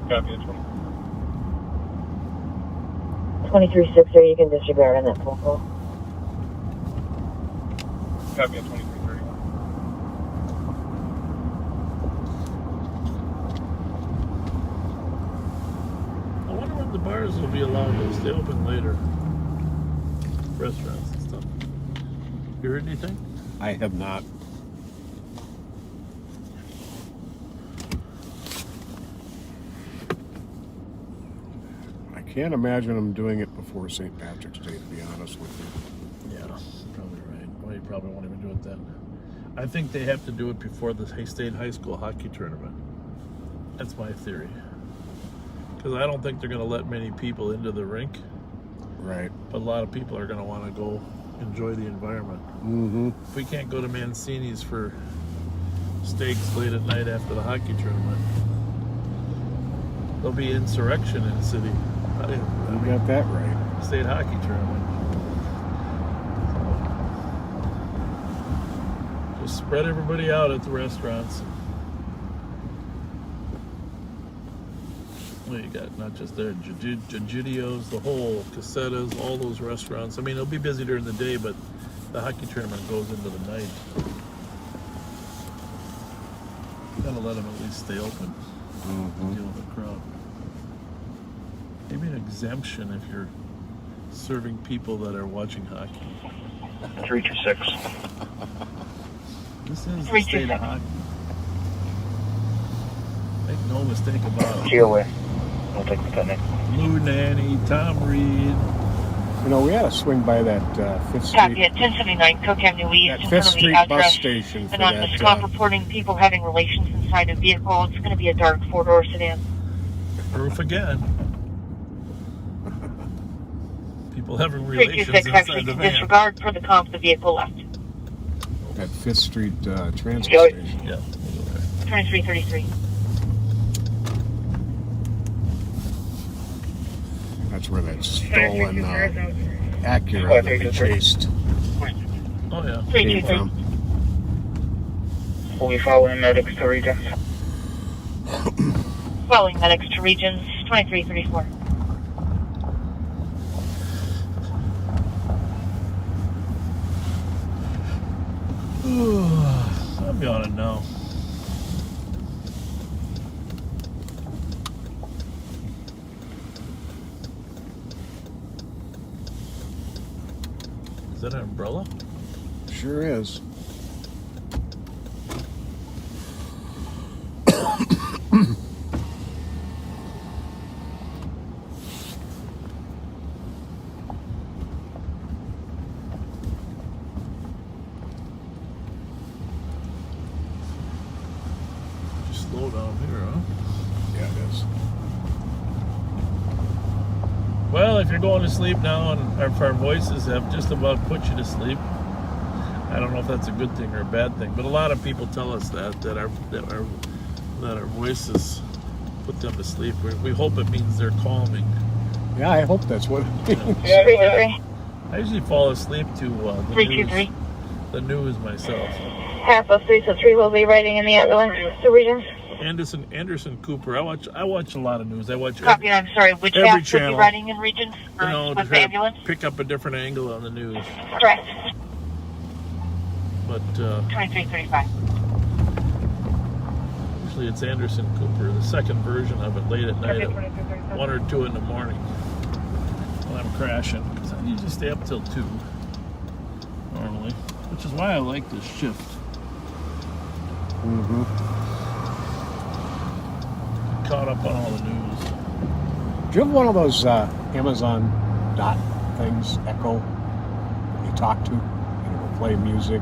Copy. 2360, you can disregard on that phone call. Copy at 2331. I wonder when the bars will be allowed to stay open later. Restaurants and stuff. You heard anything? I have not. I can't imagine them doing it before St. Patrick's Day, to be honest with you. Yeah, probably right. Well, you probably won't even do it then. I think they have to do it before the State High School hockey tournament. That's my theory. Because I don't think they're going to let many people into the rink. Right. But a lot of people are going to want to go enjoy the environment. Mm-hmm. If we can't go to Mancini's for steaks late at night after the hockey tournament, there'll be insurrection in the city. You got that right. state hockey tournament. So just spread everybody out at the restaurants. Well, you got not just there, Gigidios, the whole Casetas, all those restaurants. I mean, it'll be busy during the day, but the hockey tournament goes into the night. Gotta let them at least stay open to deal with the crowd. Maybe an exemption if you're serving people that are watching hockey. 326. This is the state of hockey. Make no mistake about it. GOA. I'll take the next. Lou Nanny, Tom Reed. You know, we had to swing by that 5th Street. Copy at 1079 Cook Avenue East. That in 5th front of the Street bus address. station for Anonymous that. cop reporting people having relations inside a vehicle. It's going to be a dark 4-door sedan. Proof again. People having relations 326 inside actually the to van. disregard for the comp the vehicle left. That 5th Street transfer Yeah. station. Yeah, we'll go there. 2333. That's where that stolen Acura that we chased Oh yeah. came from. We'll be following medics to regions. Following medics to regions 2334. I'm yawning now. Is that an umbrella? Sure is. Just slow down here, huh? Yeah, it is. Well, if you're going to sleep now and our voices have just about put you to sleep, I don't know if that's a good thing or a bad thing, but a lot of people tell us that our voices put them to sleep. We hope it means they're calming. Yeah, I hope that's what it means. I usually fall asleep to the news myself. Half of 303 will be riding in the ambulance to regions. Anderson Cooper. I watch a lot of news. I watch Copy, I'm sorry, which every half will channel. be riding in regions You know, with to the ambulance? pick up a different angle on the news. Correct. But 2335. usually it's Anderson Cooper, the second version of it, late at night at 1 or 2 in the morning when I'm crashing. Because I usually stay up till 2 normally, which is why I like this shift. Caught up on all the news. Do you have one of those Amazon dot things, Echo, that you talk to and it will play music?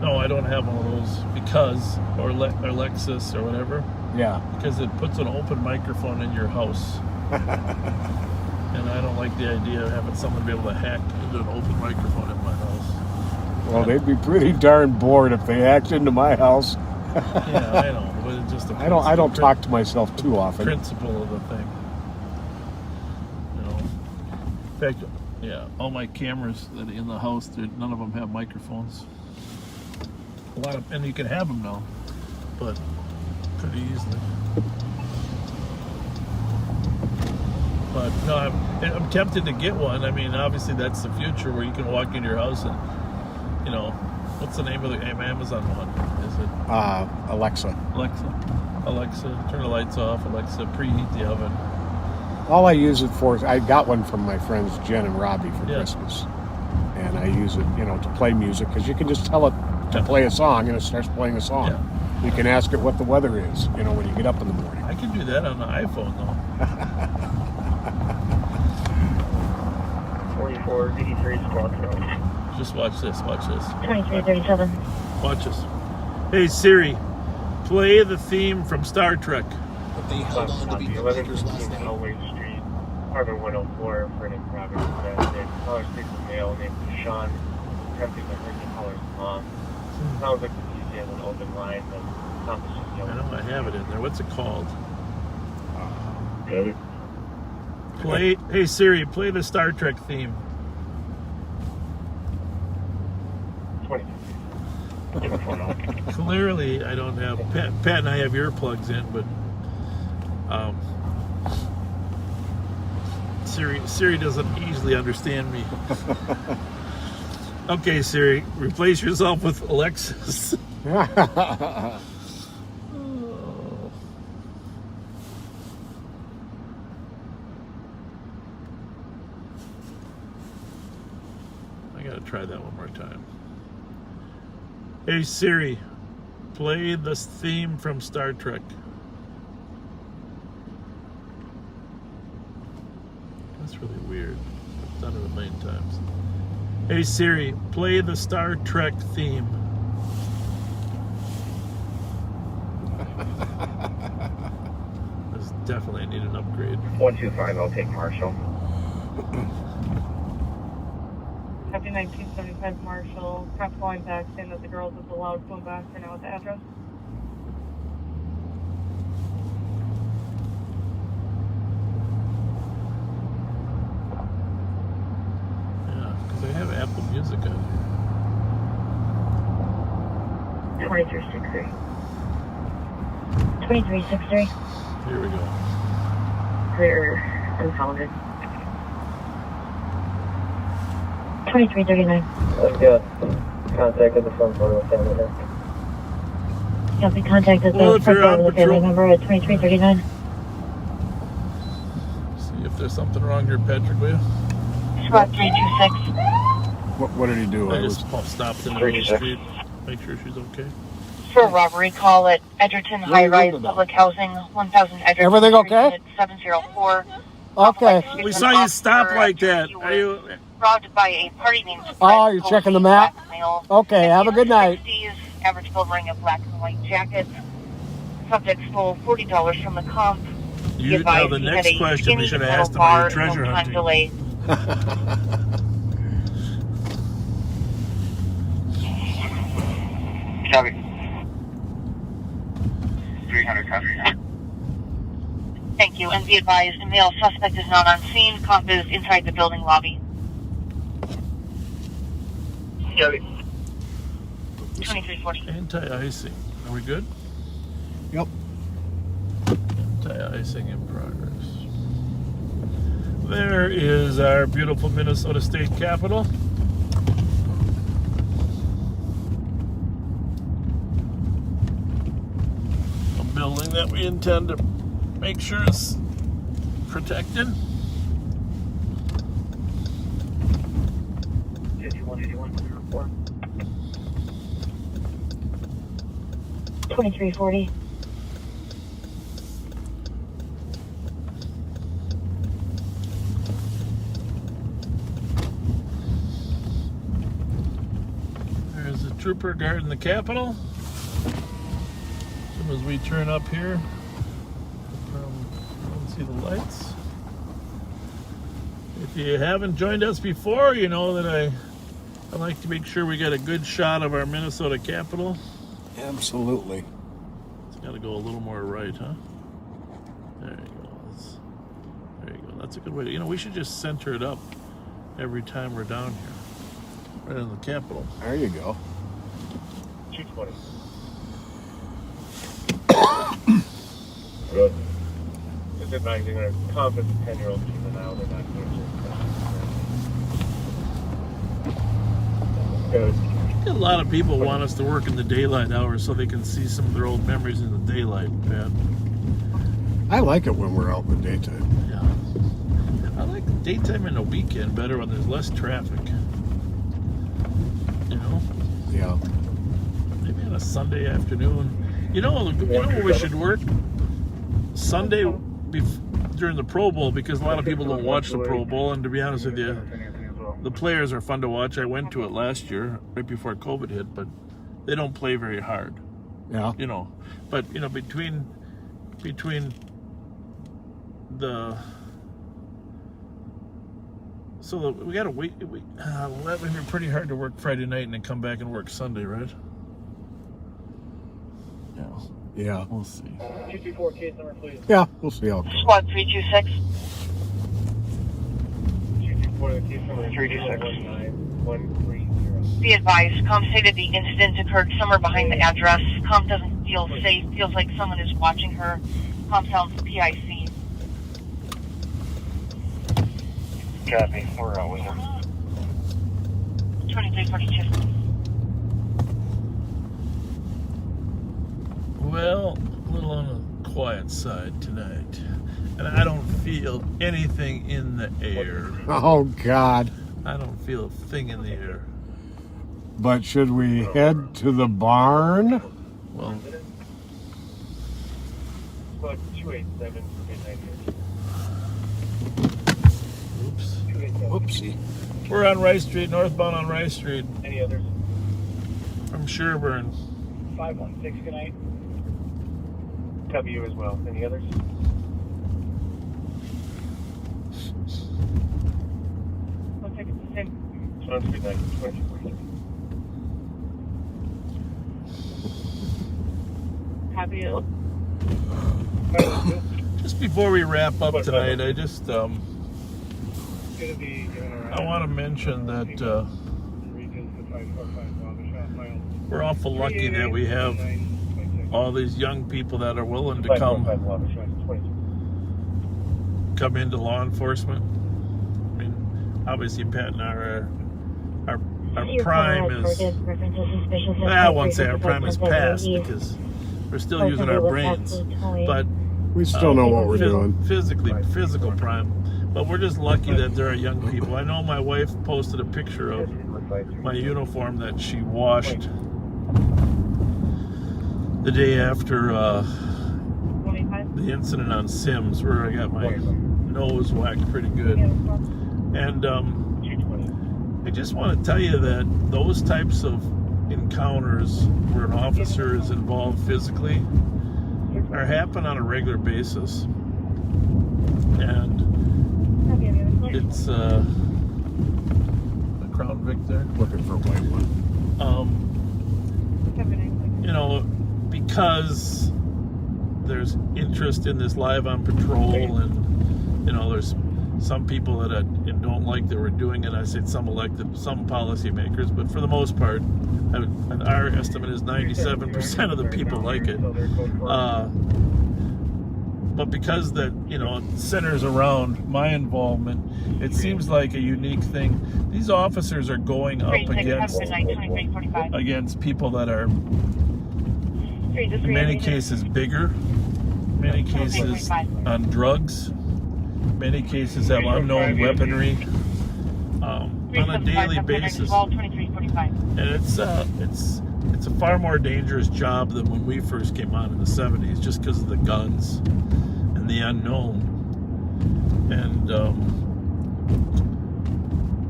No, I don't have one of those because, or Lexus or whatever. Yeah. Because it puts an open microphone in your house. And I don't like the idea of having someone be able to hack into an open microphone in my house. Well, they'd be pretty darn bored if they hacked into my house. Yeah, I know, but it's just I don't talk to myself too often. Principle of the thing. You know. In fact, yeah, all my cameras that are in the house, none of them have microphones. A lot of, and you can have them now, but pretty easily. But no, I'm tempted to get one. I mean, obviously that's the future where you can walk into your house and, you know, what's the name of the Amazon one? Is it Alexa? Alexa, turn the lights off. Alexa, preheat the oven. All I use it for is I got one from my friends Jen and Robbie for Christmas, and I use it, you know, to play music because you can just tell it to play a song and it starts playing a song. Yeah. You can ask it what the weather is, you know, when you get up in the morning. I can do that on the iPhone though. 4483 Squawk Road. Just watch this. 2337. Watch this. Hey Siri, play the theme from Star Trek. But they held on to be the leaders last night. Elway Street, apartment 104 for an in-progress investigation. Caller speaks a male named Sean, attempting to hurt the caller's mom. Sounds like the PC has an open line that accomplishes the I know I have it in there. What's it called? Got it. Hey Siri, play the Star Trek theme. 20. Clearly, I don't have Pat and I have earplugs in, but Siri doesn't easily understand me. Okay, Siri, replace yourself with Alexis. I gotta try that one more time. Hey Siri, play the theme from Star Trek. That's really weird. I've done it a million times. Hey Siri, play the Star Trek theme. This definitely need an upgrade. 125, I'll take Marshall. Copy 1975 Marshall. Prep going back saying that the girls is allowed going back for now at the address. Yeah, because I have Apple Music on here. 2363. 2363. Here we go. Clear unfounded. 2339. I've got contacted the front door with family member. Copy, contacted Well, the if front you're door on with the family patrol- member at 2339. See if there's something wrong here, Patrick, will you? Squad 326. What did he do? I just stopped in the middle of the street. Make sure she's okay. For a robbery call at Edgerton What are you High Rise doing about? Public Housing, 1000 Edgerton. Everything okay? Unit 704. Okay. We saw you stop like that. Are you? Robbed by a party named Oh, you're checking the map? male. Okay, have a good night. 60s, average build wearing a black and white jacket. Subject stole $40 from the comp. Be You, now advised the he next had a question we skinny should have metal asked him about your bar, treasure no time hunting. delay. Copy. 300 copy. Thank you, and be advised, a male suspect is not on scene. Comp is inside the building lobby. Copy. 2340. Anti-icing. Are we good? Yep. Anti-icing in progress. There is our beautiful Minnesota State Capitol. A building that we intend to make sure is protected. 518104. 2340. There's a trooper guarding the Capitol. As soon as we turn up here, I don't see the lights. If you haven't joined us before, you know that I like to make sure we get a good shot of our Minnesota Capitol. Absolutely. It's got to go a little more right, huh? There you go. There you go. That's a good way to, we should just center it up every time we're down here. Right in the Capitol. There you go. 220. Good. Just advising our comp is a 10-year-old juvenile. They're not going to. Good. A lot of people want us to work in the daylight hours so they can see some of their old memories in the daylight, Pat. I like it when we're out in the daytime. Yeah. I like the daytime and the weekend better when there's less traffic. Yeah. Maybe on a Sunday afternoon. You know what we should work? Sunday during the Pro Bowl, because a lot of people don't watch the Pro Bowl, and to be honest with you, the players are fun to watch. I went to it last year, right before COVID hit, but they don't play very hard. Yeah. But between the we gotta wait. That would be pretty hard to work Friday night and then come back and work Sunday, right? Yeah. Yeah. We'll see. 224 case number, please. Yeah, we'll see how it goes. Squad 326. 3D6. Be advised, COM stated the incident occurred somewhere behind the address. COM doesn't feel safe, feels like someone is watching her. COM sounds PIC. Copy. We're out with her. 2342. Well, a little on the quiet side tonight. And I don't feel anything in the air. Oh, God. I don't feel a thing in the air. But should we head to the barn? Well, About 287 for midnight here. oops. Whoopsie. We're on Rice Street, northbound on Rice Street. Any others? From Sherburne. 516, good night. Copy you as well. Any others? Looks like it's the same. Sounds good night. 2042. Copy it. Just before we wrap up tonight, I just I want to mention that we're awful lucky that we have all these young people that are willing to come into law enforcement. I mean, obviously Pat and I our prime is, I won't say our prime is past because we're still using our brains, but we still know what we're doing. Physical prime. But we're just lucky that there are young people. I know my wife posted a picture of my uniform that she washed the day after the incident on Sims, where I got my nose whacked pretty good. And I just want to tell you that those types of encounters where an officer is involved physically are happening on a regular basis. And it's a Crown Vic there. Looking for a white one. You know, because there's interest in this live on patrol, and you know, there's some people that don't like that we're doing it. I said some elected, some policymakers, but for the most part, our estimate is 97% of the people like it. But because that, you know, it centers around my involvement, it seems like a unique thing. These officers are going up against people that are, in many cases, bigger, many cases on drugs, many cases have unknown weaponry on a daily basis. And it's a far more dangerous job than when we first came on in the 70s, just because of the guns and the unknown. And,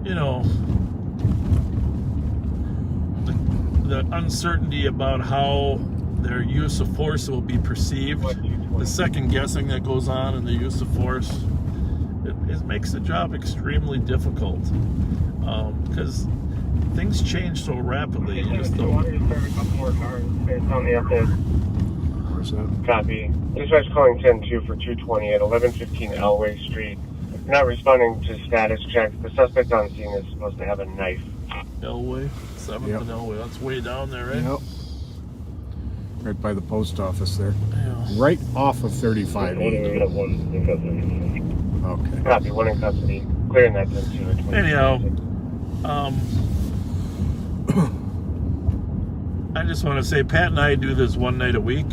you know, the uncertainty about how their use of force will be perceived, the second guessing that goes on in the use of force, it makes the job extremely difficult, because things change so rapidly. You just don't. Copy. Dispatch calling 10-2 for 220 at 1115 Elway Street. You're not responding to status checks. The suspect on scene is supposed to have a knife. Elway, 7th and Elway. That's way down there, right? Yep. Right by the post office there. Yeah. Right off of 35. Okay. Copy. One in custody. Clearing that 10-2. Anyhow, I just want to say Pat and I do this one night a week,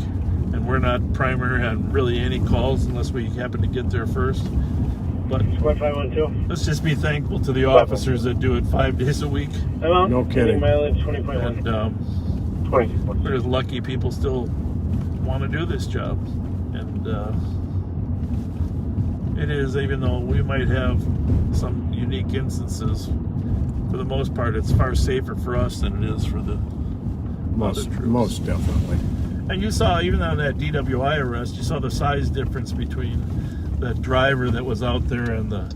and we're not primary on really any calls unless we happen to get there first. But let's just be thankful to the officers that do it 5 days a week. No kidding. And we're just lucky people still want to do this job. And it is, even though we might have some unique instances, for the most part, it's far safer for us than it is for the most definitely. And you saw, even on that DUI arrest, you saw the size difference between the driver that was out there and the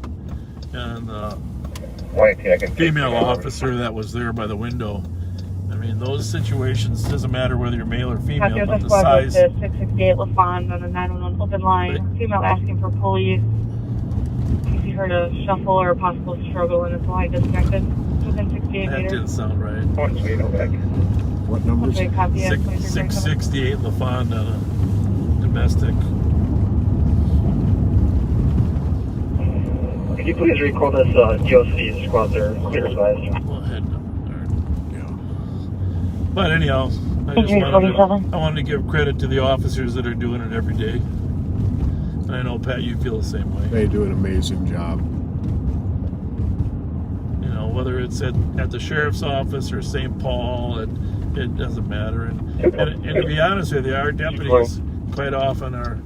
female officer that was there by the window. I mean, those situations, doesn't matter whether you're male or female, but the size. 668 LaFond on the 911 open line. Female asking for police. PC heard a shuffle or a possible struggle, and that's why I disconnected within 68 That meters. didn't sound right. What numbers? Okay, copy. 668 LaFond on a domestic. Could you please recall this DOC squads are clear advised? Well, head number. Yeah. But anyhow, I wanted to give credit to the officers that are doing it every day. And I know, Pat, you feel the same way. They do an amazing job. You know, whether it's at the sheriff's office or St. Paul, it doesn't matter. And to be honest with you, our deputies quite often are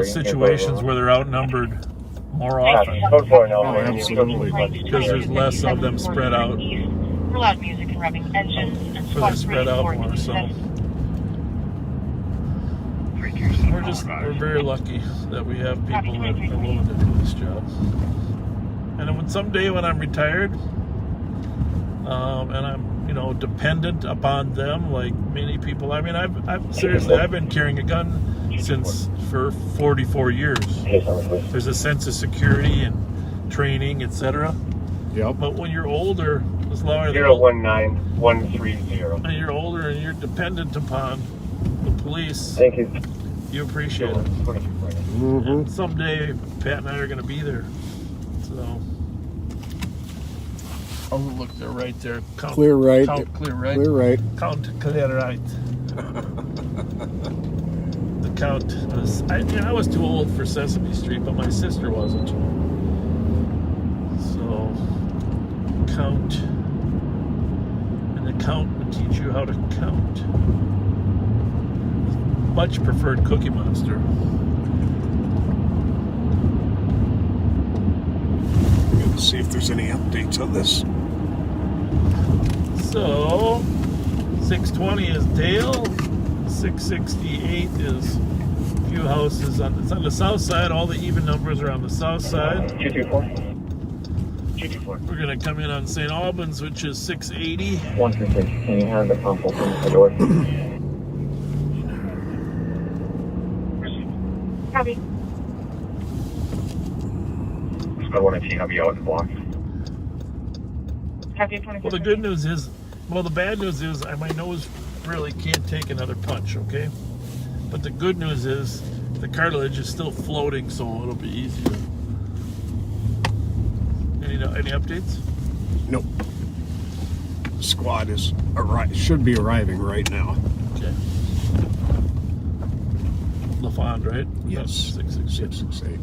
situations where they're outnumbered more often. Oh, absolutely. Because there's less of them spread out. Loud music and rubbing engines and So they're spread out more, so we're very lucky that we have people that are willing to do this job. And then someday when I'm retired, and I'm dependent upon them like many people. I mean, I've seriously been carrying a gun for 44 years. There's a sense of security and training, etc. Yep. But when you're older, it's lower. 019130. When you're older and you're dependent upon the police, Thank you. you appreciate it. Mm-hmm. And someday, Pat and I are going to be there. So, oh, look, they're right there. Count, Clear right. Count clear right. Clear right. Count clear right. The count was. I was too old for Sesame Street, but my sister wasn't. So, count. And the count would teach you how to count. Much preferred Cookie Monster. Let's see if there's any updates on this. So, 620 is Dale. 668 is a few houses it's on the south side. All the even numbers are on the south side. 224. We're going to come in on St. Albans, which is 680. 136. Can you have the pump open the door? Copy. I want to have you out and block. Copy 24. Well, the good news is, the bad news is my nose really can't take another punch, okay? But the good news is the cartilage is still floating, so it'll be easier. Any updates? Nope. Squad should be arriving right now. Okay. LaFond, right? Yes. 668.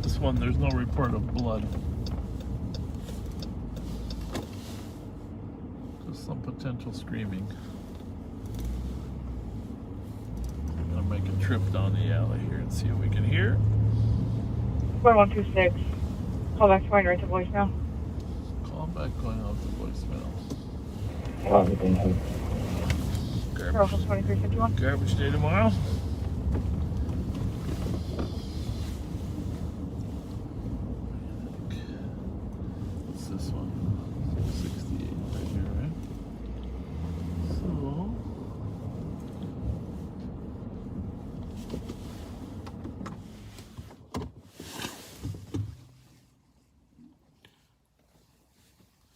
This one, there's no report of blood. Just some potential screaming. I'm gonna make a trip down the alley here and see what we can hear. 4126. Call back going right to voicemail. Call back going out to voicemail. Commercial 2351. Garbage day tomorrow. What's this one? 68 right here, right? So.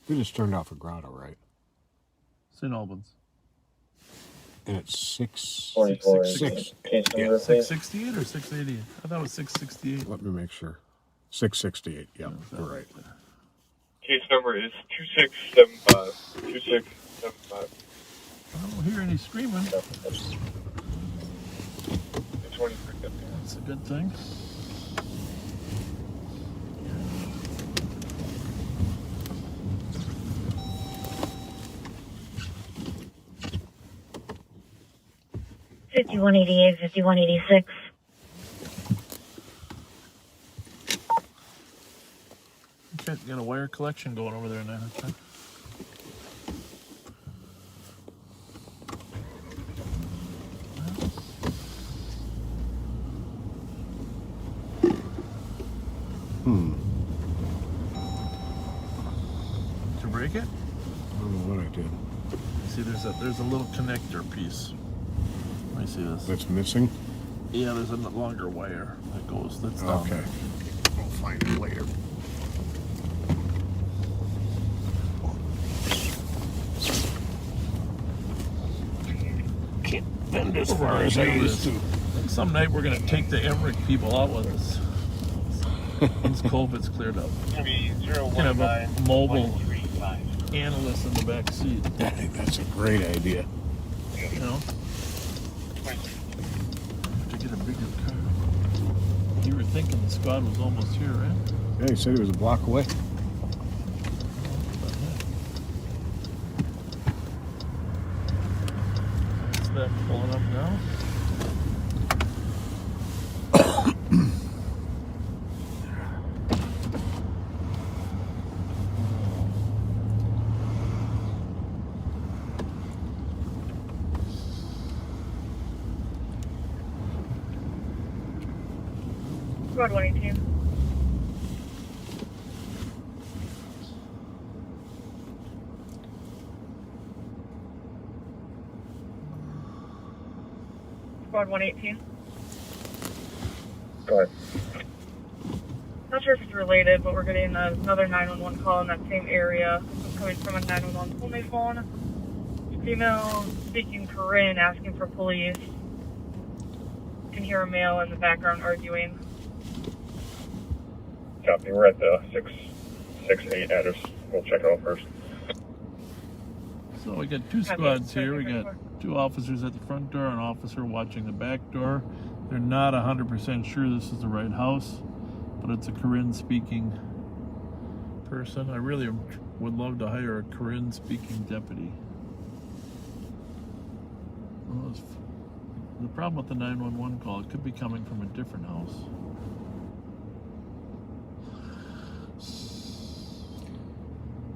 We just turned off a grotto, right? St. Albans. And it's 6. Yeah. 668 or 688? I thought it was 668. Let me make sure. 668. Yep, you're right. Case number is 2675. 2675. I don't hear any screaming. That's a good thing. $5188, $5186. Okay, got a wire collection going over there now. Okay. break it? I don't know what I did. See, there's a little connector piece. Let me see this. That's missing? Yeah, there's a longer wire that goes. That's down Okay. there. We'll find it later. Can't bend as far as I used to. Some night we're gonna take the Emmerich people out with us. Once COVID's cleared up. Can have a mobile analyst in the back seat. I think that's a great idea. You know? To get a bigger car. You were thinking the squad was almost here, right? Yeah, he said he was a block away. Is that pulling up now? Squad 118. Squad 118. Go ahead. Not sure if it's related, but we're getting another 911 call in that same area. It's coming from a 911 only phone. Female speaking Korean asking for police. You can hear a male in the background arguing. Copy. We're at the 668 address. We'll check it out first. So we got two squads here. We got two officers at the front door, an officer watching the back door. They're not 100% sure this is the right house, but it's a Korean-speaking person. I really would love to hire a Korean-speaking deputy. Well, the problem with the 911 call, it could be coming from a different house.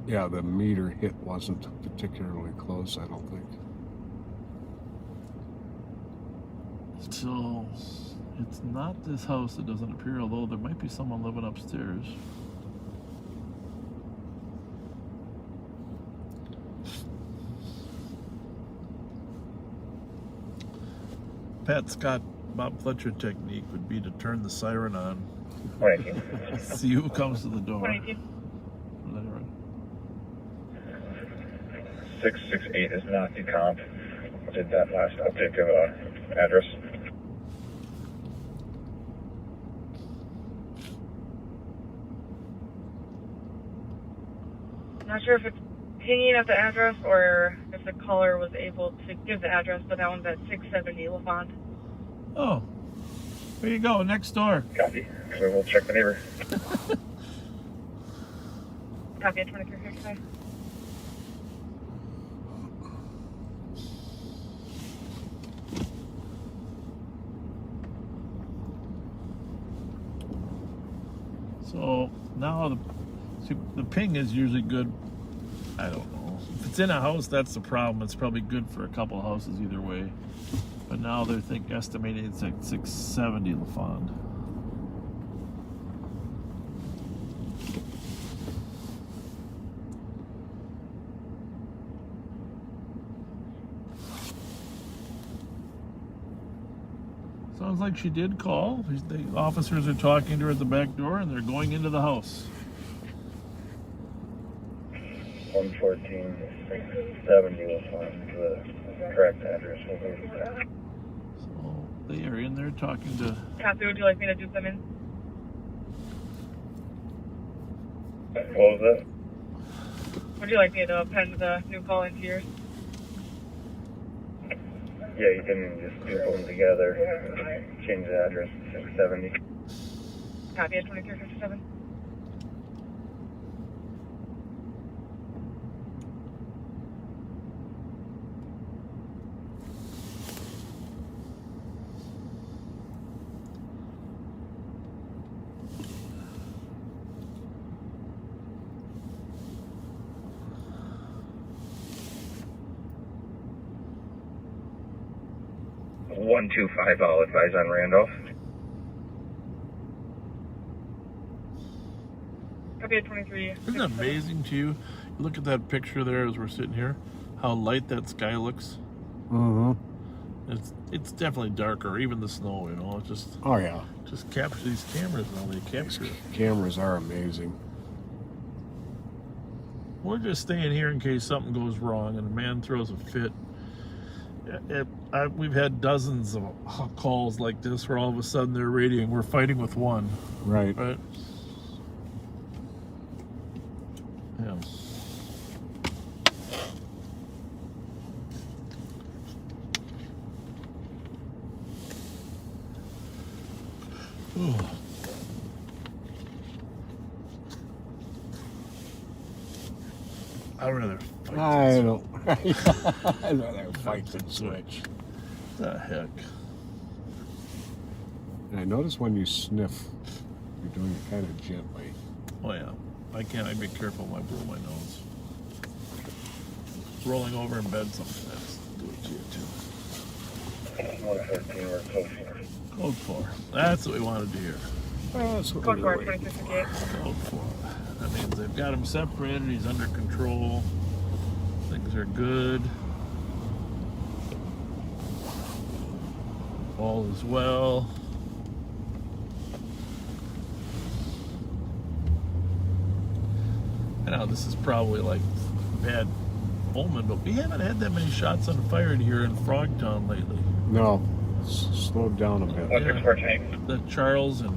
Yeah, the meter hit wasn't particularly close, I don't think. So, it's not this house, it doesn't appear, although there might be someone living upstairs. Pat Scott, Bob Fletcher technique would be to turn the siren on. See who comes to the door. 668 is not the comp. Did that last update of address? Not sure if it's pinging at the address or if the caller was able to give the address, but that one's at 670 LaFont. Oh, there you go, next door. Copy. So we'll check the neighbor. Copy, 23 here today. So now the ping is usually good. I don't know. If it's in a house, that's the problem. It's probably good for a couple of houses either way. But now they're estimating it's like 670 LaFond. Sounds like she did call. The officers are talking to her at the back door and they're going into the house. 114 670 will find the correct address. So they are in there talking to... Kathy, would you like me to do them in? What was that? Would you like me to append the new call into yours? Yeah, you can just do them together. Change the address to 670. Copy at 2357. One 125, I'll advise on Randolph. Okay, 23. Isn't it amazing to you? Look at that picture there as we're sitting here. How light that sky looks. Mm-hmm. It's definitely darker. Even the snow, you know. It just just capture these cameras now. They capture it. Cameras are amazing. We're just staying here in case something goes wrong and a man throws a fit. We've had dozens of calls like this where all of a sudden they're radioing, we're fighting with one. Right. Right? Yeah. Ooh. I'd rather fight I'd rather fight than switch. The heck? And I notice when you sniff, you're doing it kind of gently. Oh yeah. I be careful when I blow my nose. Rolling over in bed sometimes. Do it to you too. 115 or code 4. Code 4. That's what we wanted to hear. That's what Code we 4, really- 2358. Code 4. That means they've got him separated. He's under control. Things are good. All is well. Now this is probably like bad omen, but we haven't had that many shots on fired here in Frogtown lately. No, it's slowed down a bit. Yeah. The Charles and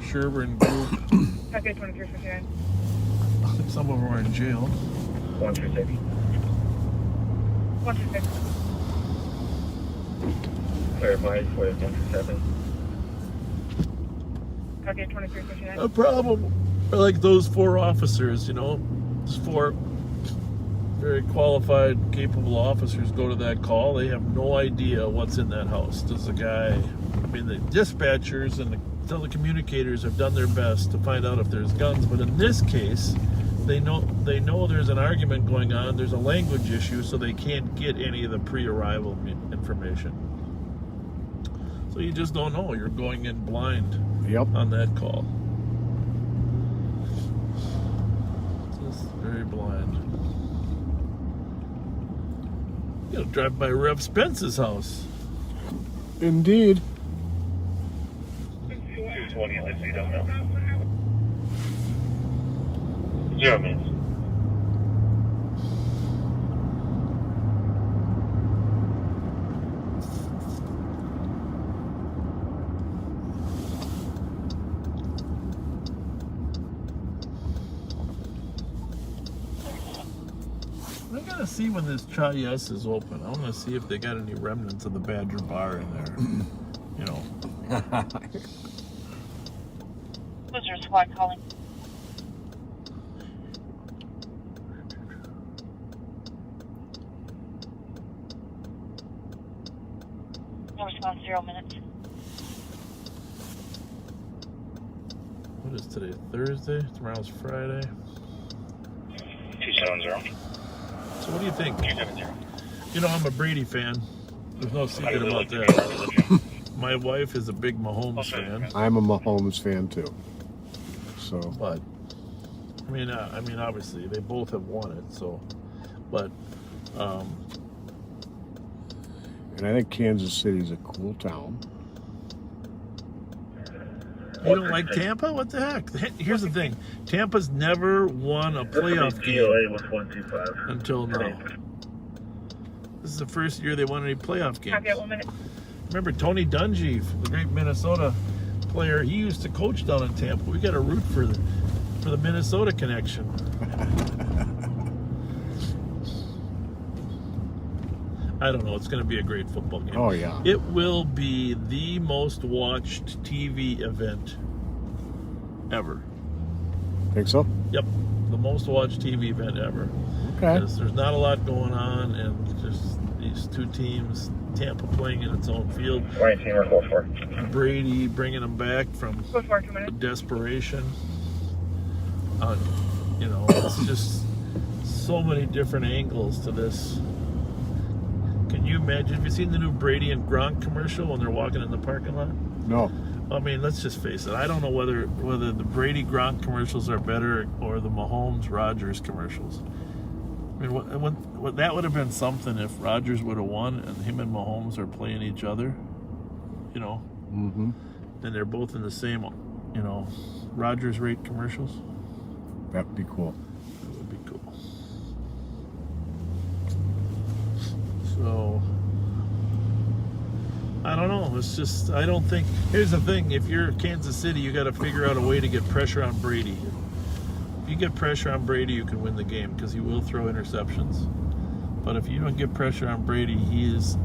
Sherburne group. Okay, 2359. I think some of them are in jail. 126. 126. Clarify for 127. Okay, 2359. A problem. Like those 4 officers, you know, those 4 very qualified, capable officers go to that call. They have no idea what's in that house. Does the guy, I mean, the dispatchers and the telecommunicators have done their best to find out if there's guns, but in this case, they know there's an argument going on. There's a language issue, so they can't get any of the pre-arrival information. So you just don't know. You're going in blind on that call. Just very blind. You know, drive by Rev Spence's house. Indeed. 220, at least you don't know. 0 minutes. I gotta see when this Triage is open. I wanna see if they got any remnants of the Badger Bar in there. You know. What's your squad calling? No response, 0 minutes. What is today? Thursday? Tomorrow's Friday. 270. So what do you think? 270. You know, I'm a Brady fan. There's no secret about that. My wife is a big Mahomes fan. I'm a Mahomes fan too. So, but I mean, obviously they both have won it. So, but and I think Kansas City's a cool town. You don't like Tampa? What the heck? Here's the thing. Tampa's never won a playoff game until now. This is the first year they won any playoff games. Okay, 1 minute. Remember Tony Dungy, the great Minnesota player, he used to coach down in Tampa. We got to root for the Minnesota connection. I don't know. It's going to be a great football game. Oh, yeah. It will be the most watched TV event ever. Think so? Yep. The most watched TV event ever. Okay. Because there's not a lot going on, and just these 2 teams, Tampa playing in its own field. Brady bringing them back from desperation. You know, it's just so many different angles to this. Can you imagine? Have you seen the new Brady and Gronk commercial when they're walking in the parking lot? No. I mean, let's just face it. I don't know whether the Brady Gronk commercials are better or the Mahomes Rodgers commercials. I mean, what that would have been something if Rodgers would have won and him and Mahomes are playing each other. You know, Mm-hmm. and they're both in the same, you know, Rodgers rate commercials. That'd be cool. That would be cool. So, I don't know. It's just, I don't think, here's the thing. If you're Kansas City, you got to figure out a way to get pressure on Brady. If you get pressure on Brady, you can win the game because he will throw interceptions. But if you don't get pressure on Brady, he is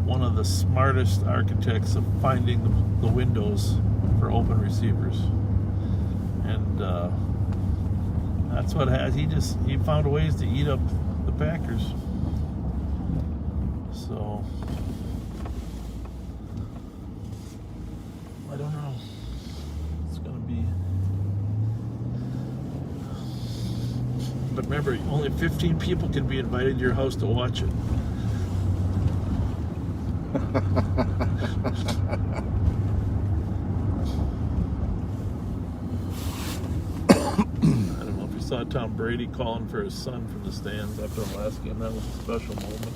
one of the smartest architects of finding the windows for open receivers. And that's what he found ways to eat up the Packers. So I don't know. It's gonna be, but remember, only 15 people can be invited to your house to watch it. I don't know if you saw Tom Brady calling for his son from the stands after the last game. That was a special moment.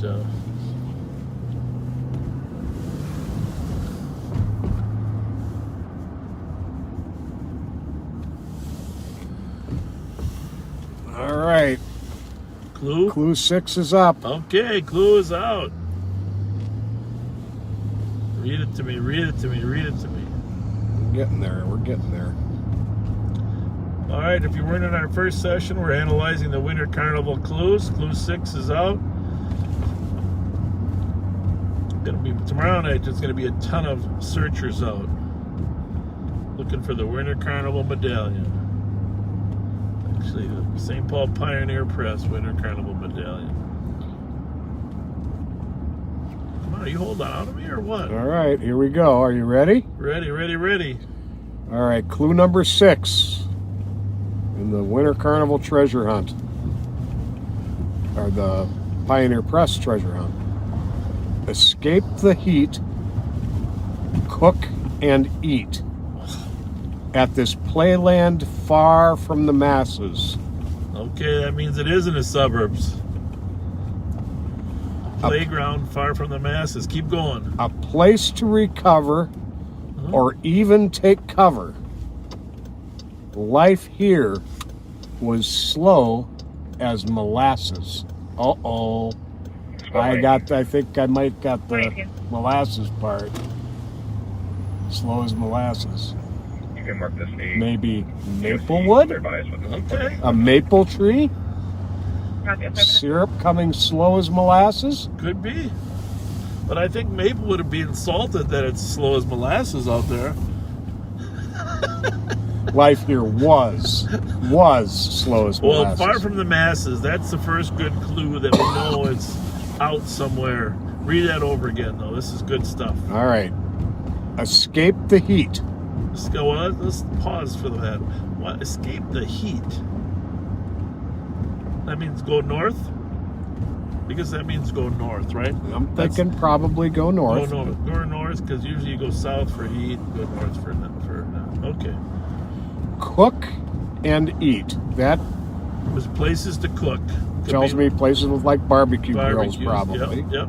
But, All right. Clue? Clue 6 is up. Okay, clue is out. Read it to me, read it to me, read it to me. We're getting there. We're getting there. All right, if you weren't in our first session, we're analyzing the Winter Carnival clues. Clue 6 is out. Tomorrow night, there's going to be a ton of searchers out looking for the Winter Carnival medallion. Actually, the St. Paul Pioneer Press Winter Carnival medallion. Come on, are you holding on to me or what? All right, here we go. Are you ready? Ready, ready, ready. All right, clue number 6 in the Winter Carnival treasure hunt, or the Pioneer Press treasure hunt. Escape the heat, cook and eat at this playland far from the masses. Okay, that means it is in the suburbs. Playground far from the masses. Keep going. A place to recover or even take cover. Life here was slow as molasses. Uh-oh. I think I might got the molasses part. Slow as molasses. You can mark this A. Maybe Maplewood? Okay. A maple tree? Syrup coming slow as molasses? Could be. But I think Maplewood would be insulted that it's slow as molasses out there. Life here was slow as molasses. Well, far from the masses. That's the first good clue that we know it's out somewhere. Read that over again, though. This is good stuff. All right. Escape the heat. Let's go. Let's pause for that. What? Escape the heat. That means go north? Because that means go north, right? I'm thinking probably go north. Go north, because usually you go south for heat, go north for okay. Cook and eat. That There's places to cook. tells me places with like barbecue grills, barbecues, probably. Yep.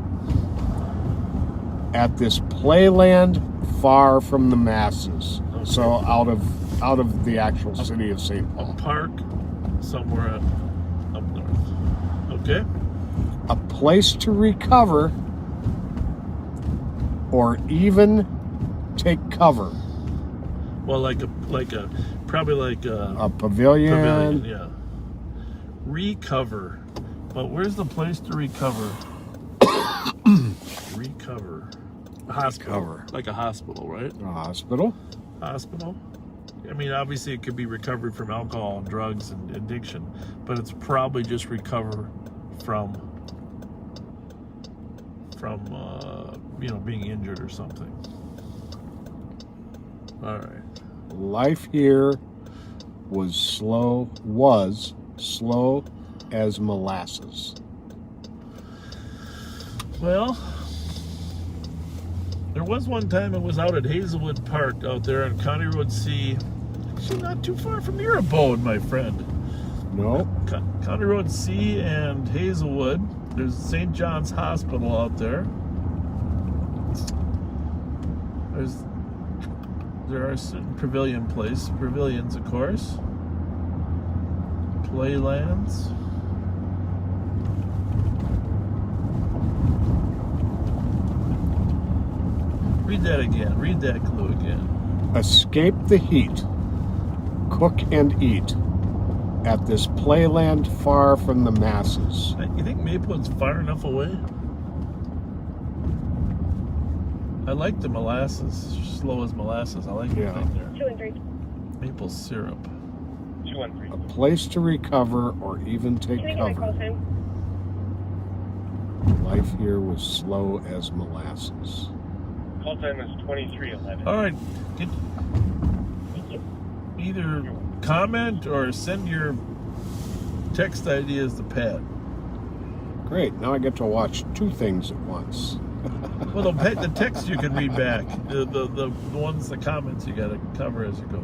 At this playland far from the masses. Okay. So out of the actual city of St. Paul. A park somewhere up north. Okay. A place to recover or even take cover. Well, probably like a pavilion. Yeah. Recover. But where's the place to recover? Recover. A hospital. Recover. Like a hospital, right? A hospital. Hospital. I mean, obviously it could be recovered from alcohol and drugs and addiction, but it's probably just recover from being injured or something. All right. Life here was slow as molasses. Well, There was one time it was out at Hazelwood Park out there on County Road C. Actually, not too far from your abode, my friend. No. County Road C and Hazelwood. There's St. John's Hospital out there. There are certain pavilions, of course. Playlands. Read that again. Read that clue again. Escape the heat. Cook and eat. At this playland far from the masses. You think Maplewood's far enough away? I like the molasses. Slow as molasses. I like the thing there. 2 and 3. Maple syrup. 2 and 3. A place to recover or even take Can I get my call cover. time? Life here was slow as molasses. Call time is 23:11. All right. Either comment or send your text ideas to Pat. Great. Now I get to watch 2 things at once. Well, the text you can read back. The ones, the comments you got to cover as you go.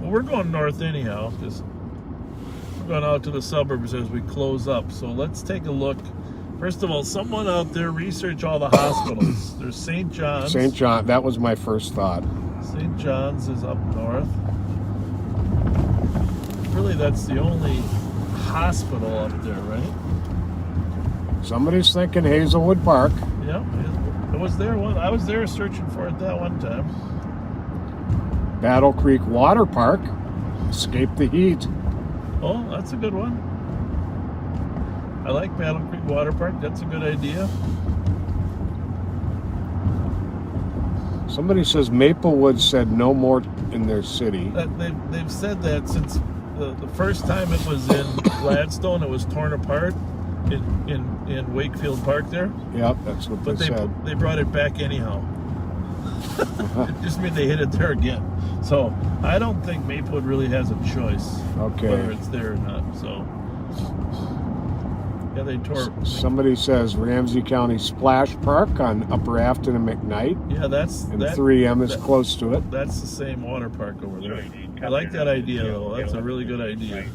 Well, we're going north anyhow, because we're going out to the suburbs as we close up. So let's take a look. First of all, someone out there research all the hospitals. There's St. John's. St. John, that was my first thought. St. John's is up north. Really, that's the only hospital up there, right? Somebody's thinking Hazelwood Park. Yeah, I was there searching for it that one time. Battle Creek Water Park. Escape the heat. Oh, that's a good one. I like Battle Creek Water Park. That's a good idea. Somebody says Maplewood said no more in their city. They've said that since the first time it was in Gladstone, it was torn apart in Wakefield Park there. Yep, that's what they said. But they brought it back anyhow. Just mean they hit it there again. So I don't think Maplewood really has a choice whether it's there or not. So yeah, they tore. Somebody says Ramsey County Splash Park on Upper Afton and McKnight. Yeah, that's and 3M is close to it. That's the same water park over there. I like that idea though. That's a really good idea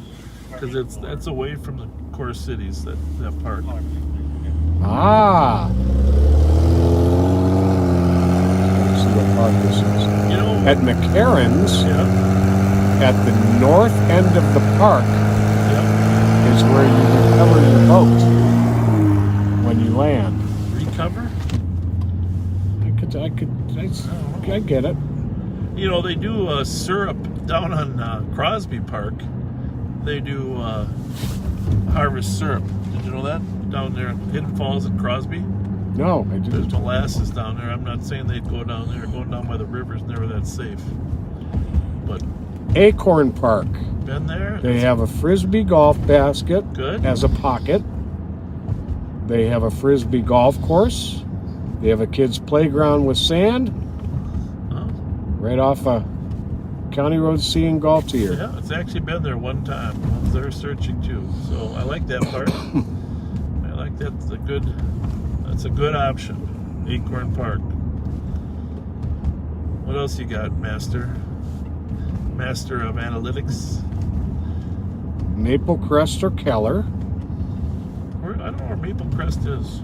because that's away from the core cities that park. Ah. Let's see what park this is. You know, at McCarran's, at the north end of the park, is where you recover your boat when you land. Recover? I get it. You know, they do syrup down on Crosby Park. They do harvest syrup. Did you know that? Down there in Hidden Falls and Crosby? No, I didn't. There's molasses down there. I'm not saying they'd go down there. Going down by the river's never that safe. But Acorn Park. Been there? They have a Frisbee golf basket as a pocket. They have a Frisbee golf course. They have a kids' playground with sand. Right off County Road C in Gaultier. Yeah, it's actually been there one time. I was there searching too. So I like that part. I like that's a good option. Acorn Park. What else you got, Master? Master of Analytics? Maple Crest or Keller. I don't know where Maple Crest is.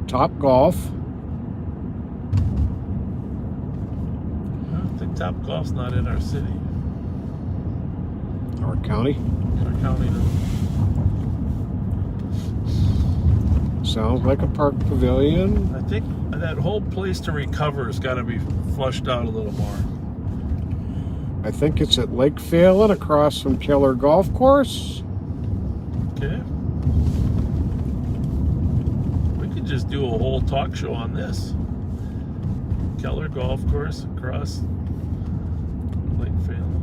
Top Golf. I think Top Golf's not in our city. Our county. Our county. Sounds like a park pavilion. I think that whole place to recover has got to be flushed out a little more. I think it's at Lake Phelan across from Keller Golf Course. Okay. We could just do a whole talk show on this. Keller Golf Course across Lake Phelan.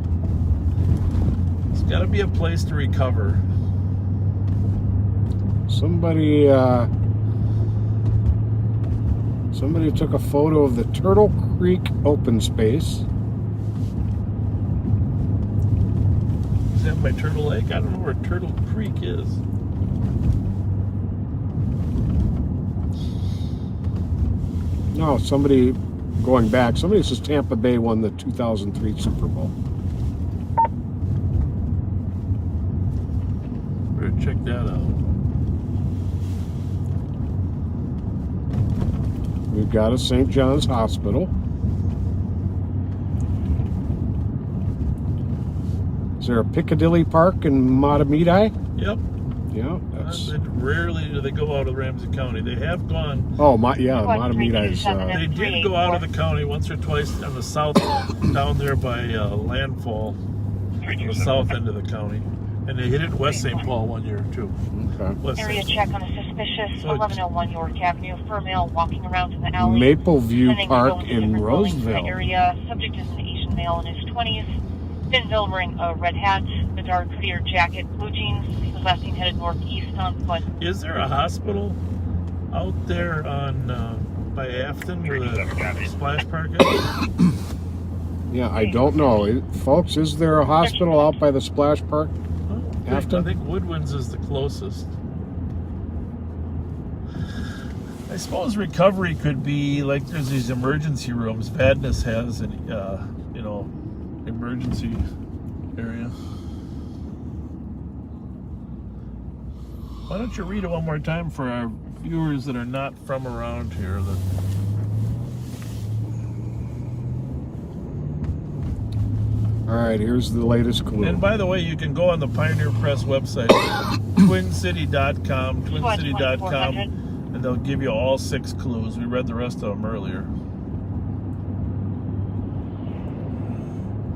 It's got to be a place to recover. Somebody took a photo of the Turtle Creek open space. Is that by Turtle Lake? I don't know where Turtle Creek is. No, somebody going back. Somebody says Tampa Bay won the 2003 Super Bowl. Better check that out. We've got a St. John's Hospital. Is there a Piccadilly Park in Matamidi? Yep. Yeah, that's. Rarely do they go out of Ramsey County. They have gone. Oh, Matamidi is. They did go out of the county once or twice on the south, down there by landfall, on the south end of the county, and they hit it West St. Paul one year too. Okay. West Area St. check on a suspicious 1101 York Avenue for male walking around in the alley. Mapleview Park in Roseville. Area. Subject is an Asian male in his 20s. Denville wearing a red hat, a dark hoodie jacket, blue jeans. He was last seen headed northeast on foot. Is there a hospital out there on by Afton where the splash park is? Yeah, I don't know. Folks, is there a hospital out by the splash park? Afton? I think Woodwinds is the closest. I suppose recovery could be like there's these emergency rooms. Vadnais has an emergency area. Why don't you read it one more time for our viewers that are not from around here? All right, here's the latest clue. And by the way, you can go on the Pioneer Press website, twincity.com, and they'll give you all 6 clues. We read the rest of them earlier.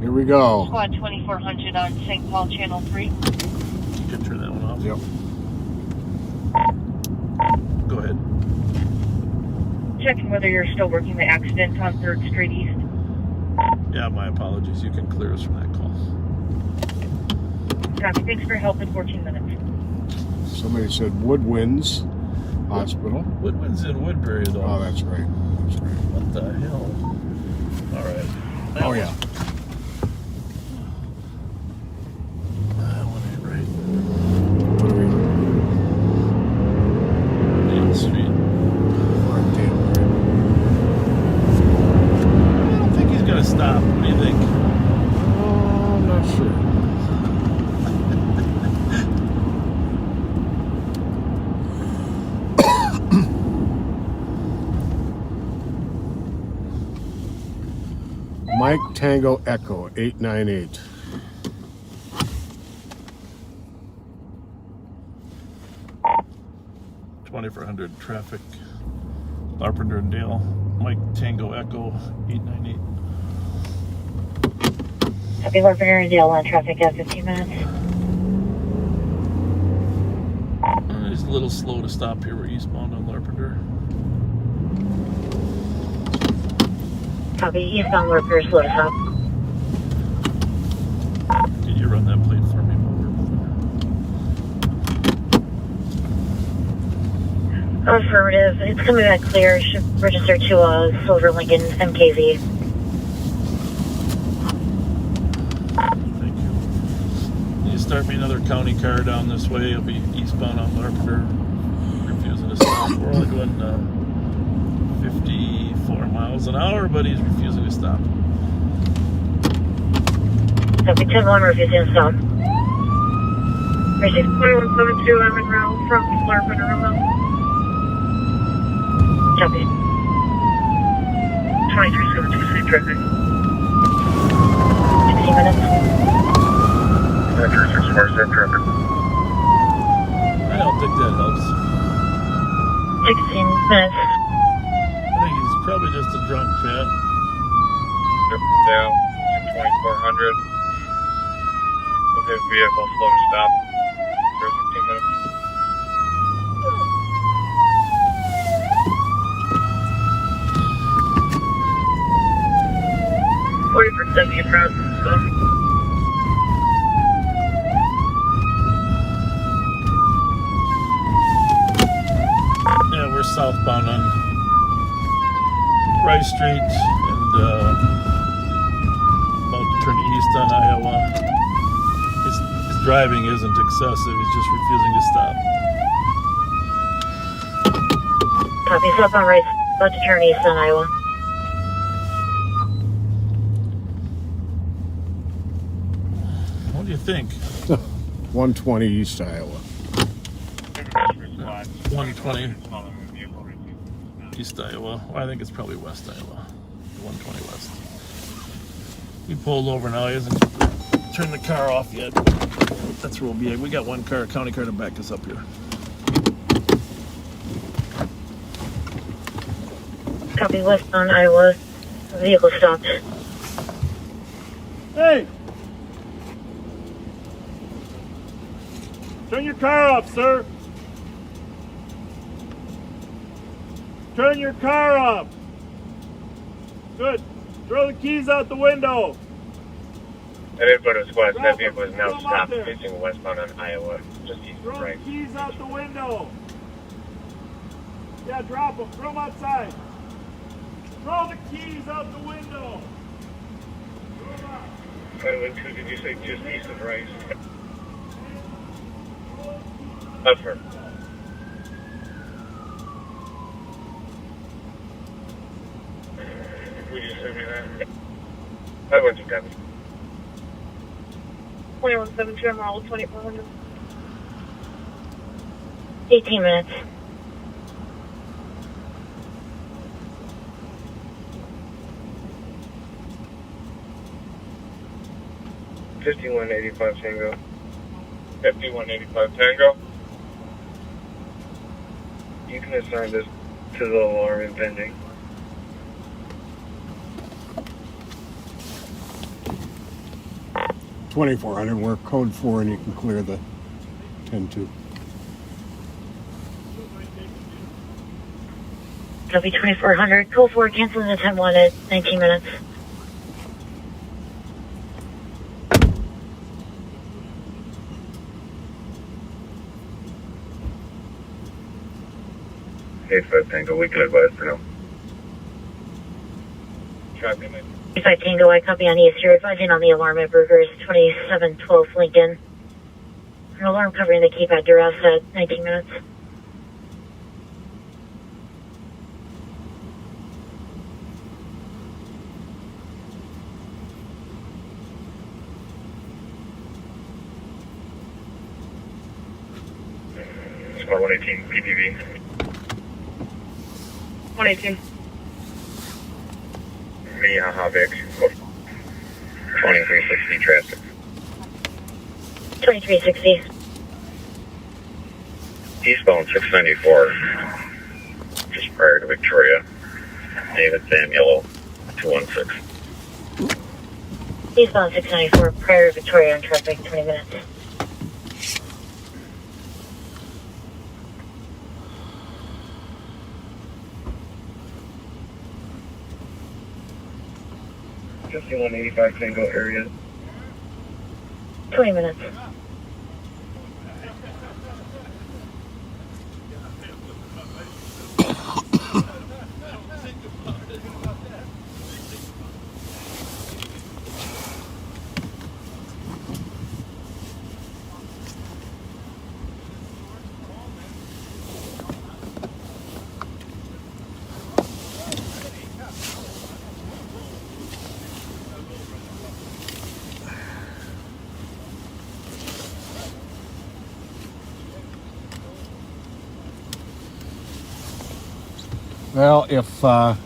Here we go. Squad 2400 on St. Paul Channel 3. You can turn that one off. Yep. Go ahead. Checking whether you're still working the accident on 3rd Street East. Yeah, my apologies. You can clear us from that call. Copy. Thanks for your help in 14 minutes. Somebody said Woodwinds Hospital. Woodwinds in Woodbury, though. Oh, that's right. That's right. What the hell? All right. Oh, yeah. That one ain't right. What are we? Main Street. We're on Dale, I don't think he's going to stop. What do you think? Oh, I'm not sure. Mike Tango Echo 898. $2,400 traffic. Larpenter and Dale. Mike Tango Echo 898. Copy. Larpenter and Dale on traffic at 15 minutes. He's a little slow to stop here. We're eastbound on Larpenter. Copy. Eastbound Larpenter, slow to stop. Can you run that plate for me? Affirmative. It's coming back clear. Should register to Silver Lincoln MKZ. Thank you. You start me another county car down this way. It'll be eastbound on Larpenter. Refusing to stop. We're only doing 54 miles an hour, but he's refusing to stop. Copy. 10-1 refusing to stop. Receive 2172 Monroe from Larpenter Remote. Copy. 2372 traffic. 16 minutes. Fletcher 647 traffic. I don't think that helps. 16 minutes. I think he's probably just a drunk fat. Down 2400. Okay, vehicle slow to stop. For 15 minutes. 40% across. Yeah, we're southbound on Rice Street and about to turn east on Iowa. His driving isn't excessive. He's just refusing to stop. Copy. Southbound Rice about to turn east on Iowa. What do you think? 120 East Iowa. 120 East Iowa. Well, I think it's probably West Iowa. 120 West. He pulled over now. He hasn't turned the car off yet. That's where we'll be. We got one car, a county car, to back us up here. Copy west on Iowa. Vehicle stopped. Hey! Turn your car off, sir. Turn your car off. Good. Throw the keys out the window. I did put a squad. That vehicle is now stopped facing westbound on Iowa, just east of Throw right. the keys out the window. Yeah, drop them. Throw them outside. Throw the keys out the window. Did you say just east of Rice? Upper. We just send me that. I went to Devon. 2172 Emerald, 2400. 18 minutes. $51.85 Tango. $51.85 Tango. You can assign this to the alarm impending. $2,400. We're code 4, and you can clear the 10-2. Copy 2400. Code 4, canceling the 10-1 at 19 minutes. $85 Tango, we can advise for now. Copy, man. 85 Tango, I copy on east. You're advising on the alarm at Brugger's 2712 Lincoln. An alarm covering the keypad duress at 19 minutes. Squad 118, PPV. 118. Minnehaha Vic. 2360 traffic. 2360. Eastbound 694, just prior to Victoria. David Sam Yellow, 216. Eastbound 694, prior to Victoria on traffic, 20 minutes. $51.85 Tango area. 20 minutes. Well, if a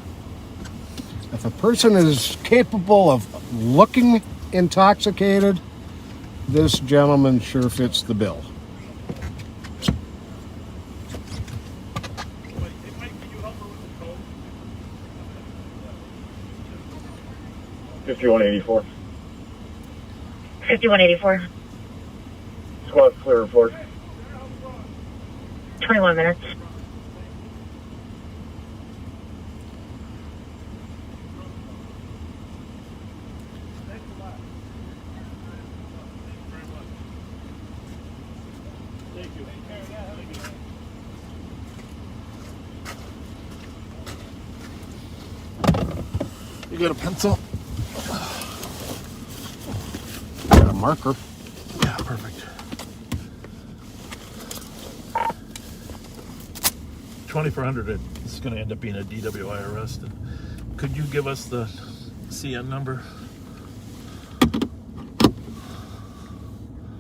person is capable of looking intoxicated, this gentleman sure fits the bill. $51.84. 5184. Squad clear report. 21 minutes. You got a pencil? Got a marker. Yeah, perfect. 2400. It's going to end up being a DUI arrest. And could you give us the CN number?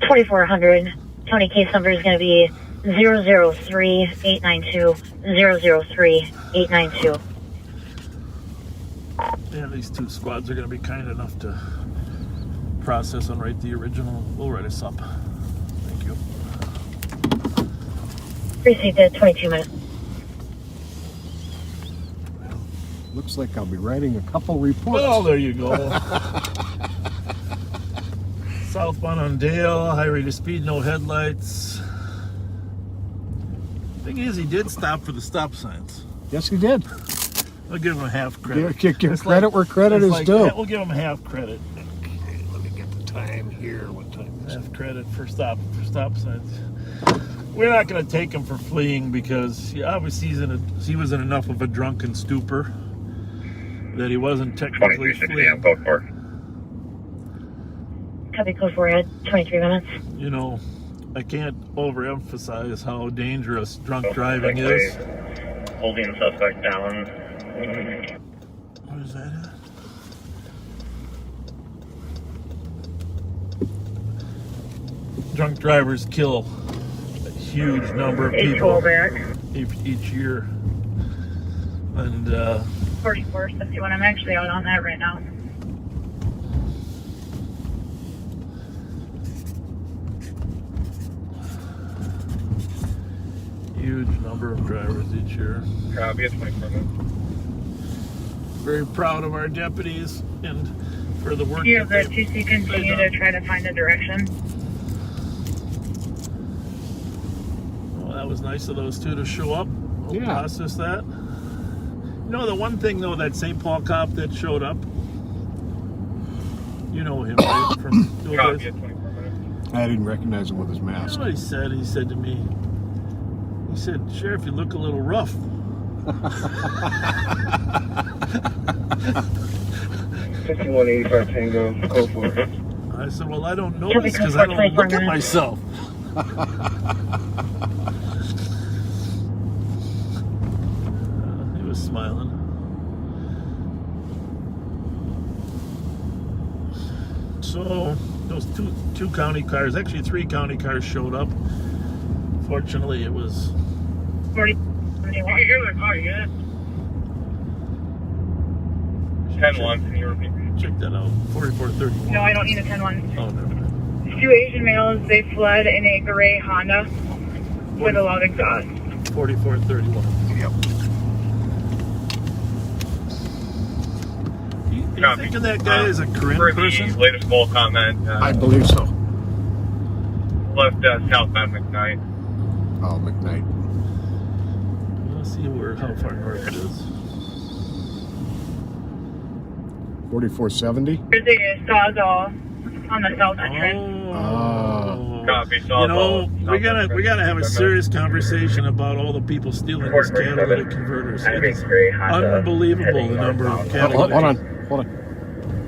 2400. County case number is going to be 003892. 003892. Yeah, these two squads are going to be kind enough to process and write the original. We'll write us up. Thank you. Precinct at 22 minutes. Looks like I'll be writing a couple reports. Well, there you go. Southbound on Dale, high rate of speed, no headlights. Thing is, he did stop for the stop signs. Yes, he did. I'll give him a half credit. Give credit where credit is due. We'll give him half credit. Okay, let me get the time here. What time is it? Half credit for stop signs. We're not going to take him for fleeing because obviously he was in enough of a drunken stupor that he wasn't technically fleeing. Code 4. Copy code 4 at 23 minutes. You know, I can't overemphasize how dangerous drunk driving is. Holding the suspect down. What is that at? Drunk drivers kill a huge number of people each year. And 4451. I'm actually out on that right now. Huge number of drivers each year. Copy, it's 24 minutes. Very proud of our deputies and for the work. You have the 2C continue to try to find a direction. Well, that was nice of those two to show up. We'll process that. You know, the one thing though, that St. Paul cop that showed up, you know him, right? From Copy, it's 24 minutes. I didn't recognize him with his mask. You know what he said? He said to me, he said, "Sheriff, you look a little rough." 5185 Tango, code 4. I said, "Well, I don't know this because I don't look at myself." He was smiling. So those two county cars, actually 3 county cars showed up. Fortunately, it was 40. Did you hear the car yet? 10-1, can you repeat? Check that out. 4430. No, I don't need a 10-1. Oh, never mind. 2 Asian males, they fled in a gray Honda with a loud exhaust. 4431. Yep. You thinking that guy is a Korean person? The latest goal comment. I believe so. Left southbound McKnight. Oh, McKnight. Let's see how far north it is. 4470. There's a Sawzall on the south entrance. Copy, You know, we gotta have a serious conversation about all the people stealing these catalytic converters. It's unbelievable the number of catalytic. Hold on.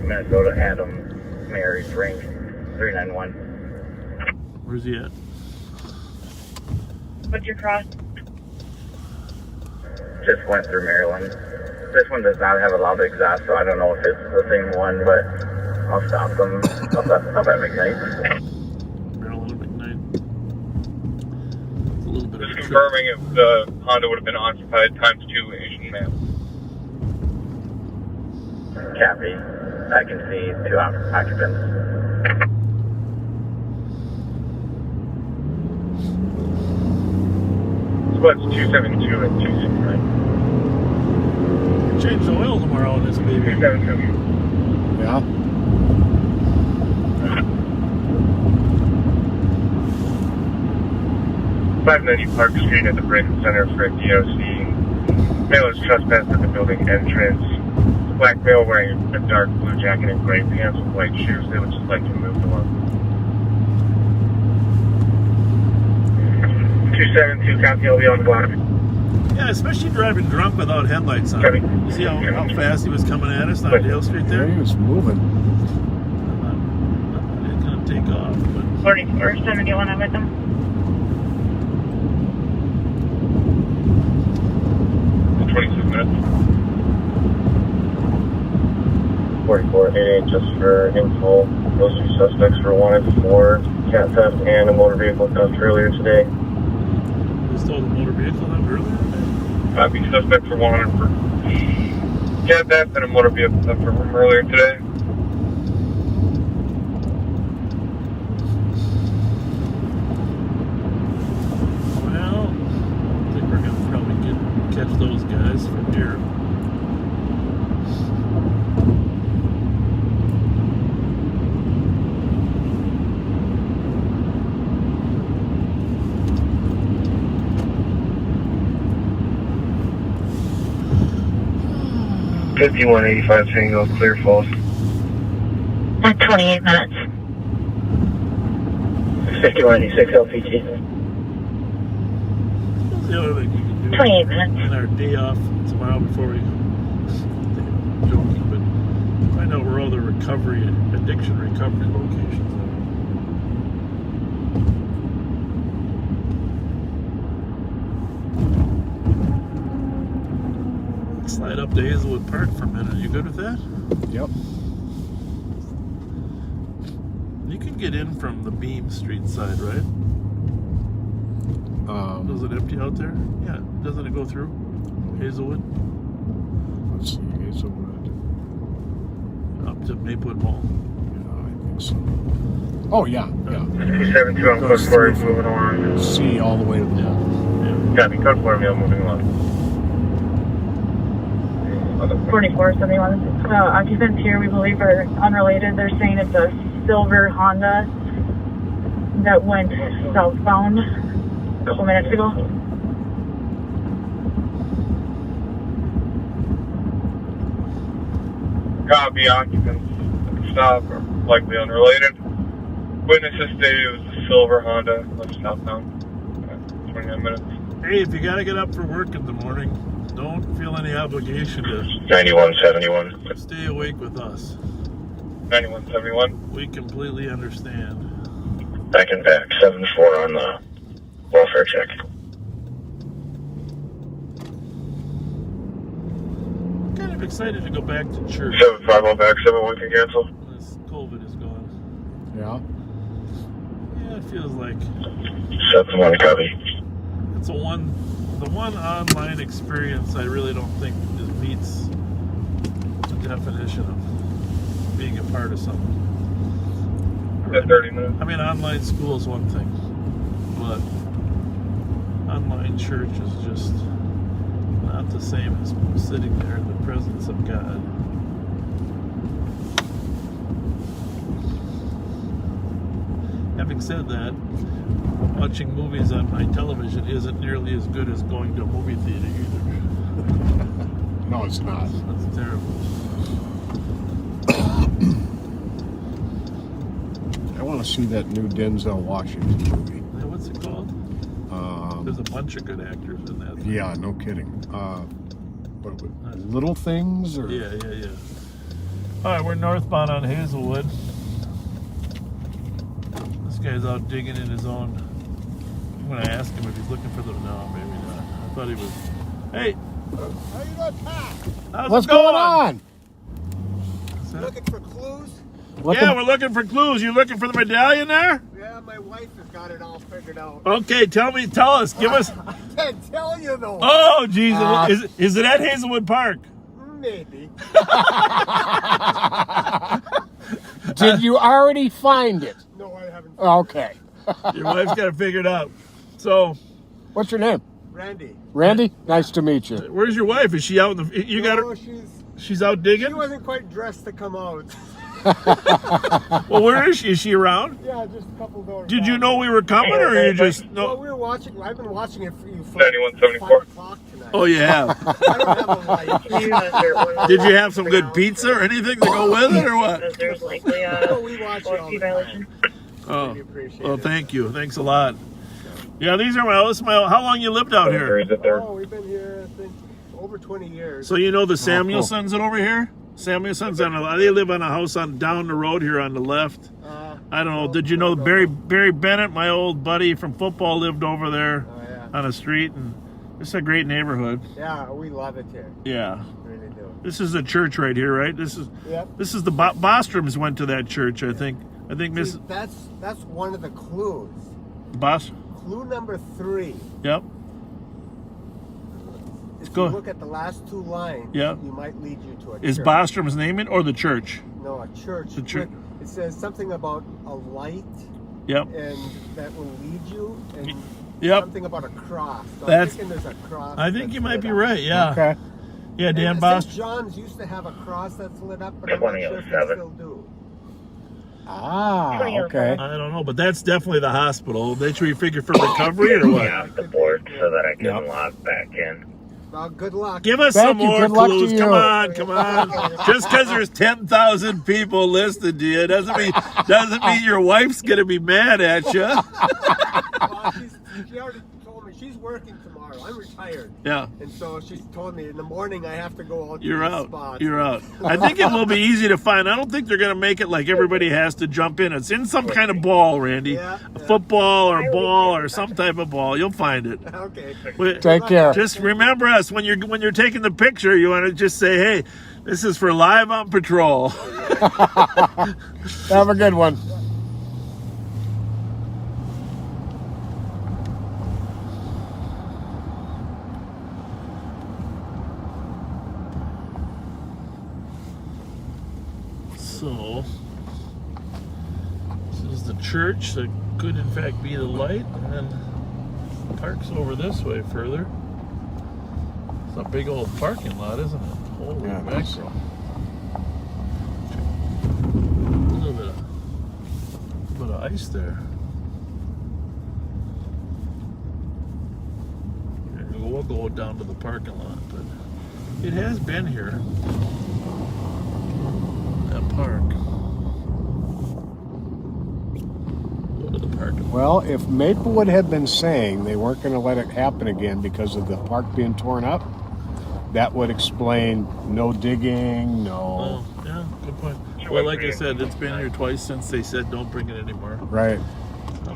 Minnesota Adams, Mary's Range 391. Where's he at? What's your cross? Just went through Maryland. This one does not have a loud exhaust, so I don't know if it's the same one, but I'll stop them up at McKnight. Maryland McKnight. It's a little bit Just of a confirming if the Honda would have been occupied times 2 Asian males. Copy. I can see 2 occupants. Squads 272 and 269. Change the oil tomorrow on this baby. 272. Yeah. .590 Park Street at the Brighton Center for a DOC. Male is trespassed at the building entrance. Black male wearing a dark blue jacket and gray pants with white shoes. They would just like to move along. 272, copy, I'll be on the block. Yeah, especially driving drunk without headlights on. Copy. You see how fast he was coming at us on Dale Street there? He was moving. It's gonna take off, but 4471, I'm with them. 26 minutes. 4488, just for info. Those two suspects were wanted for cat theft and a motor vehicle theft earlier today. They stole the motor vehicle theft earlier? Copy. Suspects were wanted for cat theft and a motor vehicle theft from earlier today. Well, I think we're going to probably catch those guys from here. $51.85 single, clear false. At 28 minutes. 5186 LPT. The other thing we can do 28 minutes. in our day off tomorrow before we joking, but find out where all the addiction recovery locations are. Slide up to Hazelwood Park for a minute. You good with that? Yep. You can get in from the Beam Street side, right? Does it empty out there? Yeah. Doesn't it go through Hazelwood? Let's see, Hazelwood. Up to Maplewood Mall. Yeah, I think so. Oh, yeah, yeah. 272 on code 4 is moving along. See all the way to the mall. Yeah. Copy. Code 4 I'm moving along. 4471. Occupants here we believe are unrelated. They're saying it's a silver Honda that went southbound a couple minutes ago. Copy. Occupants stop are likely unrelated. Witnesses stated it was a silver Honda left southbound. 29 minutes. Hey, if you gotta get up for work in the morning, don't feel any obligation to 9171. stay awake with us. 9171. We completely understand. Back and back. 74 on the welfare check. I'm kind of excited to go back to church. 750 back. 71 can cancel. This COVID is gone. Yeah. Yeah, it feels like 71 copy. it's the one online experience I really don't think meets the definition of being a part of something. 30 minutes. I mean, online school is one thing, but online church is just not the same as sitting there in the presence of God. Having said that, watching movies on my television isn't nearly as good as going to a movie theater either. No, it's not. That's terrible. I want to see that new Denzel Washington movie. What's it called? There's a bunch of good actors in that. Yeah, no kidding. What, Little Things? Or? Yeah. All right, we're northbound on Hazelwood. This guy's out digging in his own. I'm going to ask him if he's looking for them. No, maybe not. I thought he was. Hey! How you doing, Pat? What's going on? Looking for clues? Yeah, we're looking for clues. You looking for the medallion there? Yeah, my wife has got it all figured out. Okay, tell us. Give us. I can't tell you though. Oh, Jesus. Is it at Hazelwood Park? Maybe. Did you already find it? No, I haven't. Okay. Your wife's got to figure it out. So, what's your name? Randy. Randy? Nice to meet you. Where's your wife? Is she out in the? You got her. She's out digging. She wasn't quite dressed to come out. Well, where is she? Is she around? Yeah, just a couple doors. Did you know we were coming, or you just no? Well, we were watching. I've been watching it for you for 9174. 5 o'clock tonight. Oh, you have. I don't have a light. Did you have some good pizza or anything to go with it, or what? There's likely No, we watch it all the violation. Oh, well, thank you. Thanks a lot. Yeah, these are my. How long you lived out here? Oh, we've been here, I think, over 20 years. So you know the Samuelsons that over here? Samuelsons, they live on a house down the road here on the left. I don't know. Did you know Barry Bennett, my old buddy from football, lived over there on a street, and This is a great neighborhood. Yeah, we love it here. Yeah. We really do. This is a church right here, right? This is the Bostroms went to that church, I think. I think Miss. That's one of the clues. Boss. Clue number 3. Yep. If you look at the last 2 lines, yep, you might lead you to a Is church. Bostrom's name it or the church? No, a church. The church. It says something about a light. Yep. And that will lead you. And yep. something about a cross. So I'm thinking there's a cross. I think you might be right. Yeah. Okay. Yeah, Dan and Boss. St. John's used to have a cross that's lit up, but I'm not sure if they still do. Ah, okay. I don't know, but that's definitely the hospital. That's where you figure for recovery or what? Yeah, the board so that I can log back in. Well, good luck. Give us some more clues. Come on, come on. Just because there's 10,000 people listed to you doesn't mean your wife's gonna be mad at you. Well, she already told me she's working tomorrow. I'm retired. Yeah. And so she's told me in the morning I have to go out. You're to the out. spot. You're out. I think it will be easy to find. I don't think they're gonna make it like everybody has to jump in. It's in some kind of ball, Randy. A football or a ball or some type of ball. You'll find it. Okay. Take care. Just remember us when you're taking the picture. You want to just say, "Hey, this is for Live on Patrol." Have a good one. So, this is the church that could in fact be the light, and then the park's over this way further. It's a big old parking lot, isn't it? Holy mackerel. A little bit of ice there. We'll go down to the parking lot, but it has been here. That park. Go to the parking lot. Well, if Maplewood had been saying they weren't going to let it happen again because of the park being torn up, that would explain no digging, no. Oh, yeah, good point. Well, like I said, it's been here twice since they said don't bring it anymore. Right. How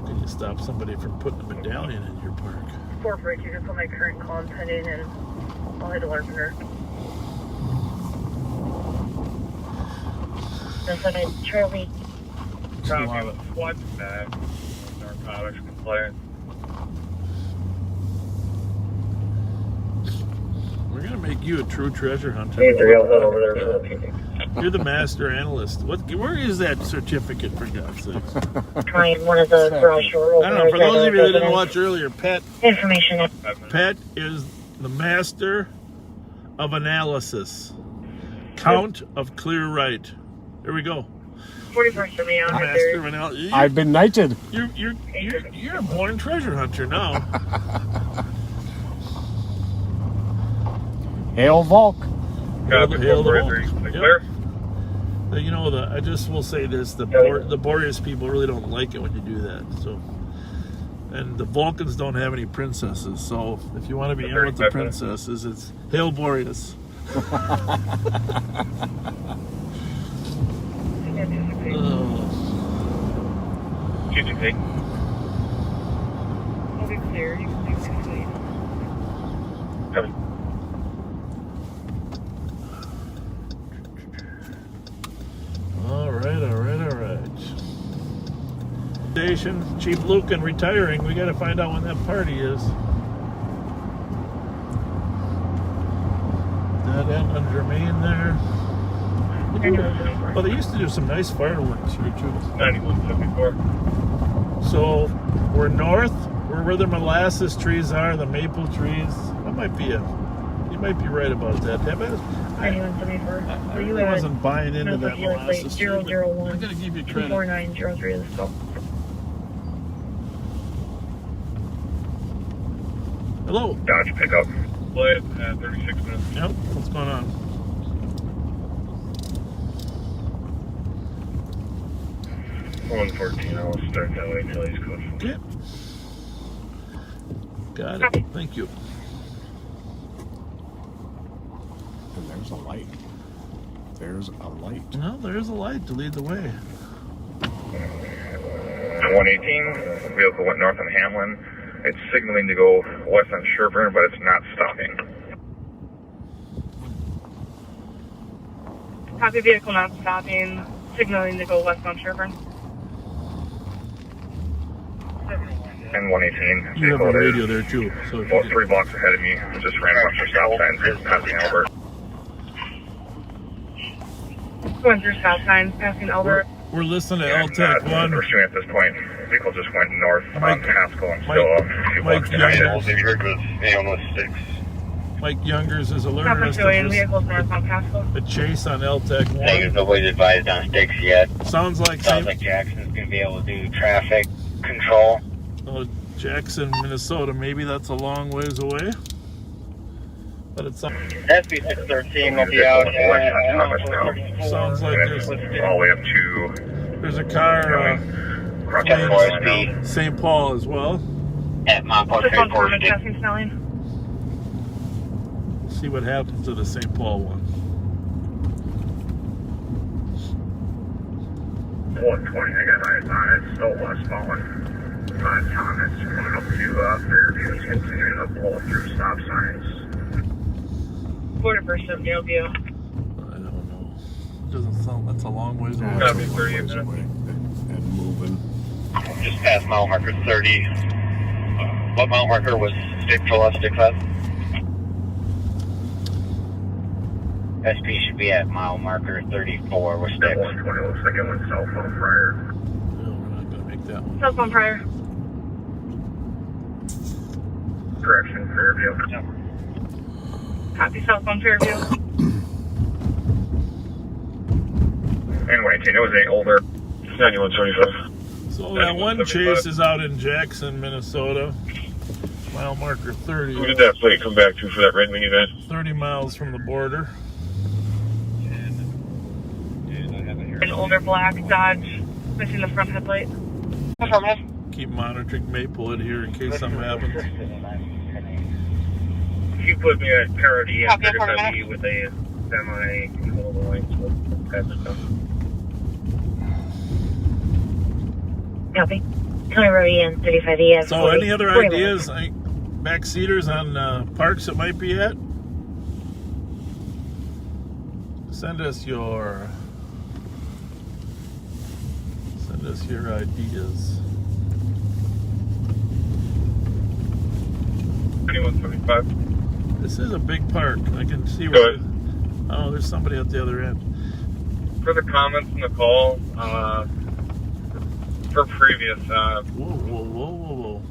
can you stop somebody from putting a medallion in your park? 442, just put my current call pending and I'll hit alert her. That's what I Charlie. Copy. What's that? Narcotics compliant. We're gonna make you a true treasure hunter. Hey, 3 over there for the meeting. You're the master analyst. Where is that certificate, for God's sakes? Trying one of the garage door openers. I don't know. For those of you that didn't watch earlier, Pet is the master of analysis. Count of clear right. There we go. 41st for me out Master of analysis. I've been knighted. You're a born treasure hunter now. Hail Volk. Hail the Volk. Clear. You know, I just will say this: the Boreas people really don't like it when you do that. So, and the Vulcans don't have any princesses. So, if you want to be in with the princesses, it's Hail Boreas. TTP. I'll be clear. You can do 6 feet. Copy. All right. Station, Chief Lucan retiring. We got to find out when that party is. Dead end on Germain there. Well, they used to do some nice fireworks here too. 9154. So we're north. We're where the molasses trees are, the maple trees. That might be you might be right about that. I really wasn't buying into that molasses tree. 001. I gotta give you credit. 4903 of the scope. Hello. Dodge pickup. Play 36 minutes. Yep. What's going on? $114. I'll start that way until he's close. Okay. Got it. Thank you. And there's a light. There's a light. No, there's a light to lead the way. 118. Vehicle went north on Hamlin. It's signaling to go west on Sherburne, but it's not stopping. Copy, vehicle not stopping, signaling to go west on Sherburne. And 118. You have a radio there too. So About 3 blocks ahead of me, just ran a bunch of stop signs passing Albert. Going through stop signs, passing Albert. We're listening to LTEC 1. Pursuing at this point. Vehicle just went north on Haskell and still a few blocks behind it. All you heard was A106. Mike Youngers is alerting us to vehicles north on Haskell. a chase on LTEC 1. Negative, nobody's advised on sticks yet. Sounds like Jackson's going to be able to do traffic control. Oh, Jackson, Minnesota. Maybe that's a long ways away. But it's SB 613 will be out. Sounds like there's all the way up to. There's a car in St. Paul as well. At Mount Park Airport. See what happens to the St. Paul one. 120, I got eyes on it. Still westbound. Thomas coming up to Fairview. He's continuing to blow through stop signs. Border first of Neilview. I don't know. It doesn't sound. That's a long ways away. Gotta be 30 minutes. And moving. Just past mile marker 30. What mile marker was stick to left, stick left? SP should be at mile marker 34 with sticks. 120 looks like it went cell phone prior. No, we're not gonna make that one. Cell phone prior. Correction, Fairview. Copy, cell phone Fairview. Anyway, it was a older 9125. So that one chase is out in Jackson, Minnesota. Mile marker 30. Who did that plate come back to for that red minivan? 30 miles from the border. An older black Dodge, missing the front headlight. Affirmative. Keep monitoring Maplewood here in case something happens. If you put me at parity Copy, after affirmative. W with a semi control the lights with that stuff. Copy. County Road EN 35E. So any other ideas, like backseaters on parks it might be at? Send us your ideas. 2175. This is a big park. I can see where. Oh, there's somebody at the other end. For the comments in the call, for previous, whoa.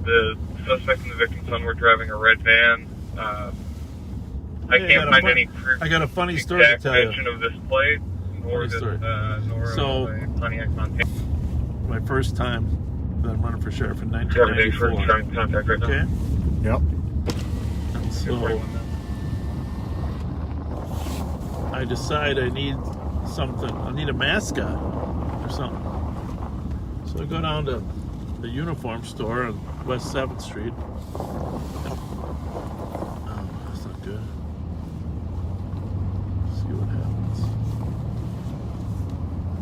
The suspect and the victim's son were driving a red van. I can't find any proof. I got a funny story to tell you. Mention of this plate, nor this, So, Pontiac Montana. My first time that I'm running for sheriff in 1994. 1994. Contact right now. Okay. Yep. And so I decide I need something. I need a mascot or something. So I go down to the uniform store on West 7th Street. Oh, that's not good. Let's see what happens.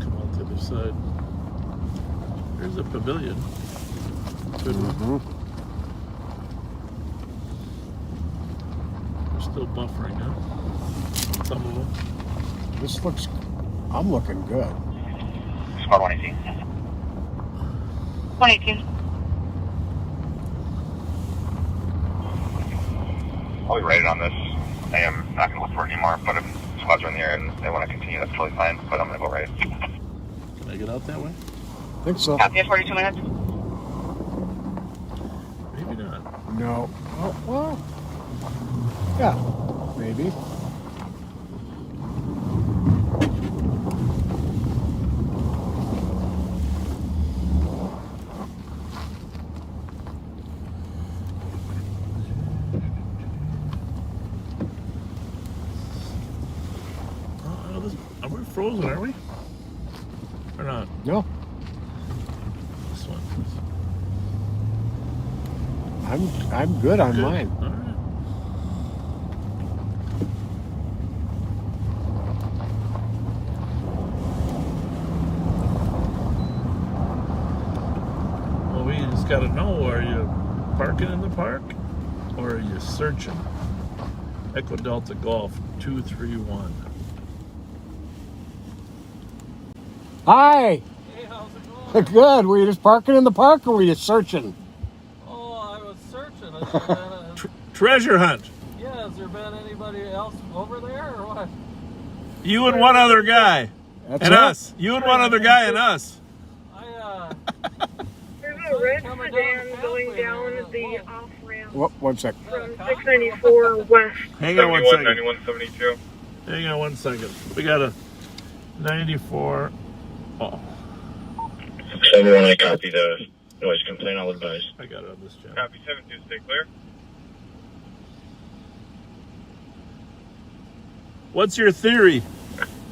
Come out the other side. There's a pavilion. Good one. We're still buffering now. Some of them. This looks, I'm looking good. Squad 118. 118. I'll be rated on this. I am not going to look for it anymore, but if squads are in the air and they want to continue, that's totally fine, but I'm going to go right. Can I get out that way? I think so. Copy, 42 minutes. Maybe not. No. Oh, well. Yeah, maybe. We're frozen, are we? Or not? No. This one. I'm good on mine. All right. Well, we just just got to know, are you parking in the park or are you searching? Echo Delta Golf 231. Hi. Hey, how's it going? Good. Were you just parking in the park or were you searching? Oh, I was searching. Has there been a, Treasure hunt. yeah, has there been anybody else over there or what? You and one other guy. That's and it? us. You and one other guy and us. There's a red sedan going down the off-ramp One sec. from 694 west. Hang on 1 second. 9172. Hang on 1 second. We got a 94. Oh, 71, I copy the noise complaint. I'll advise. I got it on this channel. Copy 72, stay clear. What's your theory?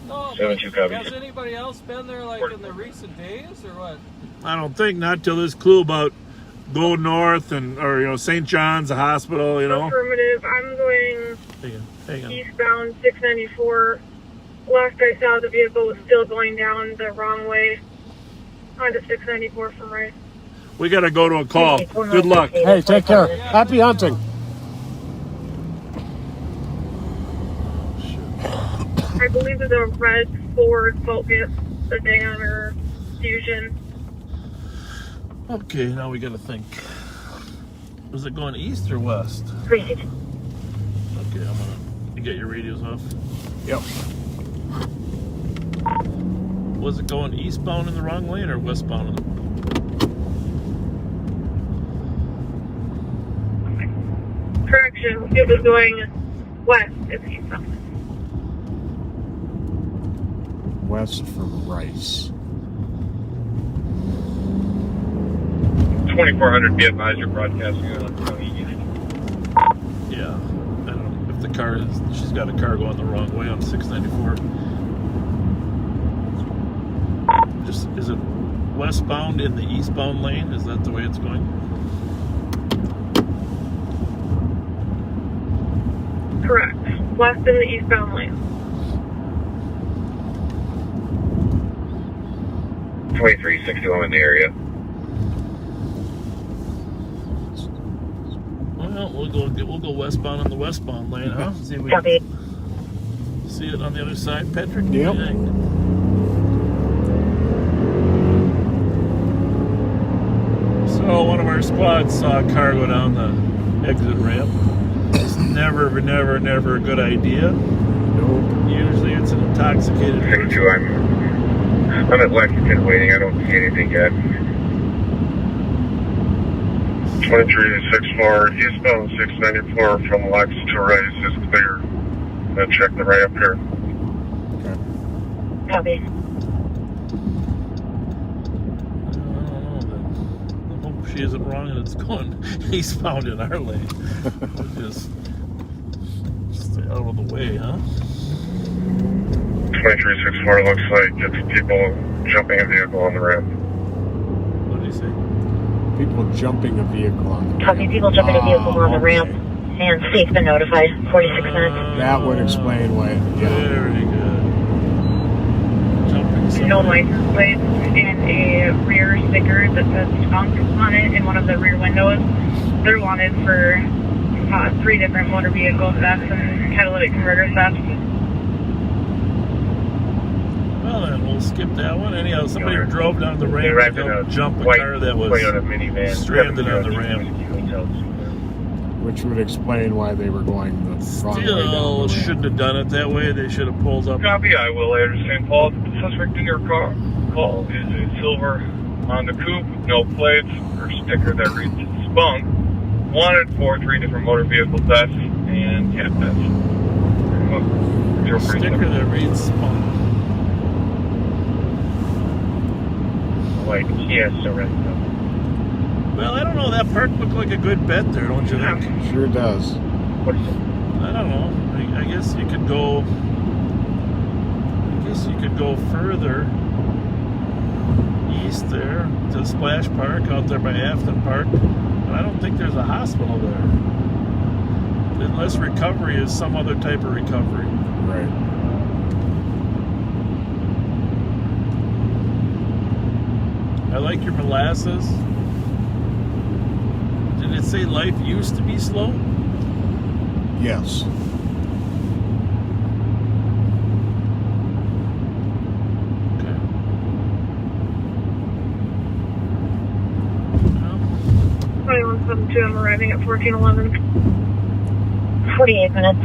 No, 72 copy. has anybody else been there like in the recent days or what? I don't think, not till this clue about go north and, or, you know, St. John's, the hospital, you know. Affirmative. I'm going Hang on. eastbound 694. Last I saw, the vehicle was still going down the wrong way onto 694 from right. We got to go to a call. Good luck. Hey, take care. Happy hunting. I believe it's a red Ford Focus sedan or Fusion. Okay, now we got to think. Was it going east or west? Great. Okay, I'm going to get your radios off. Yep. Was it going eastbound in the wrong lane or westbound in the... Correction, it was going west. It's eastbound. West from Rice. 2400, be advised, you're broadcasting on County East. Yeah, I don't know if the car is, she's got a car going the wrong way on 694. Just, is it westbound in the eastbound lane? Is that the way it's going? Correct. West in the eastbound lane. 2361 in the area. Well, we'll go westbound on the westbound lane, huh? See if we Copy. see it on the other side, Patrick. Yep. So one of our squads saw a car go down the exit ramp. It's never a good idea. Nope. Usually it's an intoxicated person. 62, I'm at Lexington waiting. I don't see anything yet. 2364, eastbound 694 from Lex to Rice is clear. I'll check the ramp here. Copy. I hope she isn't wrong and it's going eastbound in our lane. We'll just stay out of the way, huh? 2364 looks like it's people jumping a vehicle on the ramp. What did he say? People jumping a vehicle on the ramp. Copy. People jumping a vehicle on the ramp. And state's been notified. 46 minutes. That would explain why. Yeah. Very good. Jumping No license plates and a rear sticker that says skunk on it in one of the rear windows. They're wanted for 3 different motor vehicle thefts and catalytic converter thefts. Well, then we'll skip that one. Anyhow, somebody drove down the ramp to help jump a car that was stranded on the ramp. Which would explain why they were going the wrong way down the Still ramp. shouldn't have done it that way. They should have pulled up. Copy, I will understand, Paul. The suspect in your car call is a silver Honda Coupe, no plates, or sticker that reads spunk. Wanted for 3 different motor vehicle thefts and cat thefts. Sticker that reads spunk. Like, he has to rent them. Well, I don't know. That park looked like a good bet there, don't you think? Sure does. What is it? I don't know. I guess you could go. I guess you could go further east there to Splash Park out there by Afton Park, but I don't think there's a hospital there. Unless recovery is some other type of recovery. Right. I like your molasses. that say life used to be slow? Yes. Okay. 2172, I'm arriving at 1411. 48 minutes.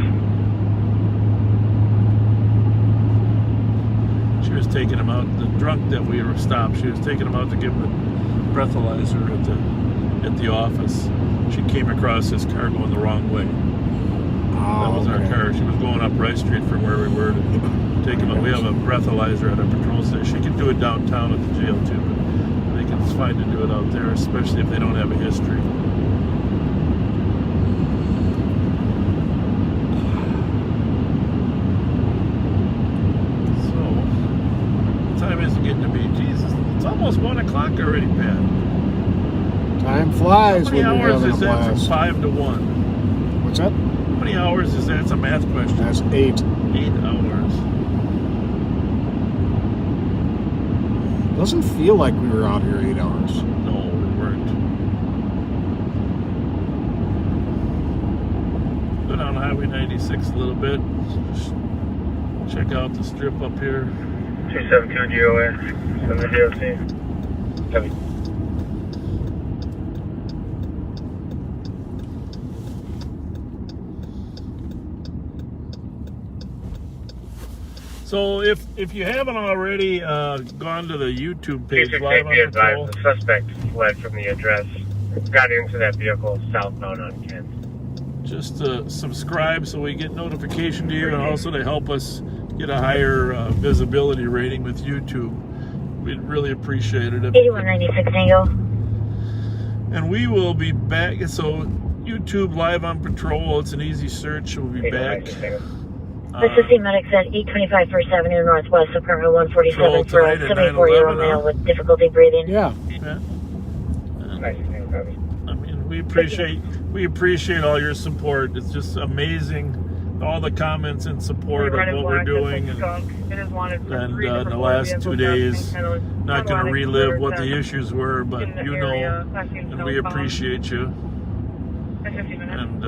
She was taking him out, the drunk that we were stopped, she was taking him out to give him a breathalyzer at the office. She came across his car going the wrong way. That was our car. She was going up Rice Street from where we were to take him out. We have a breathalyzer at our patrol station. She can do it downtown at the jail too, but I think it's fine to do it out there, especially if they don't have a history. Getting to be, Jesus, it's almost 1 o'clock already, Pat. Time flies. How many hours is that from blast. 5 to 1? What's that? How many hours is that? It's a math question. That's 8. 8 hours. Doesn't feel like we were out here 8 hours. No, we weren't. Go down Highway 96 a little bit. Just check out the strip up here. 272 DOS from the DOC. Copy. So if you haven't already gone to the YouTube page, Please Live on be Patrol. advised, the suspect fled from the address, got into that vehicle southbound on Kent. Just subscribe so we get notification to you, and also to help us get a higher visibility rating with YouTube. We'd really appreciate it. 8196 Tango. And we will be back. So YouTube Live on Patrol, it's an easy search. We'll be back. Assisting medics at 825 First Avenue Northwest, apartment 147 for a 74-year-old male with difficulty breathing. Yeah. I mean, we appreciate all your support. It's just amazing, all the comments in support of what we're doing. And in the last 2 days, not going to relive what the issues were, but you know, and we appreciate you. And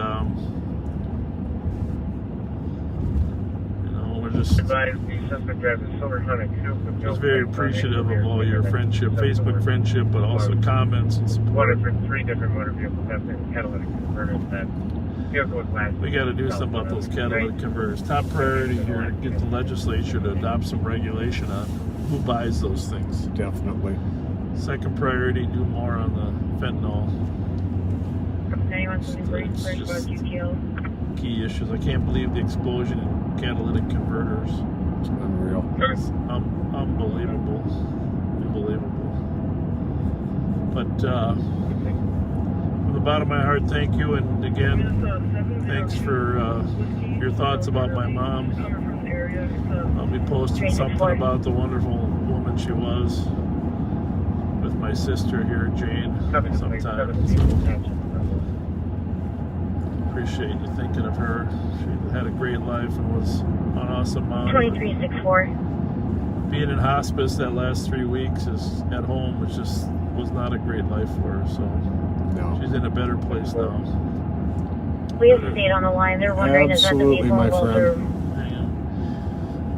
just very appreciative of all your friendship, Facebook friendship, but also comments and support. One of 3 different motor vehicle testing catalytic converters. That vehicle was last. We got to do something about those catalytic converters. Top priority here: get the legislature to adopt some regulation on who buys those things. Definitely. Second priority: do more on the fentanyl. It's just key issues. I can't believe the explosion in catalytic converters. It's unreal. It's unbelievable. But from the bottom of my heart, thank you. And again, thanks for your thoughts about my mom. I'll be posting something about the wonderful woman she was with my sister here, Jane, sometime. So, appreciate you thinking of her. She had a great life and was an awesome mom. 2364. Being in hospice that last 3 weeks is at home, which just was not a great life for her. So she's in a better place now. We have stayed on the line. They're wondering is that the vehicle my involved friend.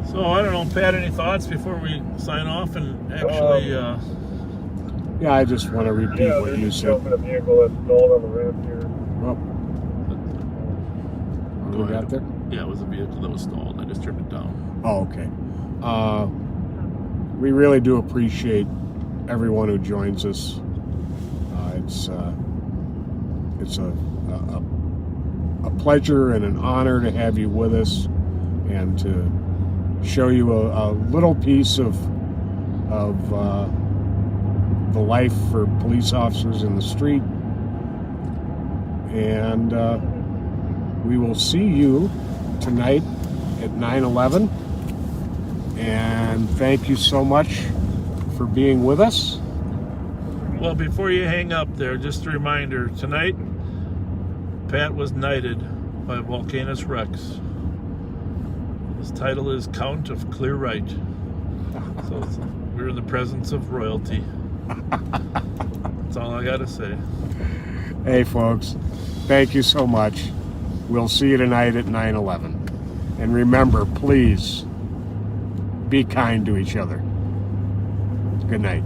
or... So I don't know, Pat, any thoughts before we sign off? And actually, yeah, I just want to repeat what you said. The vehicle that's stalled on the ramp here. Well, what do we got there? Yeah, it was a vehicle that was stalled. I just turned it down. Oh, okay. We really do appreciate everyone who joins us. It's a pleasure and an honor to have you with us and to show you a little piece of the life for police officers in the street. And we will see you tonight at 9/11. And thank you so much for being with us. Well, before you hang up there, just a reminder, tonight, Pat was knighted by Volcanus Rex. His title is Count of Clear Right. So we're in the presence of royalty. That's all I got to say. Hey, folks, thank you so much. We'll see you tonight at 9/11. And remember, please be kind to each other. Good night.